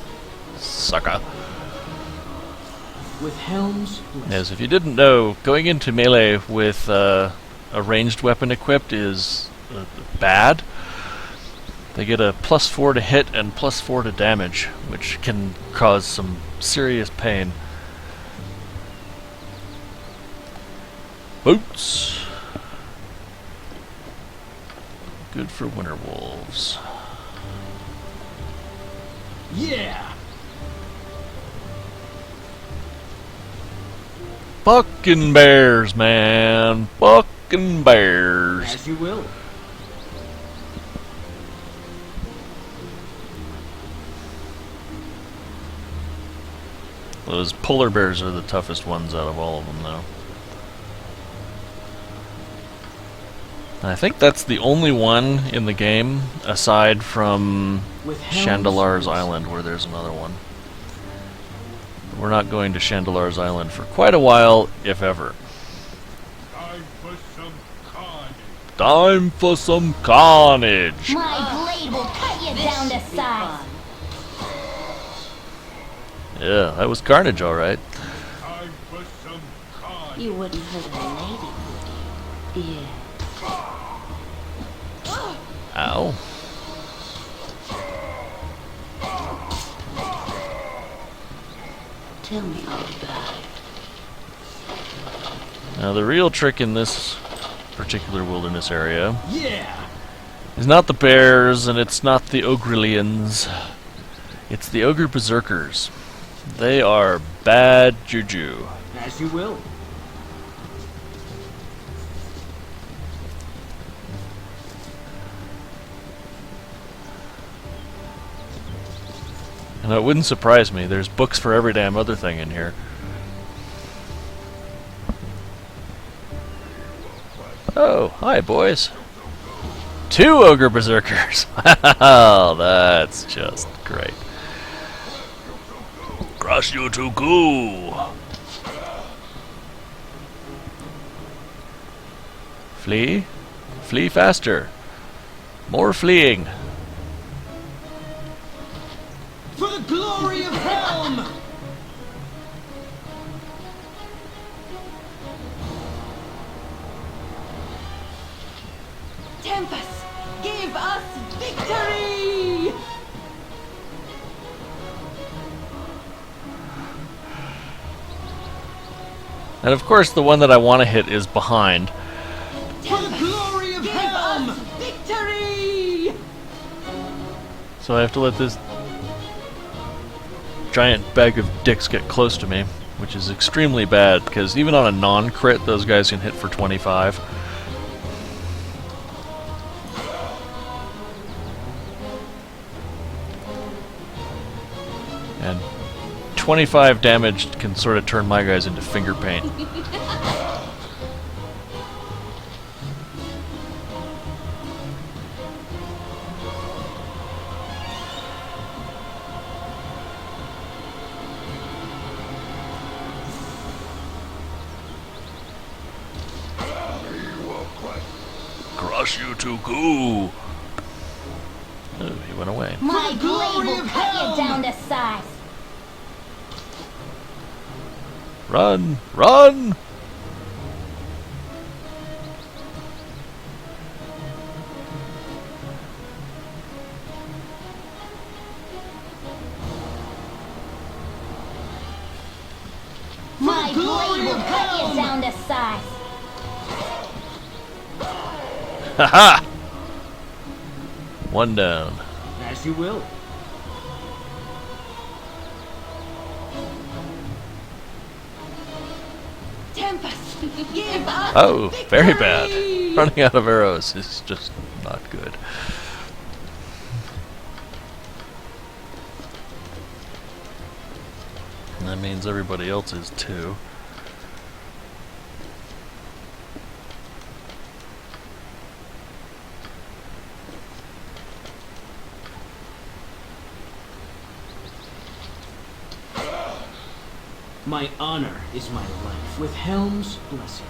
Sucker. With Helm's blessing. Yes, if you didn't know, going into melee with a ranged weapon equipped is bad. They get a +4 to hit and +4 to damage, which can cause some serious pain. Boots. Good for winter wolves. Yeah! Fucking bears, man. Fucking bears. As you will. Those polar bears are the toughest ones out of all of them, though. I think that's the only one in the game, aside from Chandelar's Island, where there's another one. We're not going to Chandelar's Island for quite a while, if ever. Time for some carnage. Time for some carnage! My blade will cut you down to size. Yeah, that was carnage, alright. Time for some carnage. You wouldn't hurt a lady, would you? Yeah. Ow. Tell me all about it. Now, the real trick in this particular wilderness area Yeah! is not the bears, and it's not the Ogrelians. It's the Ogre Berserkers. They are bad juju. As you will. And it wouldn't surprise me, there's books for every damn other thing in here. Oh, hi boys. 2 Ogre Berserkers! Wow, that's just great. Crush you to goo! Flee? Flee faster. More fleeing. For the glory of Helm! Tempest, give us victory! And of course the one that I want to hit is behind. For the glory of Helm! Victory! So I have to let this giant bag of dicks get close to me, which is extremely bad, because even on a non-crit, those guys can hit for 25. And 25 damage can sort of turn my guys into finger paint. Crush you to goo! Oh, he went away. My blade will cut you down to size. Run! Run! My blade will cut you down to size. Haha! One down. As you will. Tempest, give us Oh, very victory! bad. Running out of arrows is just not good. And that means everybody else is too. My honor is my life, with Helm's blessing.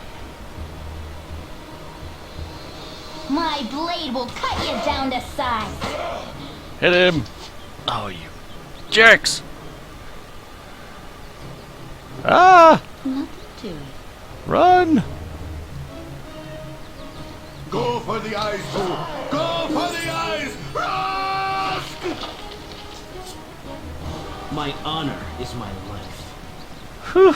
My blade will cut you down to size. Hit him! Oh, you Jerks! Ah! Nothing to it. Run! Go for the eyes, too! Go for the eyes! Rush! My honor is my life. Whew.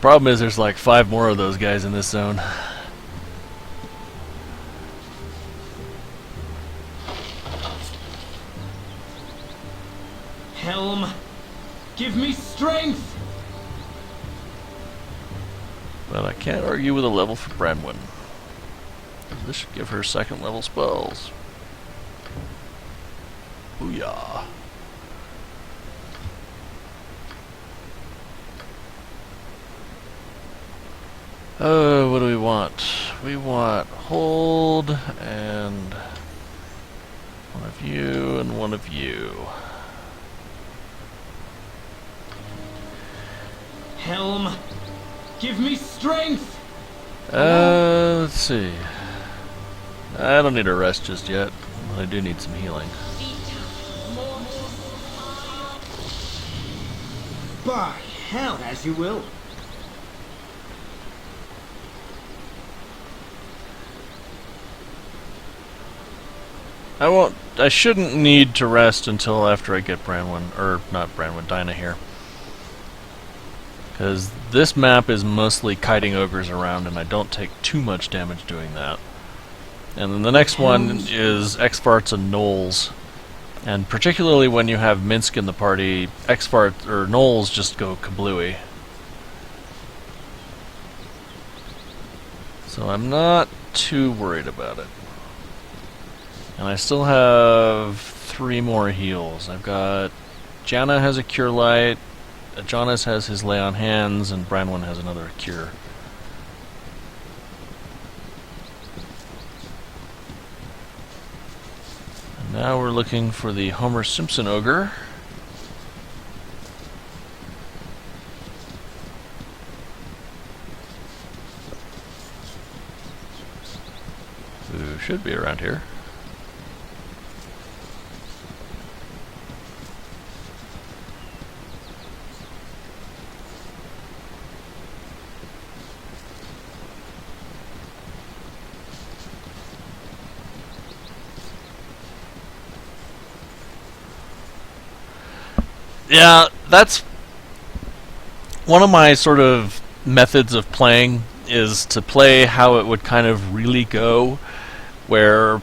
Problem is, there's like 5 more of those guys in this zone. Helm, give me strength! But I can't argue with a level for Branwen. This should give her 2nd level spells. Booyah. Oh, what do we want? We want hold and one of you and one of you. Helm, give me strength! Let's see. I don't need a rest just yet. I do need some healing. By hell, as you will. I shouldn't need to rest until after I get Branwen, or not Branwen, Dinah here. Because this map is mostly kiting ogres around and I don't take too much damage doing that. And then the next one is X-Farts and Gnolls. And particularly when you have Minsk in the party, X-Farts or Gnolls just go kablooey. So I'm not too worried about it. And I still have 3 more heals. I've got Janna has a Cure Light, Jonas has his Lay on Hands, and Branwen has another Cure. And now we're looking for the Homer Simpson Ogre. Who should be around here. Yeah, that's one of my sort of methods of playing, is to play how it would kind of really go, where,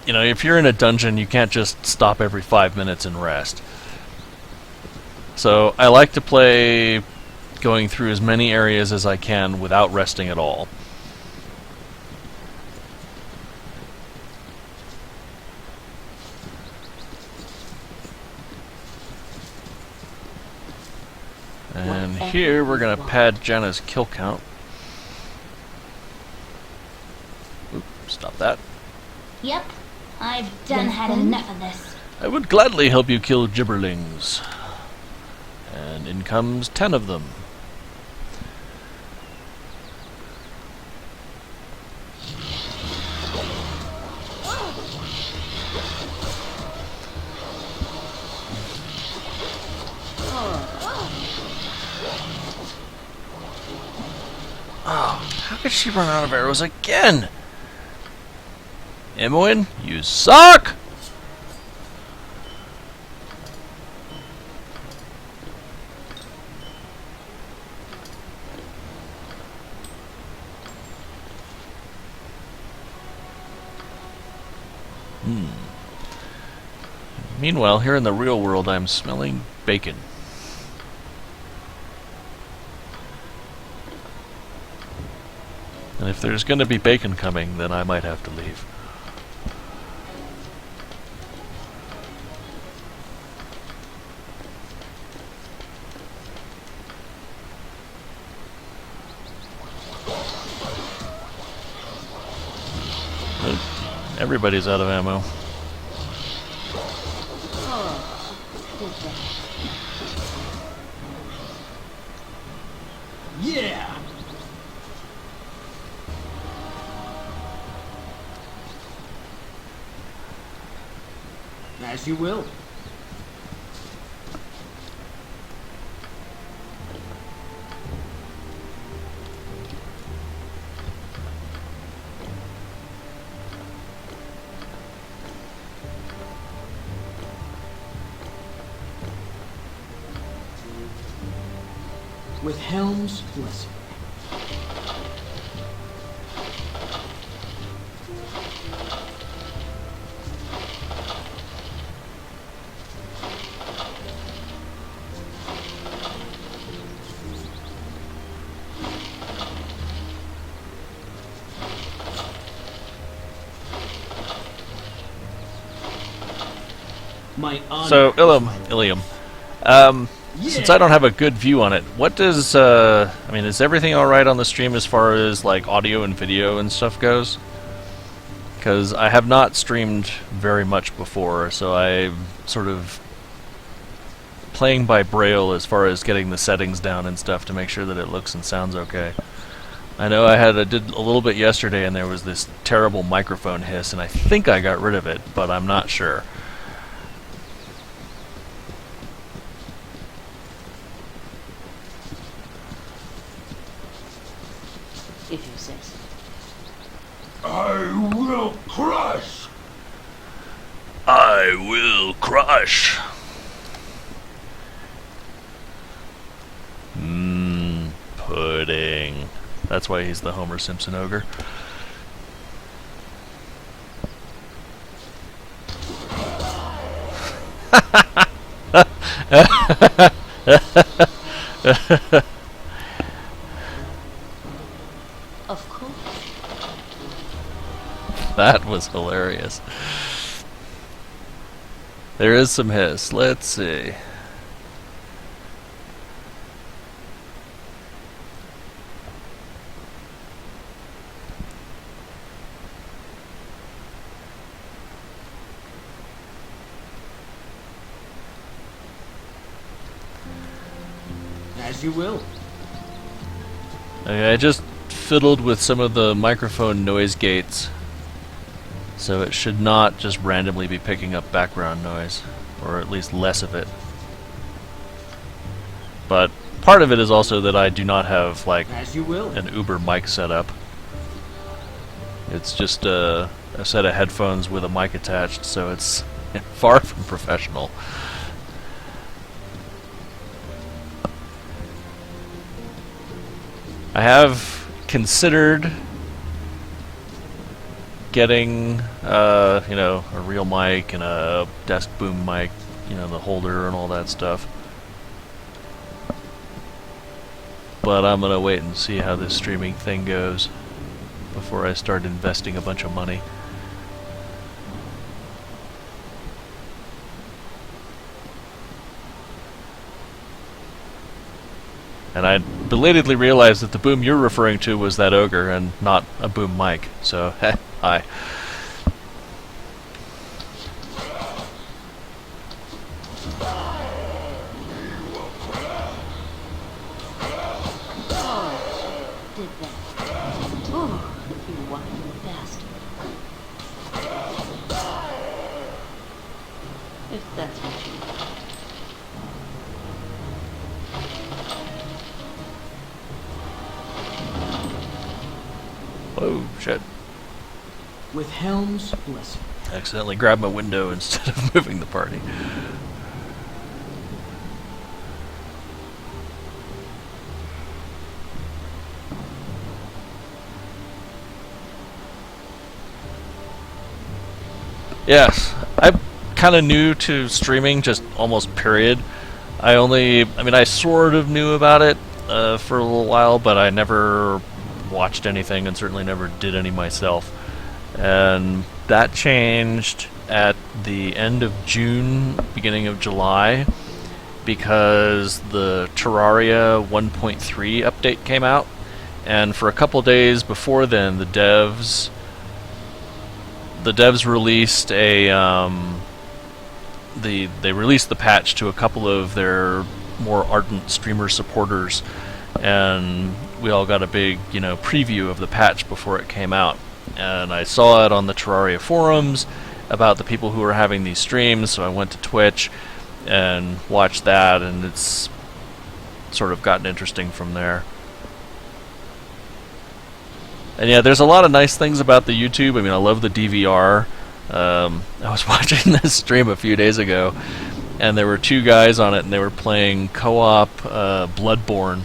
you know, if you're in a dungeon, you can't just stop every 5 minutes and rest. So I like to play going through as many areas as I can without resting at all. And here we're going to pad Janna's kill count. Oop, stop that. Yep, I've done had enough of this. I would gladly help you kill gibberlings. And in comes 10 of them. Oh, how could she run out of arrows again? Imoen, you suck! Meanwhile, here in the real world, I'm smelling bacon. And if there's going to be bacon coming, then I might have to leave. Everybody's out of ammo. Yeah! As you will. With Helm's blessing. My honor. So, Ilium. Since I don't have a good view on it, what does, I mean, is everything alright on the stream as far as, like, audio and video and stuff goes? Because I have not streamed very much before, so I'm sort of playing by braille as far as getting the settings down and stuff to make sure that it looks and sounds okay. I know I did a little bit yesterday and there was this terrible microphone hiss, and I think I got rid of it, but I'm not sure. If you say so. I will crush! I will crush! Pudding. That's why he's the Homer Simpson ogre. Of course. That was hilarious. There is some hiss. Let's see. As you will. Okay, I just fiddled with some of the microphone noise gates, so it should not just randomly be picking up background noise, or at least less of it. But part of it is also that I do not have, like, As you will. an Uber mic setup. It's just a set of headphones with a mic attached, so it's far from professional. I have considered getting, you know, a real mic and a desk boom mic, you know, the holder and all that stuff. But I'm gonna wait and see how this streaming thing goes before I start investing a bunch of money. And I belatedly realized that the boom you're referring to was that ogre and not a boom mic. So, hi. Did that. Oh, you whining bastard. If that's what you want. Whoa, shit. With Helm's blessing. Accidentally grabbed my window instead of moving the party. Yes, I'm kind of new to streaming, just almost period. I mean, I sort of knew about it for a little while, but I never watched anything and certainly never did any myself. And that changed at the end of June, beginning of July, because the Terraria 1.3 update came out, and for a couple days before then, the devs released they released the patch to a couple of their more ardent streamer supporters, and we all got a big, you know, preview of the patch before it came out. And I saw it on the Terraria forums, about the people who were having these streams, so I went to Twitch and watched that, and it's sort of gotten interesting from there. And yeah, there's a lot of nice things about the YouTube. I mean, I love the DVR. I was watching this stream a few days ago, and there were two guys on it, and they were playing co-op Bloodborne,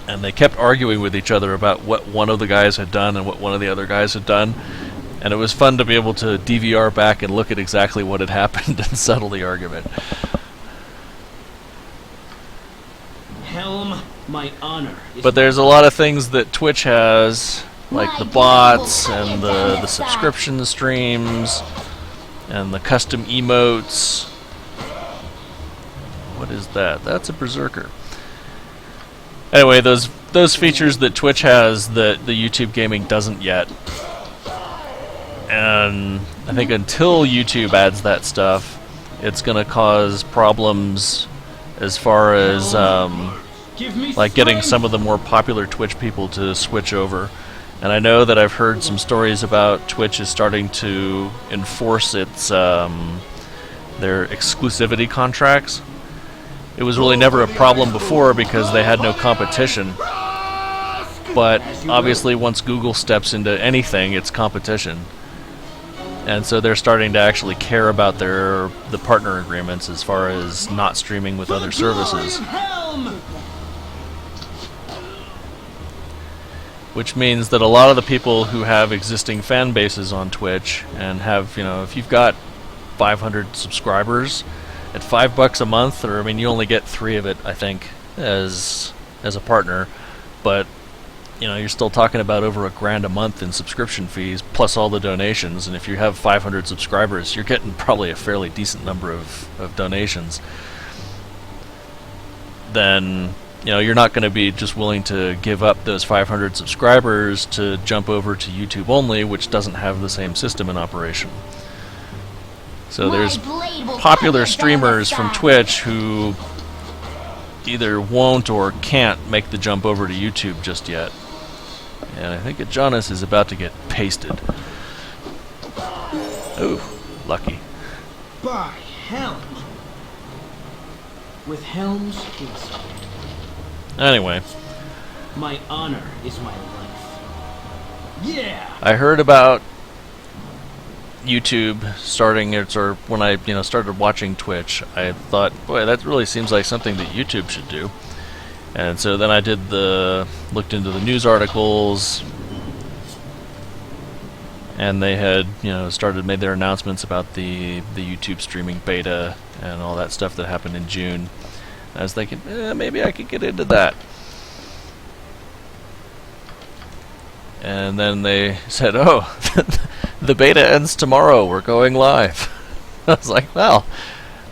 and they kept arguing with each other about what one of the guys had done and what one of the other guys had done, and it was fun to be able to DVR back and look at exactly what had happened and settle the argument. Helm, my honor. But there's a lot of things that Twitch has, like the bots and the subscription streams and the custom emotes. What is that? That's a berserker. Anyway, those features that Twitch has that the YouTube gaming doesn't yet. And I think until YouTube adds that stuff, it's going to cause problems as far as like getting some of the more popular Twitch people to switch over. And I know that I've heard some stories about Twitch is starting to enforce its their exclusivity contracts. It was really never a problem before because they had no competition. But obviously once Google steps into anything, it's competition. And so they're starting to actually care about the partner agreements as far as not streaming with other services. Which means that a lot of the people who have existing fan bases on Twitch and have, you know, if you've got 500 subscribers at $5 a month, or I mean, you only get 3 of it, I think, as a partner, but you know, you're still talking about over $1,000 a month in subscription fees plus all the donations. And if you have 500 subscribers, you're getting probably a fairly decent number of donations. Then, you know, you're not going to be just willing to give up those 500 subscribers to jump over to YouTube only, which doesn't have the same system in operation. So there's popular streamers from Twitch who either won't or can't make the jump over to YouTube just yet. And I think Jonas is about to get pasted. Ooh, lucky. By Helm. With Helm's kiss. Anyway. My honor is my life. Yeah! I heard about YouTube starting its, or when I started watching Twitch, I thought, boy, that really seems like something that YouTube should do. And so then I looked into the news articles, and they had, made their announcements about the YouTube streaming beta and all that stuff that happened in June. I was thinking, maybe I could get into that. And then they said, oh, the beta ends tomorrow, we're going live. I was like, well,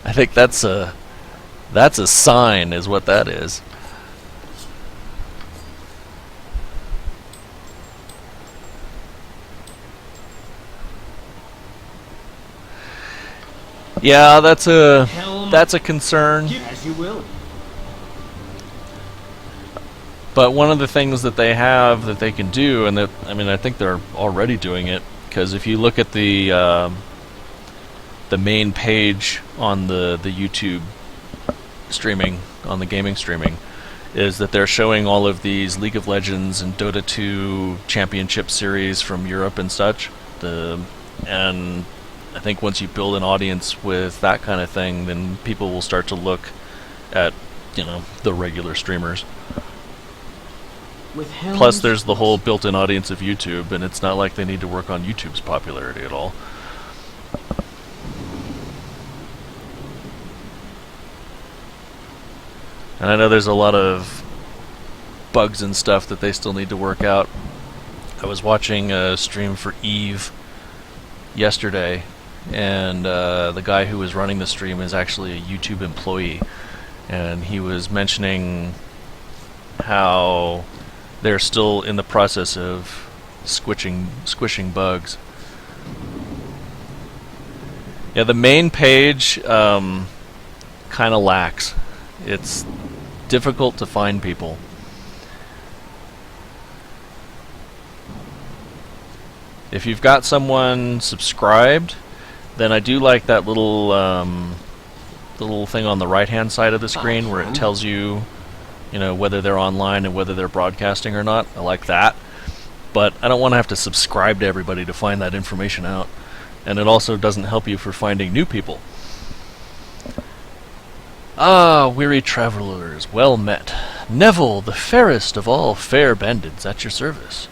I think that's a sign, is what that is. Yeah, that's a concern. As you will. But one of the things that they have that they can do, and that, I mean, I think they're already doing it, because if you look at the main page on the YouTube streaming, on the gaming streaming, is that they're showing all of these League of Legends and Dota 2 championship series from Europe and such. And I think once you build an audience with that kind of thing, then people will start to look at, the regular streamers. Plus, there's the whole built-in audience of YouTube, and it's not like they need to work on YouTube's popularity at all. And I know there's a lot of bugs and stuff that they still need to work out. I was watching a stream for Eve yesterday, and the guy who was running the stream is actually a YouTube employee, and he was mentioning how they're still in the process of squishing bugs. Yeah, the main page kind of lacks. It's difficult to find people. If you've got someone subscribed, then I do like that little thing on the right-hand side of the screen where it tells you, whether they're online and whether they're broadcasting or not. I like that. But I don't want to have to subscribe to everybody to find that information out. And it also doesn't help you for finding new people. Ah, weary travelers, well met. Neville, the fairest of all fair bandits, at your service.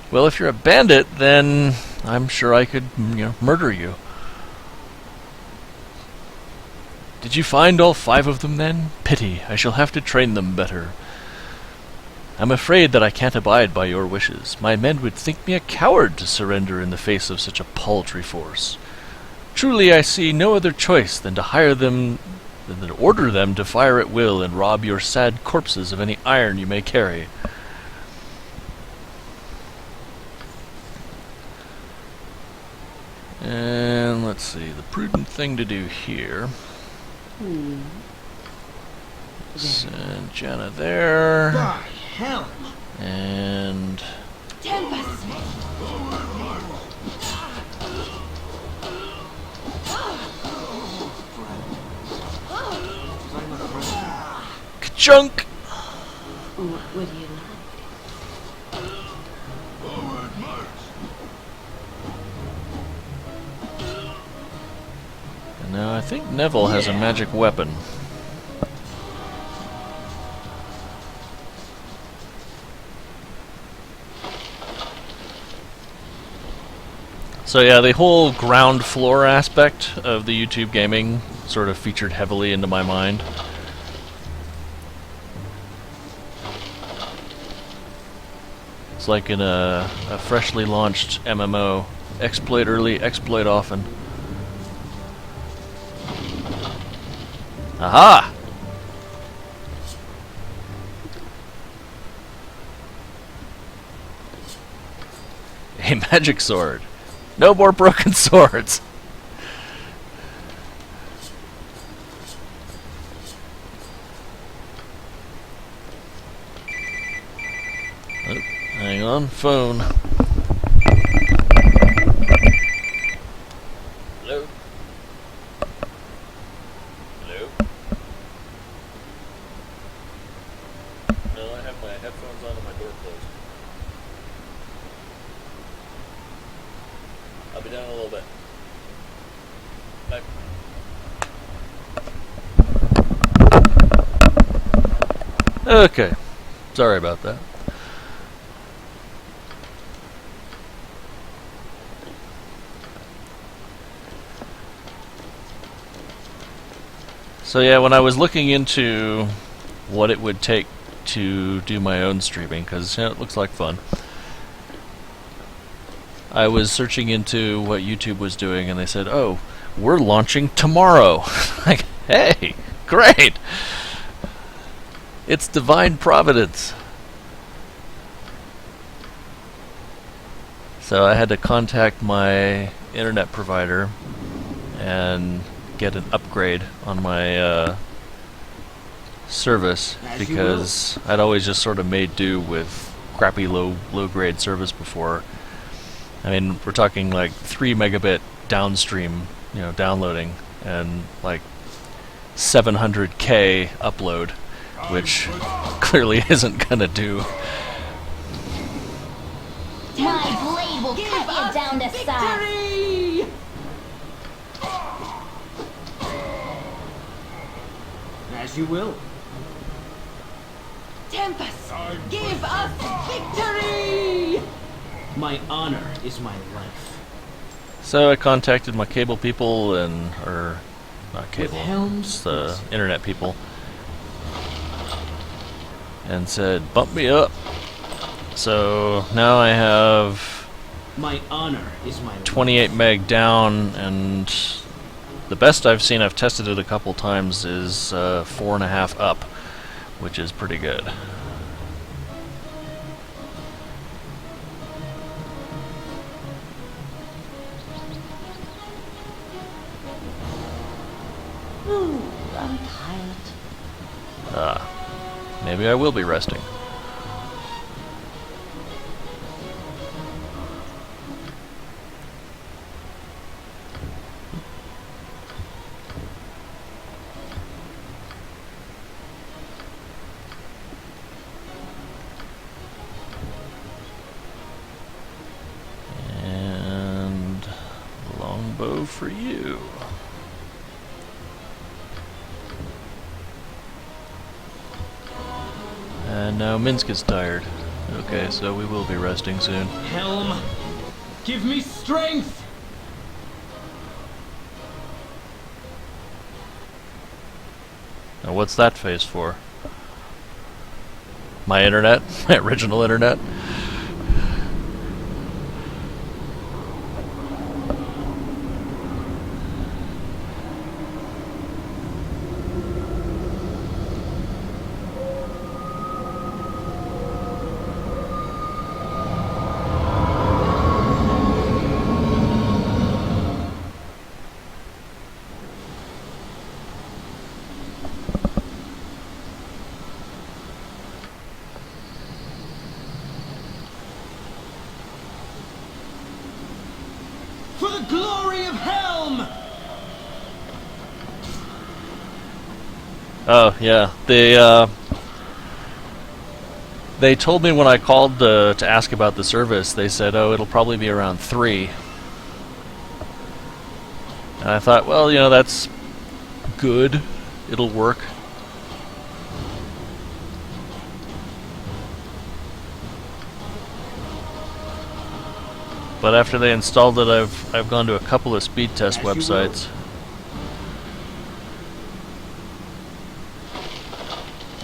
Well, if you're a bandit, then I'm sure I could, murder you. Did you find all 5 of them, then? Pity, I shall have to train them better. I'm afraid that I can't abide by your wishes. My men would think me a coward to surrender in the face of such a paltry force. Truly, I see no other choice than to order them to fire at will and rob your sad corpses of any iron you may carry. And let's see, the prudent thing to do here. Send Jenna there. By hell! And Tempest! Ka-chunk! What would you like? And now I think Neville has a magic weapon. So yeah, the whole ground floor aspect of the YouTube gaming sort of featured heavily into my mind. It's like in a freshly launched MMO. Exploit early, exploit often. Aha! A magic sword. No more broken swords. Oh, hang on, phone. Hello? Hello? No, I have my headphones on and my door closed. I'll be down in a little bit. Bye. Okay. Sorry about that. So yeah, when I was looking into what it would take to do my own streaming, because it looks like fun, I was searching into what YouTube was doing, and they said, "Oh, we're launching tomorrow." Like, hey, great! It's divine providence. So I had to contact my internet provider and get an upgrade on my service, because I'd always just sort of made do with crappy low grade service before. I mean, we're talking like 3 megabit downstream, downloading, and like 700k upload, which clearly isn't gonna do. My blade will cut you down to size. As you will. Tempest, give us victory! My honor is my life. So I contacted my cable people, or not cable, it's the internet people, and said, bump me up. So now I have my honor is my 28 meg down, and the best I've seen, I've tested it a couple times, is 4.5 up, which is pretty good. Ooh, I'm tired. Maybe I will be resting. longbow for you. And now Minsk is tired. Okay, so we will be resting soon. Helm, give me strength! Now what's that face for? My internet? My original internet? For the glory of Helm! Oh, yeah. They told me when I called to ask about the service, they said, oh, it'll probably be around 3. And I thought, well, you know, that's good. It'll work. But after they installed it, I've gone to a couple of speed test websites.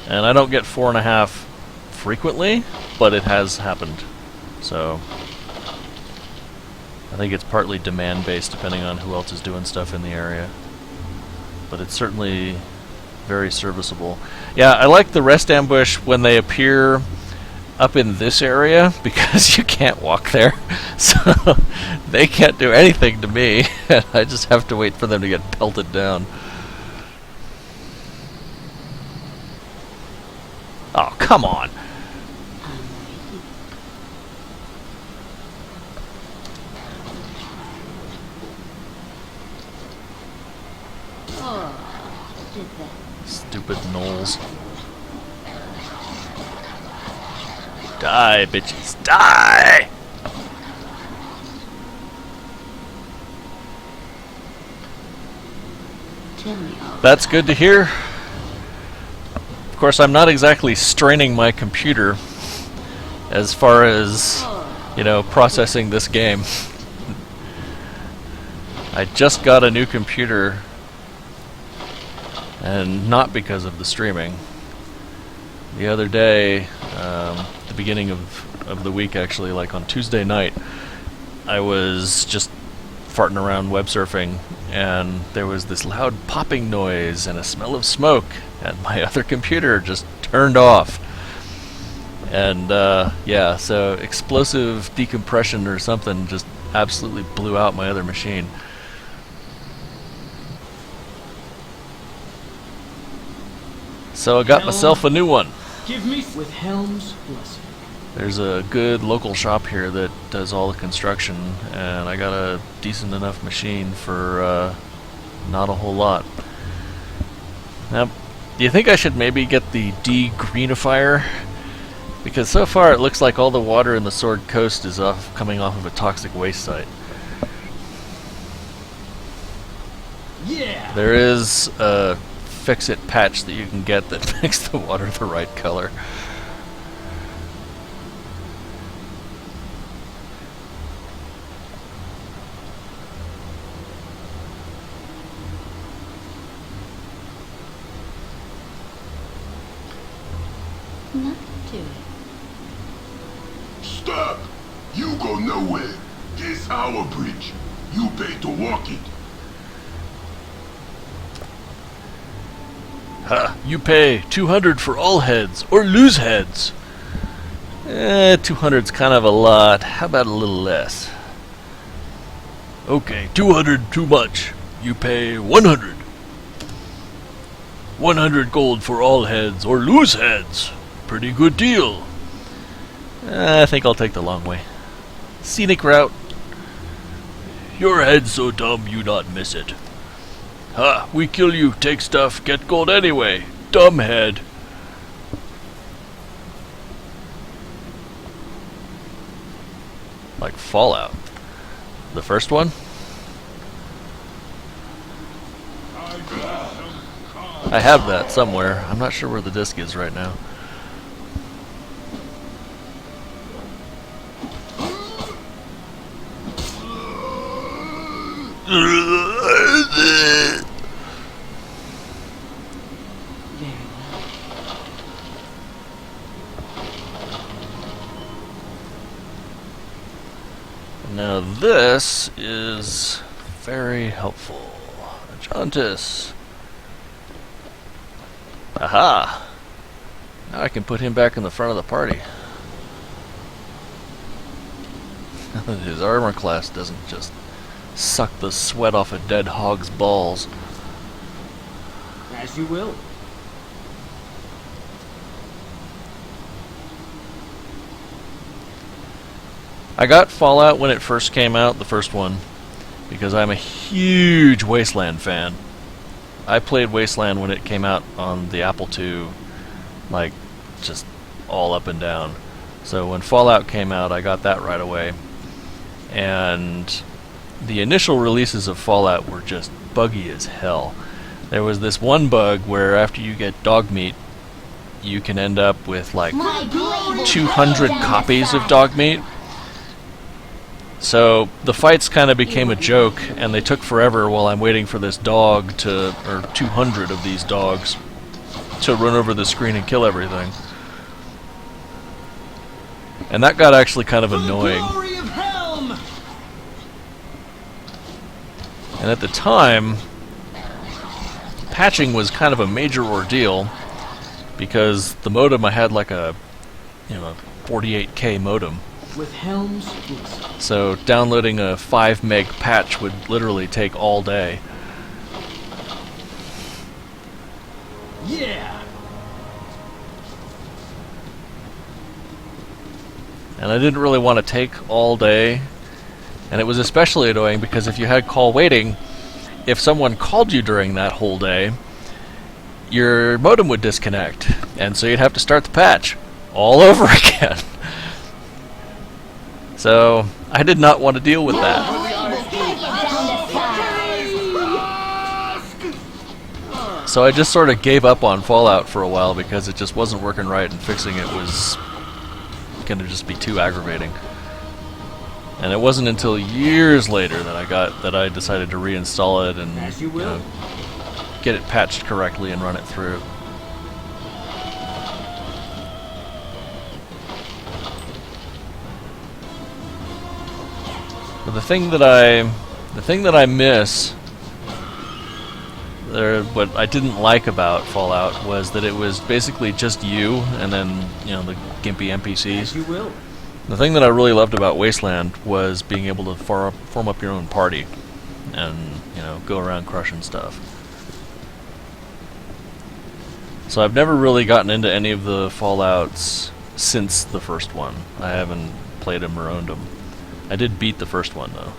And I don't get 4.5 frequently, but it has happened. So I think it's partly demand based depending on who else is doing stuff in the area. But it's certainly very serviceable. Yeah, I like the rest ambush when they appear up in this area because you can't walk there. So they can't do anything to me. I just have to wait for them to get pelted down. Oh, come on. Stupid gnolls. Die, bitches, die! That's good to hear. Of course, I'm not exactly straining my computer as far as, you know, processing this game. I just got a new computer, and not because of the streaming. The other day, the beginning of the week actually, like on Tuesday night, I was just farting around web surfing, and there was this loud popping noise and a smell of smoke, and my other computer just turned off. And yeah, so explosive decompression or something just absolutely blew out my other machine. So I got myself a new one. Give me with Helm's blessing. There's a good local shop here that does all the construction, and I got a decent enough machine for not a whole lot. Now, do you think I should maybe get the de-greenifier? Because so far it looks like all the water in the Sword Coast is coming off of a toxic waste site. Yeah. There is a fix-it patch that you can get that makes the water the right color. Nothing to it. Stop! You go nowhere. This our bridge. You pay to walk it. Ha! You pay 200 for all heads, or lose heads. 200's kind of a lot. How about a little less? Okay, 200 too much. You pay 100. 100 gold for all heads, or lose heads. Pretty good deal. I think I'll take the long way. Scenic route. Your head's so dumb you not miss it. Ha! We kill you, take stuff, get gold anyway. Dumb head. Like Fallout. The first one? I have that somewhere. I'm not sure where the disc is right now. Now this is very helpful. Jauntus. Aha! Now I can put him back in the front of the party. His armor class doesn't just suck the sweat off a dead hog's balls. As you will. I got Fallout when it first came out, the first one, because I'm a huge Wasteland fan. I played Wasteland when it came out on the Apple II, like, just all up and down. So when Fallout came out, I got that right away. And the initial releases of Fallout were just buggy as hell. There was this one bug where after you get dog meat, you can end up with like 200 copies of dog meat. So the fights kind of became a joke, and they took forever while I'm waiting for this dog to, or 200 of these dogs, to run over the screen and kill everything. And that got actually kind of annoying. And at the time, patching was kind of a major ordeal, because the modem, I had like a 48K modem. With Helm's So downloading a 5 meg patch would literally take all day. Yeah. And I didn't really want to take all day. And it was especially annoying because if you had call waiting, if someone called you during that whole day, your modem would disconnect. And so you'd have to start the patch all over again. So I did not want to deal with that. So I just sort of gave up on Fallout for a while because it just wasn't working right, and fixing it was going to just be too aggravating. And it wasn't until years later that I decided to reinstall it and get it patched correctly and run it through. But the thing that I miss, or what I didn't like about Fallout, was that it was basically just you and then the gimpy NPCs. As you will. The thing that I really loved about Wasteland was being able to form up your own party and go around crushing stuff. So I've never really gotten into any of the Fallouts since the first one. I haven't played them or owned them. I did beat the first one, though.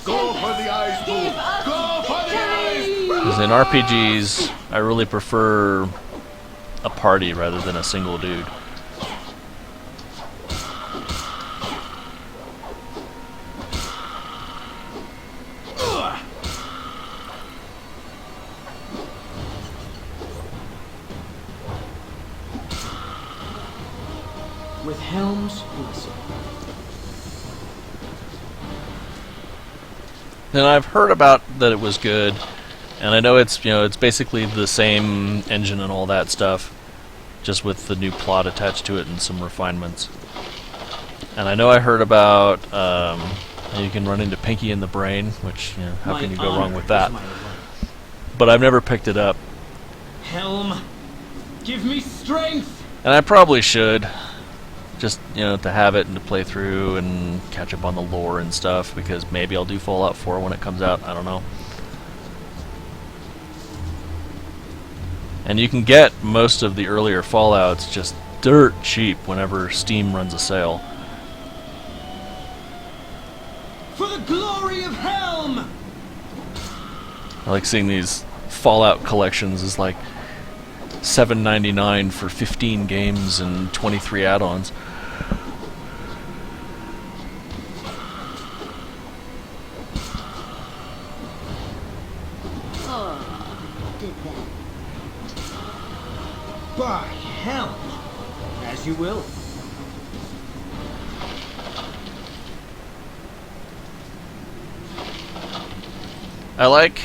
Go for the ice move! Go for the ice move! Because in RPGs, I really prefer a party rather than a single dude. With Helm's blessing. And I've heard about that it was good, and I know it's it's basically the same engine and all that stuff, just with the new plot attached to it and some refinements. And I know I heard about you can run into Pinky in the Brain, which how can you go wrong with that? But I've never picked it up. Helm, give me strength. And I probably should. Just, to have it and to play through and catch up on the lore and stuff, because maybe I'll do Fallout 4 when it comes out, I don't know. And you can get most of the earlier Fallouts just dirt cheap whenever Steam runs a sale. For the glory of Helm! I like seeing these Fallout collections is like $7.99 for 15 games and 23 add-ons. Did that. By hell! As you will. I like,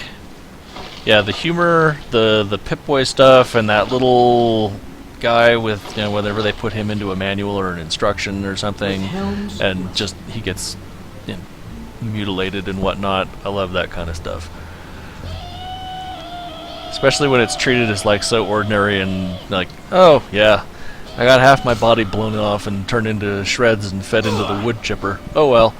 yeah, the humor, the Pip-Boy stuff, and that little guy with, you know, whenever they put him into a manual or an instruction or something, and just he gets, you know, mutilated and whatnot. I love that kind of stuff. Especially when it's treated as like so ordinary and like, oh yeah, I got half my body blown off and turned into shreds and fed into the wood chipper. Oh well.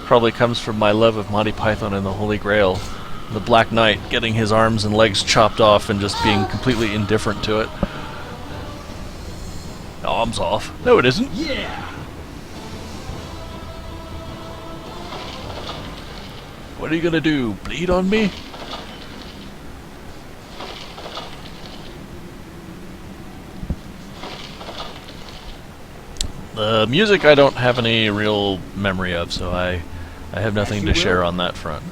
Probably comes from my love of Monty Python and the Holy Grail. The Black Knight getting his arms and legs chopped off and just being completely indifferent to it. Arms off. No, it isn't. Yeah. What are you gonna do? Bleed on me? The music I don't have any real memory of, so I have nothing to share on that front.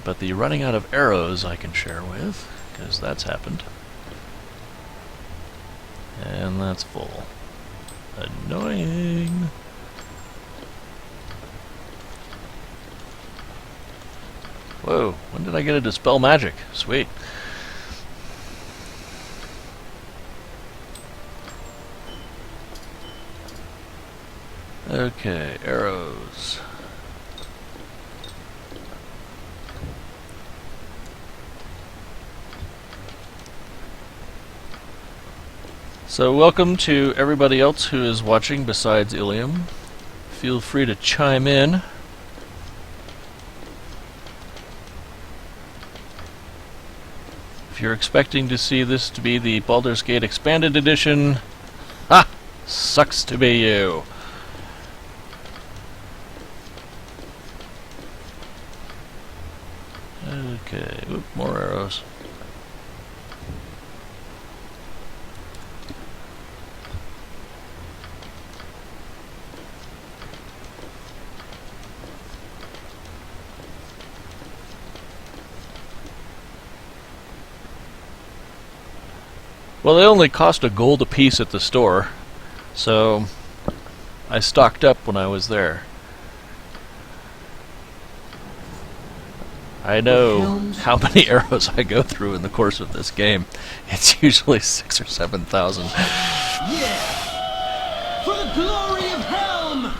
But the running out of arrows I can share with, because that's happened. And that's full. Annoying. Whoa, when did I get to dispel magic? Sweet. Okay, arrows. So welcome to everybody else who is watching besides Ilium. Feel free to chime in. If you're expecting to see this to be the Baldur's Gate Expanded Edition, ha! Sucks to be you. Okay, oop, more arrows. Well, they only cost a gold a piece at the store, so I stocked up when I was there. I know how many arrows I go through in the course of this game. It's usually 6,000 or 7,000. Yeah! For the glory of Helm!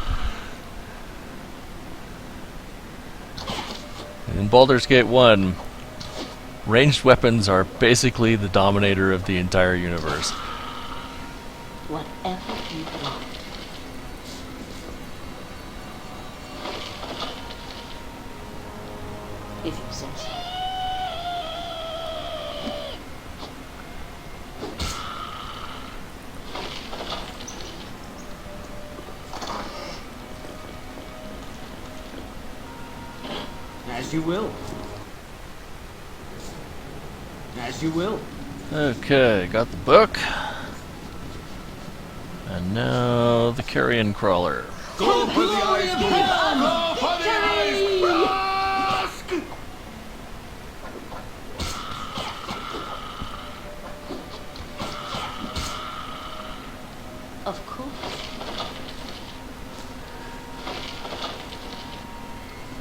In Baldur's Gate 1, ranged weapons are basically the dominator of the entire universe. Whatever you want. If you say so. As you will. As you will. Okay, got the book. And now the carrion crawler. Go for the eyes, go! Go for the eyes! Rask! Of course.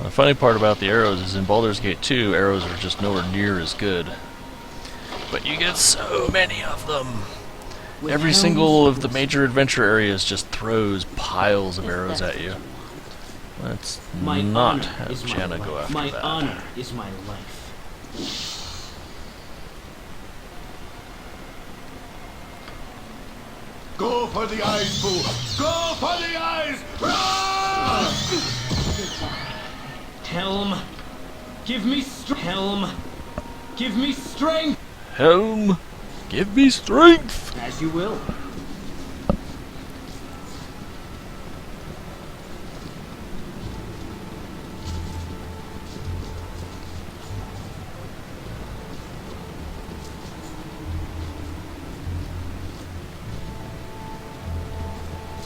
The funny part about the arrows is in Baldur's Gate 2, arrows are just nowhere near as good. But you get so many of them. Every single of the major adventure areas just throws piles of arrows at you. Let's not have Janna go after my that. My honor is my life. Go for the eyes, fool! Go for the eyes! Helm, give me strength. Helm, give me strength. Helm, give me strength! As you will.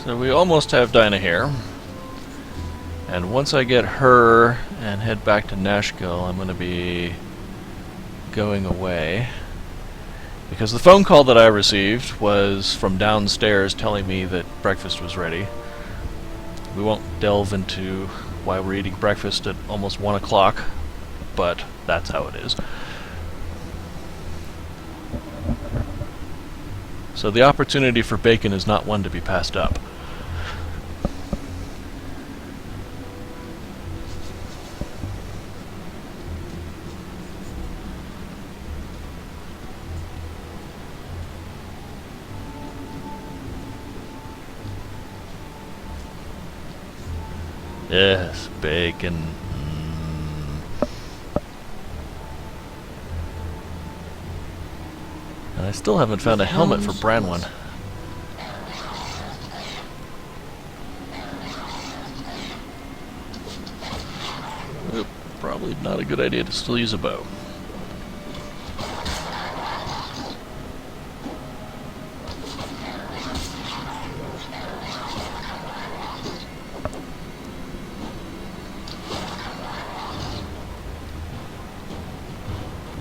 So we almost have Dinah here. And once I get her and head back to Nashville, I'm going to be going away. Because the phone call that I received was from downstairs telling me that breakfast was ready. We won't delve into why we're eating breakfast at almost 1 o'clock, but that's how it is. So the opportunity for bacon is not one to be passed up. Yes, bacon. And I still haven't found a helmet for Branwen. Probably not a good idea to still use a bow.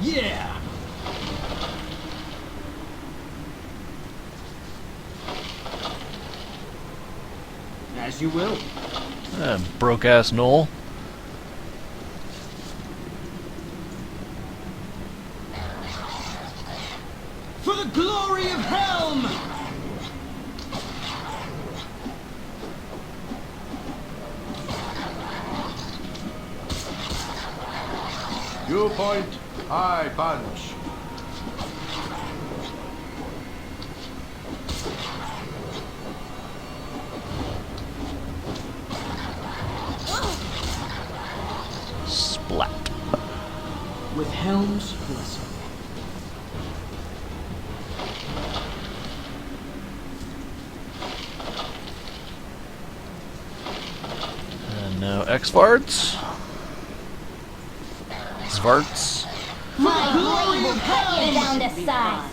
Yeah! As you will. Broke-ass Knoll. For the glory of Helm! Viewpoint, high bunch. Splat. With Helm's blessing. And now X-Varts. Svarts. My blade will cut you down to size.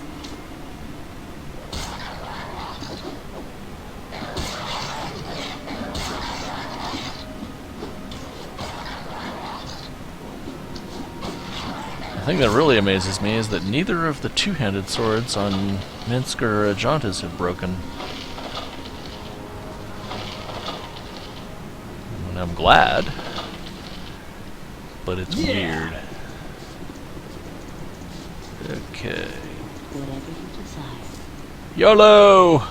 The thing that really amazes me is that neither of the two-handed swords on Minsk or Ajantas have broken. And I'm glad, but it's weird. Okay. Whatever you desire. YOLO!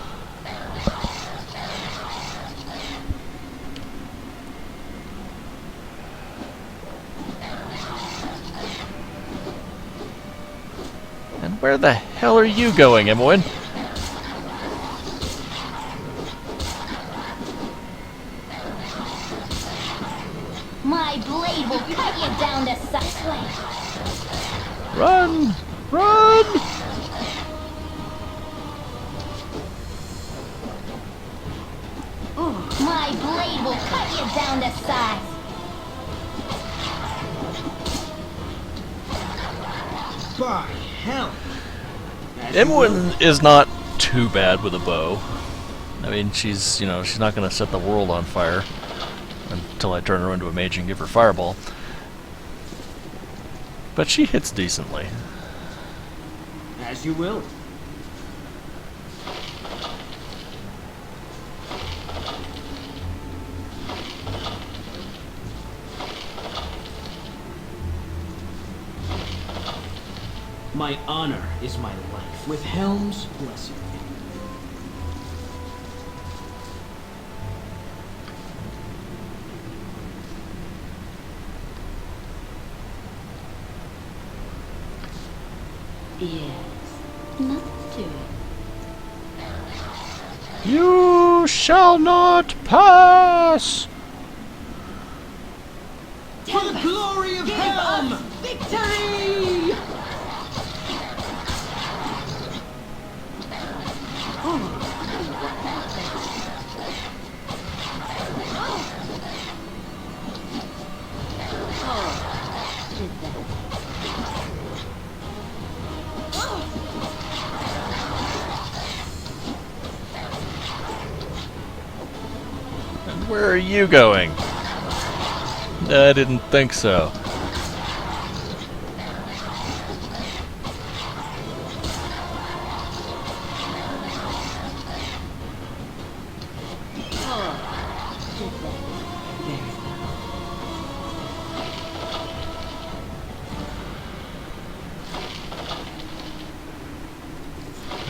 And where the hell are you going, Imoen? My blade will cut you down to size. Run! Run! My blade will cut you down to size. By Helm! Imoen is not too bad with a bow. I mean, she's not going to set the world on fire until I turn her into a mage and give her fireball. But she hits decently. As you will. My honor is my life, with Helm's blessing. Yes. Nothing to it. You shall not pass! For the glory of Helm! Victory! Where are you going? I didn't think so.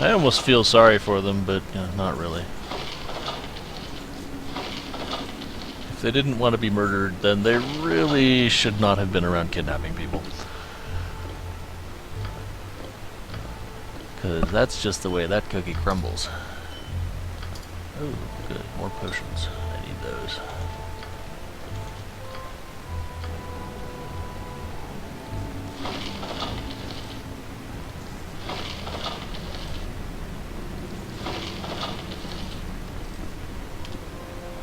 I almost feel sorry for them, but not really. If they didn't want to be murdered, then they really should not have been around kidnapping people. Because that's just the way that cookie crumbles. Oh, good. More potions. I need those.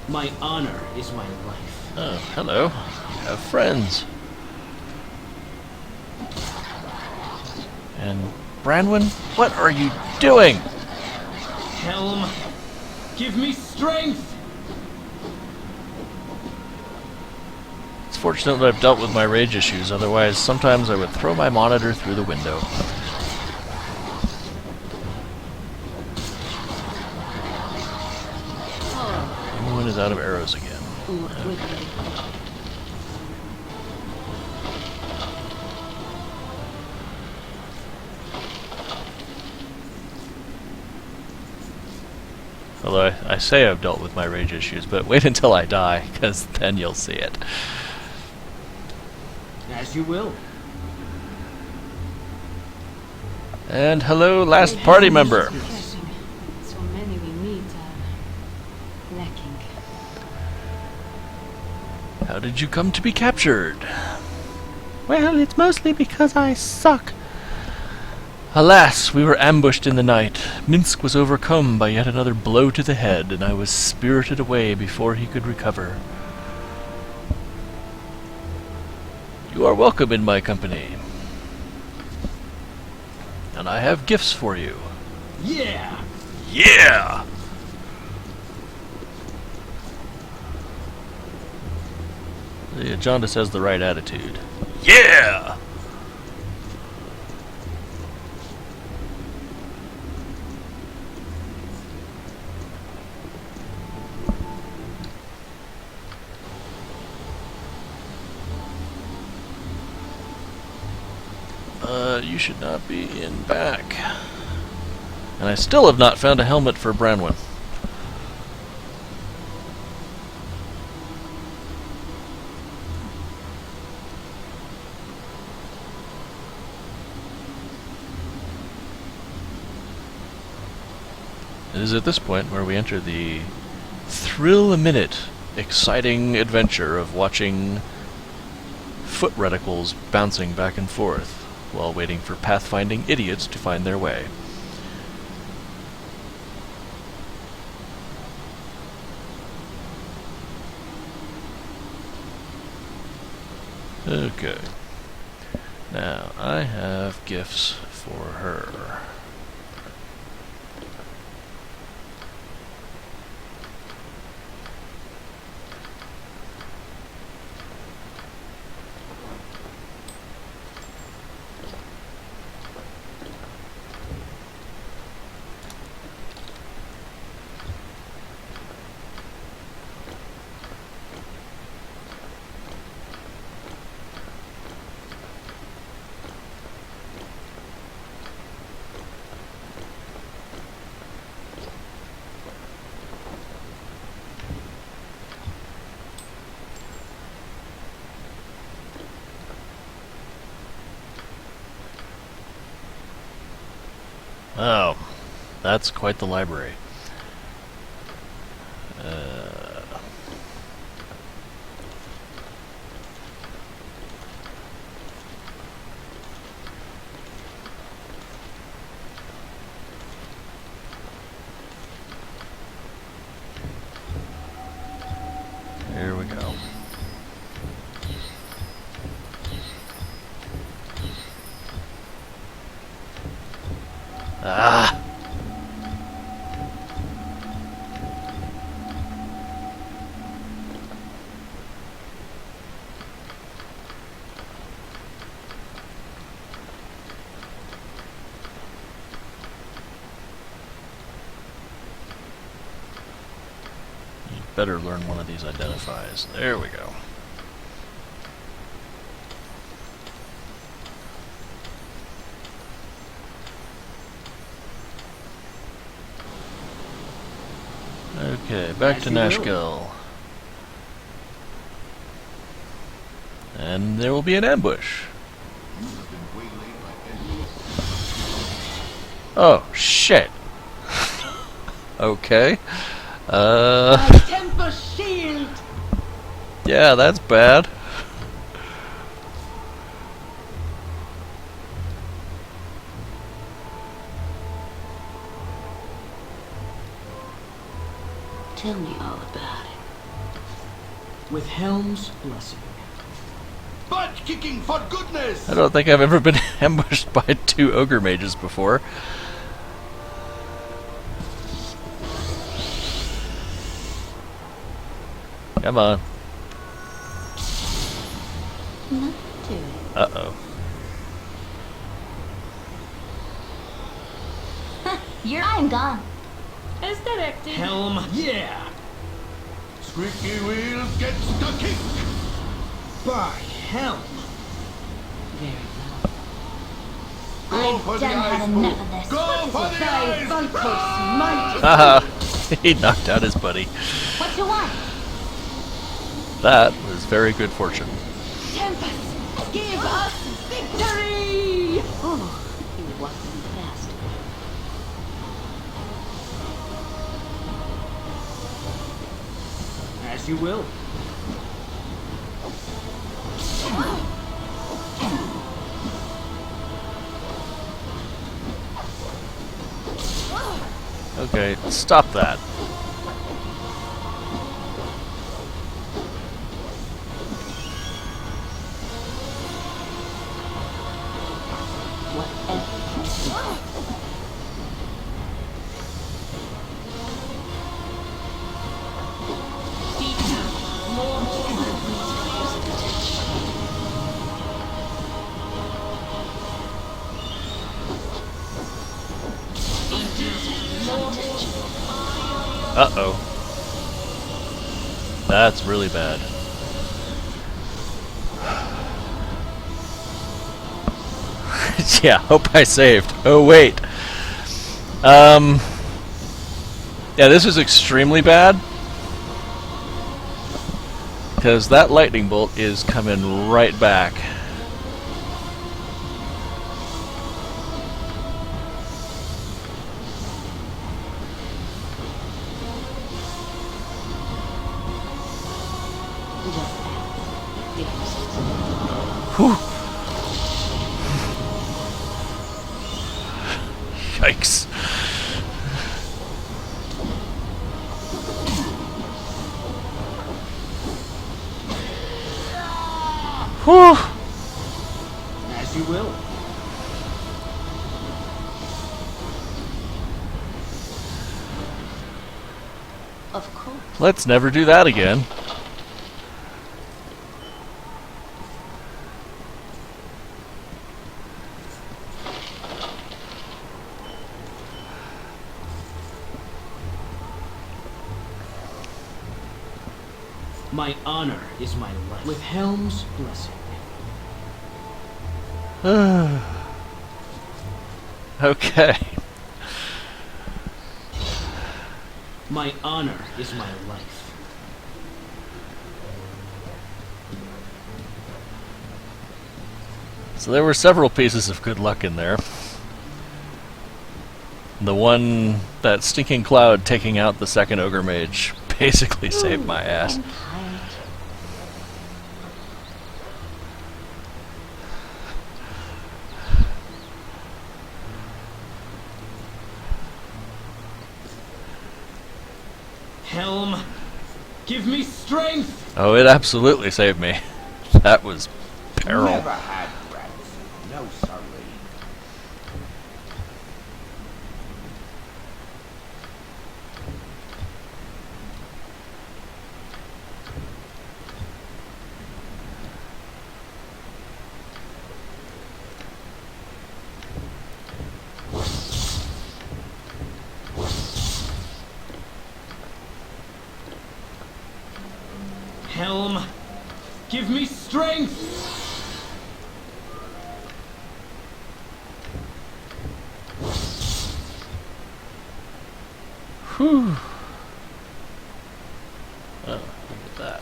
My honor is my life. Oh, hello. You have friends. And Branwen, what are you doing? Helm, give me strength! It's fortunate that I've dealt with my rage issues, otherwise sometimes I would throw my monitor through the window. Anyone is out of arrows again. Okay. Although I say I've dealt with my rage issues, but wait until I die, because then you'll see it. As you will. And hello, last party member. So many we meet are lacking. How did you come to be captured? Well, it's mostly because I suck. Alas, we were ambushed in the night. Minsk was overcome by yet another blow to the head, and I was spirited away before he could recover. You are welcome in my company. And I have gifts for you. Yeah! Yeah! Yeah, Jaundice has the right attitude. Yeah! You should not be in back. And I still have not found a helmet for Branwen. It is at this point where we enter the thrill-a-minute, exciting adventure of watching foot reticles bouncing back and forth while waiting for pathfinding idiots to find their way. Okay. Now, I have gifts for her. Oh, that's quite the library. Here we go. Ah! better learn one of these identifies. There we go. Okay, back to Nashkel. And there will be an ambush. Oh, shit. Okay. My temper shield! Yeah, that's bad. Tell me all about it. With Helm's blessing. Butt kicking, for goodness! I don't think I've ever been ambushed by 2 ogre mages before. Come on. Not do it. Uh-oh. I'm gone. As directed. Helm, yeah! Squeaky wheels gets the kick! By Helm! Very well. Go I've for the done had eyes, enough fool. of this. Go for the eyes! Valkos, mighty. Haha! He knocked out his buddy. What you want? That was very good fortune. Tempest, give us victory! Oh, you wasn't fast. As you will. Okay, stop that. Uh-oh. That's really bad. Yeah, hope I saved. Oh, wait. Yeah, this is extremely bad. Because that lightning bolt is coming right back. Whew. Yikes. Whew. As you will. Of course. Let's never do that again. My honor is my life. With Helm's blessing. Okay. My honor is my life. So there were several pieces of good luck in there. The one, that stinking cloud taking out the second ogre mage, basically saved my ass. I'm tired. Helm, give me strength! Oh, it absolutely saved me. That was peril. Never had rats. No, sorry. Helm, give me strength! Whew. Oh, look at that.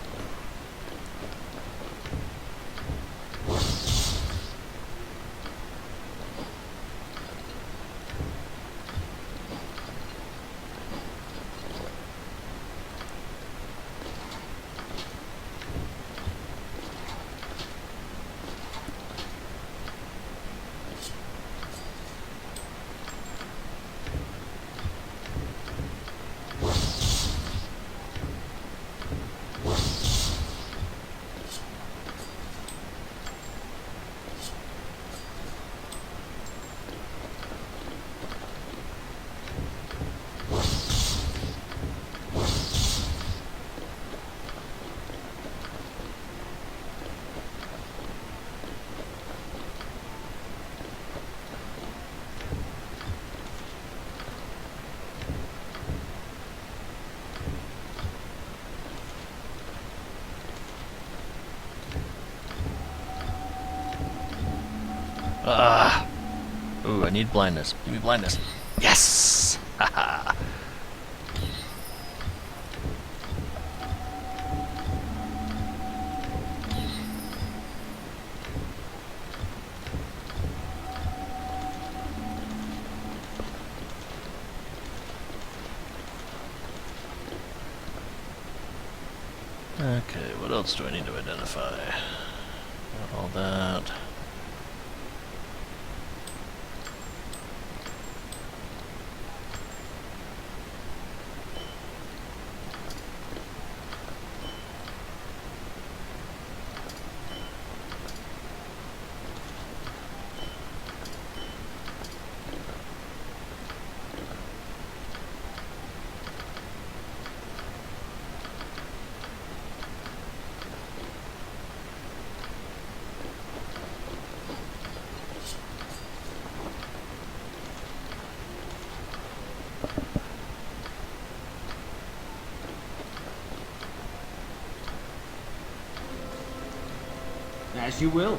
Ah. Ooh, I need blindness. Give me blindness. Yes! Haha. Okay, what else do I need to identify? Got all that. As you will.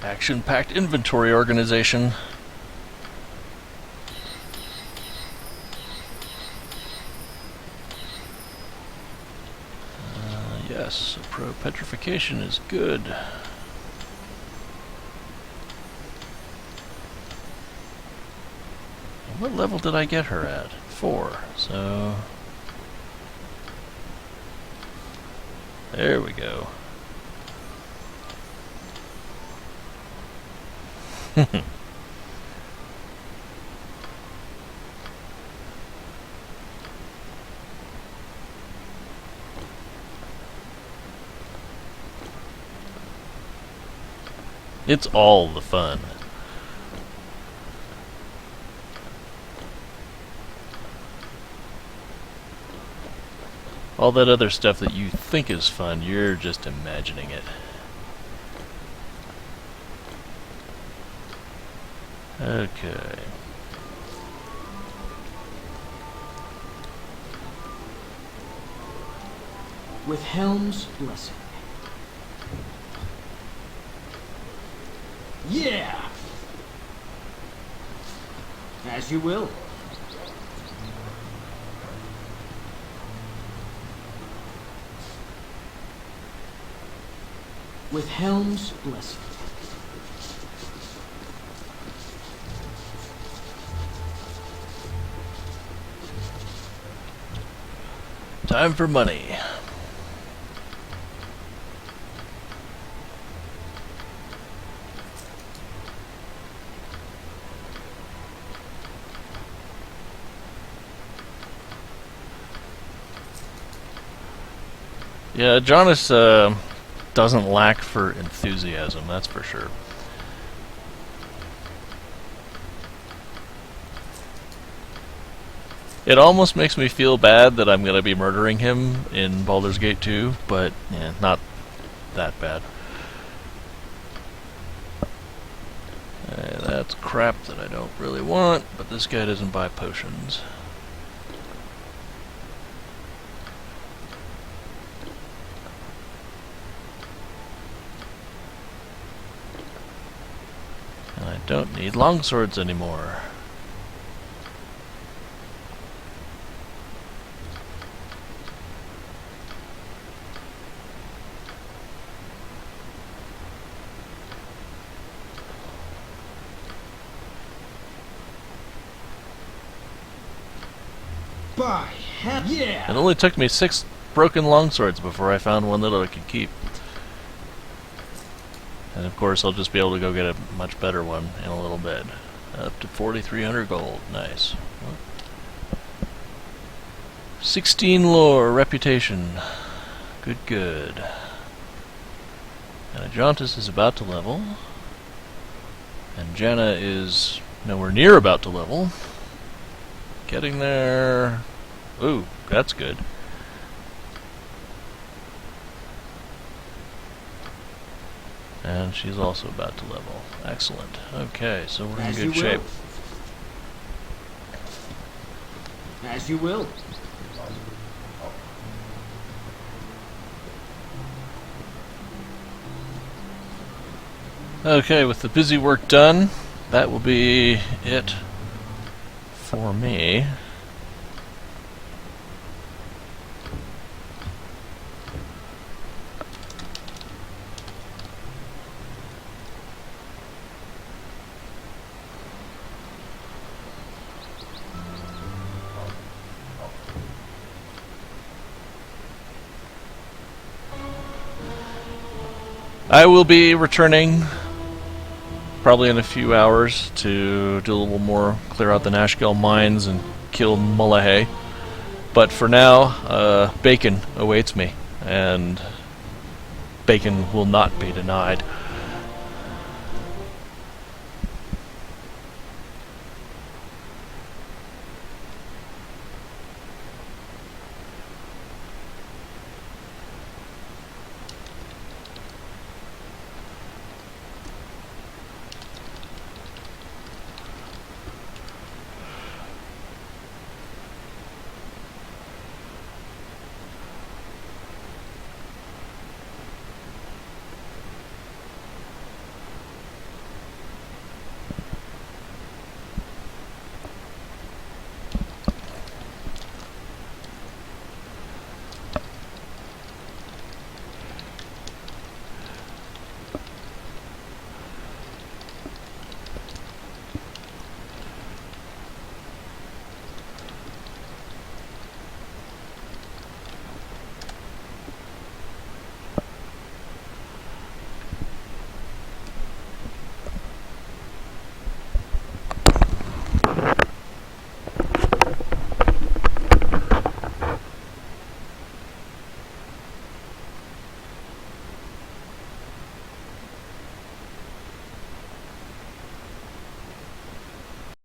Action-packed inventory organization. Yes, pro petrification is good. What level did I get her at? 4. So there we go. It's all the fun. All that other stuff that you think is fun, you're just imagining it. Okay. With Helm's blessing. Yeah! As you will. with Helm's blessing. Time for money. Yeah, Jonas doesn't lack for enthusiasm, that's for sure. It almost makes me feel bad that I'm going to be murdering him in Baldur's Gate 2, but yeah, not that bad. That's crap that I don't really want, but this guy doesn't buy potions. And I don't need longswords anymore. By hell, yeah! It only took me 6 broken longswords before I found one that I could keep. And of course I'll just be able to go get a much better one in a little bit. Up to 4,300 gold. Nice. 16 lore, reputation. Good, good. And Ajantis is about to level. And Janna is nowhere near about to level. Getting there. Ooh, that's good. And she's also about to level. Excellent. Okay, so we're in good shape. As you will. Okay, with the busy work done, that will be it for me. I will be returning probably in a few hours to do a little more, clear out the Nashkel mines and kill Mullahay. But for now, bacon awaits me, and bacon will not be denied.